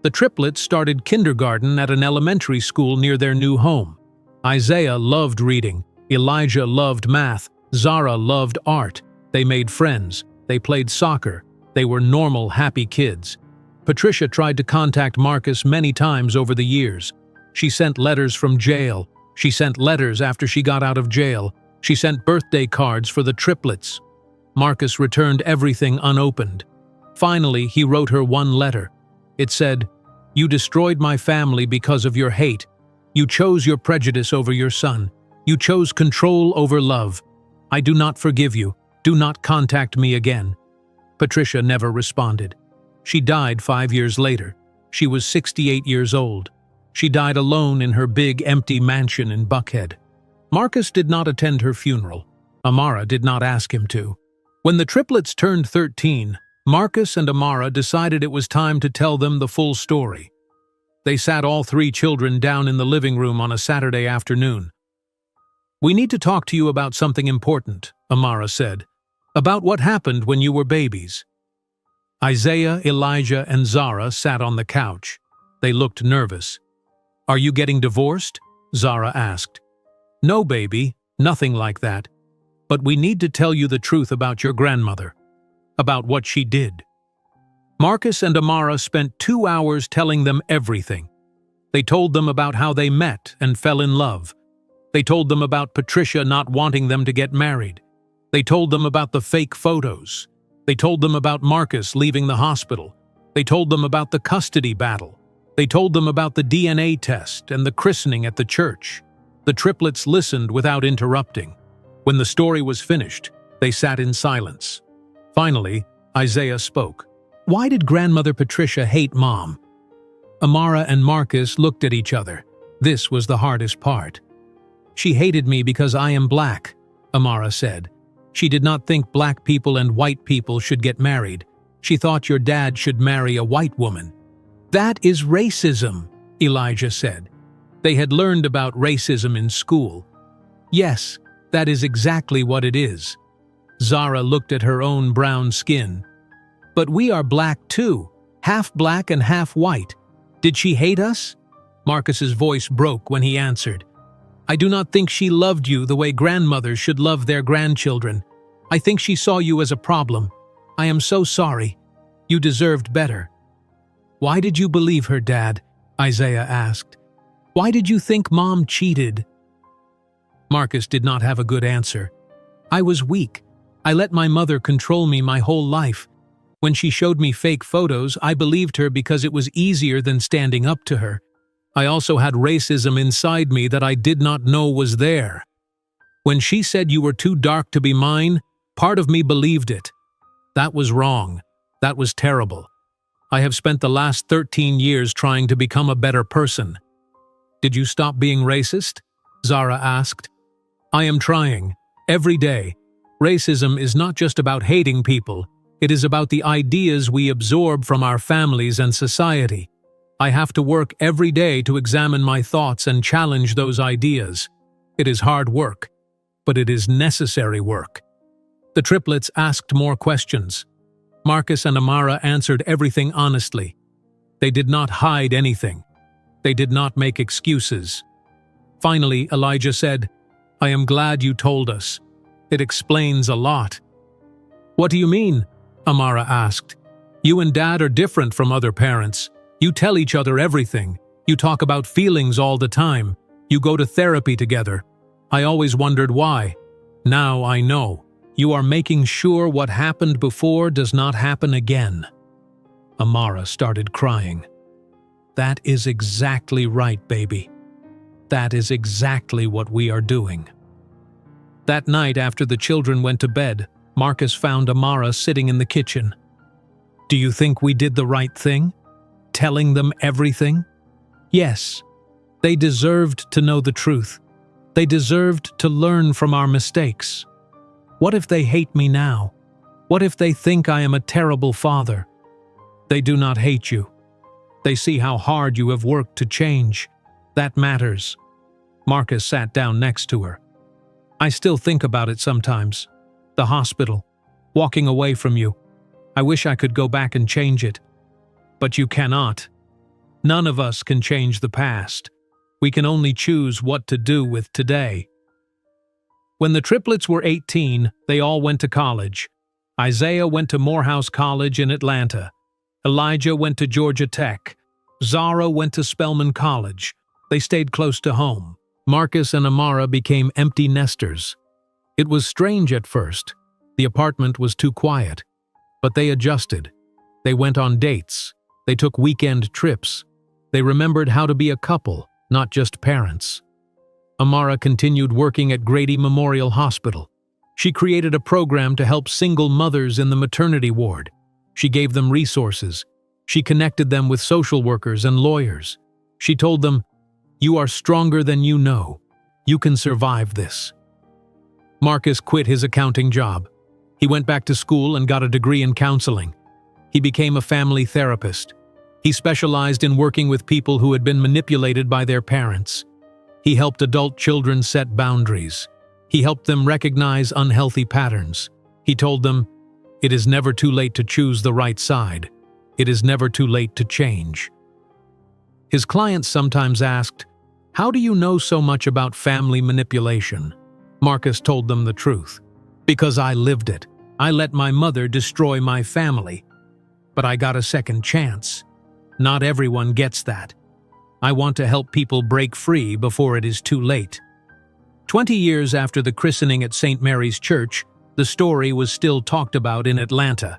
The triplets started kindergarten at an elementary school near their new home. Isaiah loved reading. Elijah loved math. Zara loved art. They made friends. They played soccer. They were normal, happy kids. Patricia tried to contact Marcus many times over the years. She sent letters from jail. She sent letters after she got out of jail. She sent birthday cards for the triplets. Marcus returned everything unopened. Finally, he wrote her one letter. It said, "You destroyed my family because of your hate. You chose your prejudice over your son. You chose control over love. I do not forgive you. Do not contact me again." Patricia never responded. She died 5 years later. She was 68 years old. She died alone in her big, empty mansion in Buckhead. Marcus did not attend her funeral. Amara did not ask him to. When the triplets turned 13, Marcus and Amara decided it was time to tell them the full story. They sat all 3 children down in the living room on a Saturday afternoon. "We need to talk to you about something important," Amara said. "About what happened when you were babies." Isaiah, Elijah, and Zara sat on the couch. They looked nervous. "Are you getting divorced?" Zara asked. "No, baby, nothing like that. But we need to tell you the truth about your grandmother, about what she did." Marcus and Amara spent 2 hours telling them everything. They told them about how they met and fell in love. They told them about Patricia not wanting them to get married. They told them about the fake photos. They told them about Marcus leaving the hospital. They told them about the custody battle. They told them about the DNA test and the christening at the church. The triplets listened without interrupting. When the story was finished, they sat in silence. Finally, Isaiah spoke. "Why did Grandmother Patricia hate Mom?" Amara and Marcus looked at each other. This was the hardest part. "She hated me because I am black," Amara said. "She did not think black people and white people should get married. She thought your dad should marry a white woman." "That is racism," Elijah said. They had learned about racism in school. "Yes, that is exactly what it is." Zara looked at her own brown skin. "But we are black too, half black and half white. Did she hate us?" Marcus's voice broke when he answered. "I do not think she loved you the way grandmothers should love their grandchildren. I think she saw you as a problem. I am so sorry. You deserved better." "Why did you believe her, Dad?" Isaiah asked. "Why did you think Mom cheated?" Marcus did not have a good answer. "I was weak. I let my mother control me my whole life. When she showed me fake photos, I believed her because it was easier than standing up to her. I also had racism inside me that I did not know was there. When she said you were too dark to be mine, part of me believed it. That was wrong. That was terrible. I have spent the last 13 years trying to become a better person." "Did you stop being racist?" Zara asked. "I am trying. Every day. Racism is not just about hating people. It is about the ideas we absorb from our families and society. I have to work every day to examine my thoughts and challenge those ideas. It is hard work, but it is necessary work." The triplets asked more questions. Marcus and Amara answered everything honestly. They did not hide anything. They did not make excuses. Finally, Elijah said, "I am glad you told us. It explains a lot." "What do you mean?" Amara asked. "You and Dad are different from other parents. You tell each other everything. You talk about feelings all the time. You go to therapy together. I always wondered why. Now I know. You are making sure what happened before does not happen again." Amara started crying. "That is exactly right, baby. That is exactly what we are doing." That night after the children went to bed, Marcus found Amara sitting in the kitchen. "Do you think we did the right thing? Telling them everything?" "Yes. They deserved to know the truth. They deserved to learn from our mistakes. What if they hate me now? What if they think I am a terrible father?" "They do not hate you. They see how hard you have worked to change. That matters." Marcus sat down next to her. "I still think about it sometimes. The hospital. Walking away from you. I wish I could go back and change it. But you cannot. None of us can change the past. We can only choose what to do with today." When the triplets were 18, they all went to college. Isaiah went to Morehouse College in Atlanta. Elijah went to Georgia Tech. Zara went to Spelman College. They stayed close to home. Marcus and Amara became empty nesters. It was strange at first. The apartment was too quiet. But they adjusted. They went on dates. They took weekend trips. They remembered how to be a couple, not just parents. Amara continued working at Grady Memorial Hospital. She created a program to help single mothers in the maternity ward. She gave them resources. She connected them with social workers and lawyers. She told them, "You are stronger than you know. You can survive this." Marcus quit his accounting job. He went back to school and got a degree in counseling. He became a family therapist. He specialized in working with people who had been manipulated by their parents. He helped adult children set boundaries. He helped them recognize unhealthy patterns. He told them, "It is never too late to choose the right side. It is never too late to change." His clients sometimes asked, "How do you know so much about family manipulation?" Marcus told them the truth. "Because I lived it. I let my mother destroy my family. But I got a second chance. Not everyone gets that. I want to help people break free before it is too late." 20 years after the christening at St. Mary's Church, the story was still talked about in Atlanta.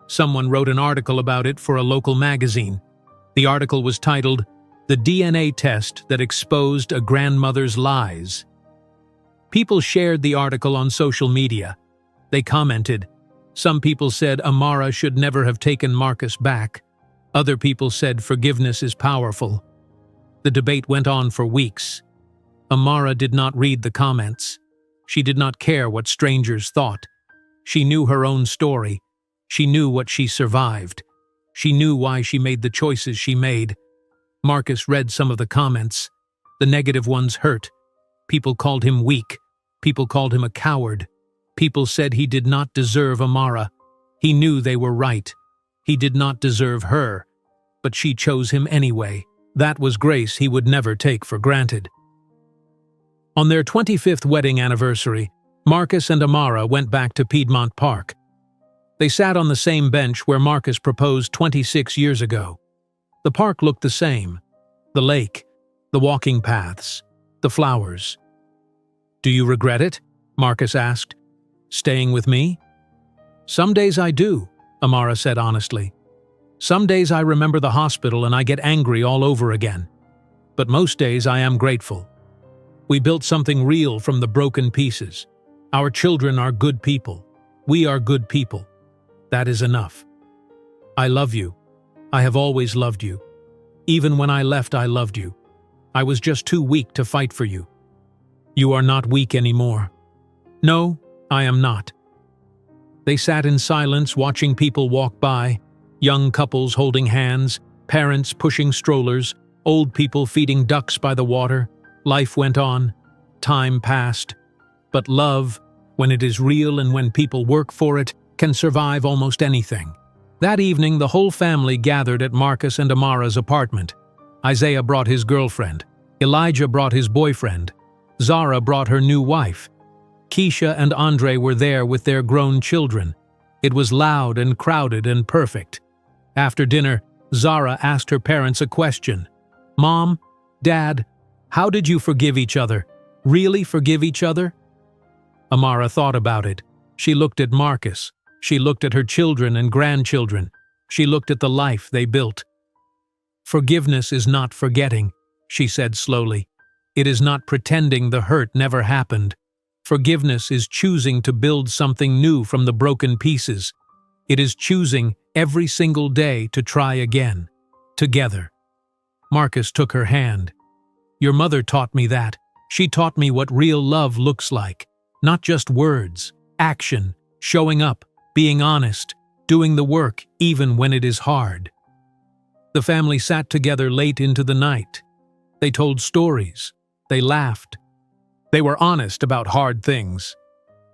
Someone wrote an article about it for a local magazine. The article was titled, "The DNA Test That Exposed a Grandmother's Lies." People shared the article on social media. They commented. Some people said Amara should never have taken Marcus back. Other people said forgiveness is powerful. The debate went on for weeks. Amara did not read the comments. She did not care what strangers thought. She knew her own story. She knew what she survived. She knew why she made the choices she made. Marcus read some of the comments. The negative ones hurt. People called him weak. People called him a coward. People said he did not deserve Amara. He knew they were right. He did not deserve her. But she chose him anyway. That was grace he would never take for granted. On their 25th wedding anniversary, Marcus and Amara went back to Piedmont Park. They sat on the same bench where Marcus proposed 26 years ago. The park looked the same. The lake, the walking paths, the flowers. "Do you regret it?" Marcus asked. "Staying with me?" "Some days I do," Amara said honestly. "Some days I remember the hospital and I get angry all over again. But most days I am grateful. We built something real from the broken pieces. Our children are good people. We are good people. That is enough. I love you. I have always loved you. Even when I left, I loved you. I was just too weak to fight for you. You are not weak anymore." "No, I am not." They sat in silence watching people walk by, young couples holding hands, parents pushing strollers, old people feeding ducks by the water. Life went on. Time passed. But love, when it is real and when people work for it, can survive almost anything. That evening, the whole family gathered at Marcus and Amara's apartment. Isaiah brought his girlfriend. Elijah brought his boyfriend. Zara brought her new wife. Keisha and Andre were there with their grown children. It was loud and crowded and perfect. After dinner, Zara asked her parents a question. "Mom, Dad, how did you forgive each other? Really forgive each other?" Amara thought about it. She looked at Marcus. She looked at her children and grandchildren. She looked at the life they built. "Forgiveness is not forgetting," she said slowly. "It is not pretending the hurt never happened. Forgiveness is choosing to build something new from the broken pieces. It is choosing every single day to try again, together." Marcus took her hand. "Your mother taught me that. She taught me what real love looks like. Not just words, action, showing up, being honest, doing the work even when it is hard." The family sat together late into the night. They told stories. They laughed. They were honest about hard things.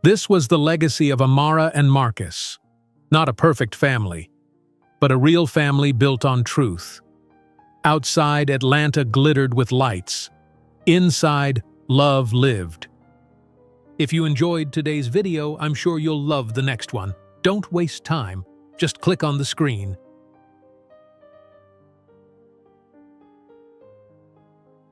This was the legacy of Amara and Marcus. Not a perfect family, but a real family built on truth. Outside, Atlanta glittered with lights. Inside, love lived. If you enjoyed today's video, I'm sure you'll love the next one. Don't waste time. Just click on the screen.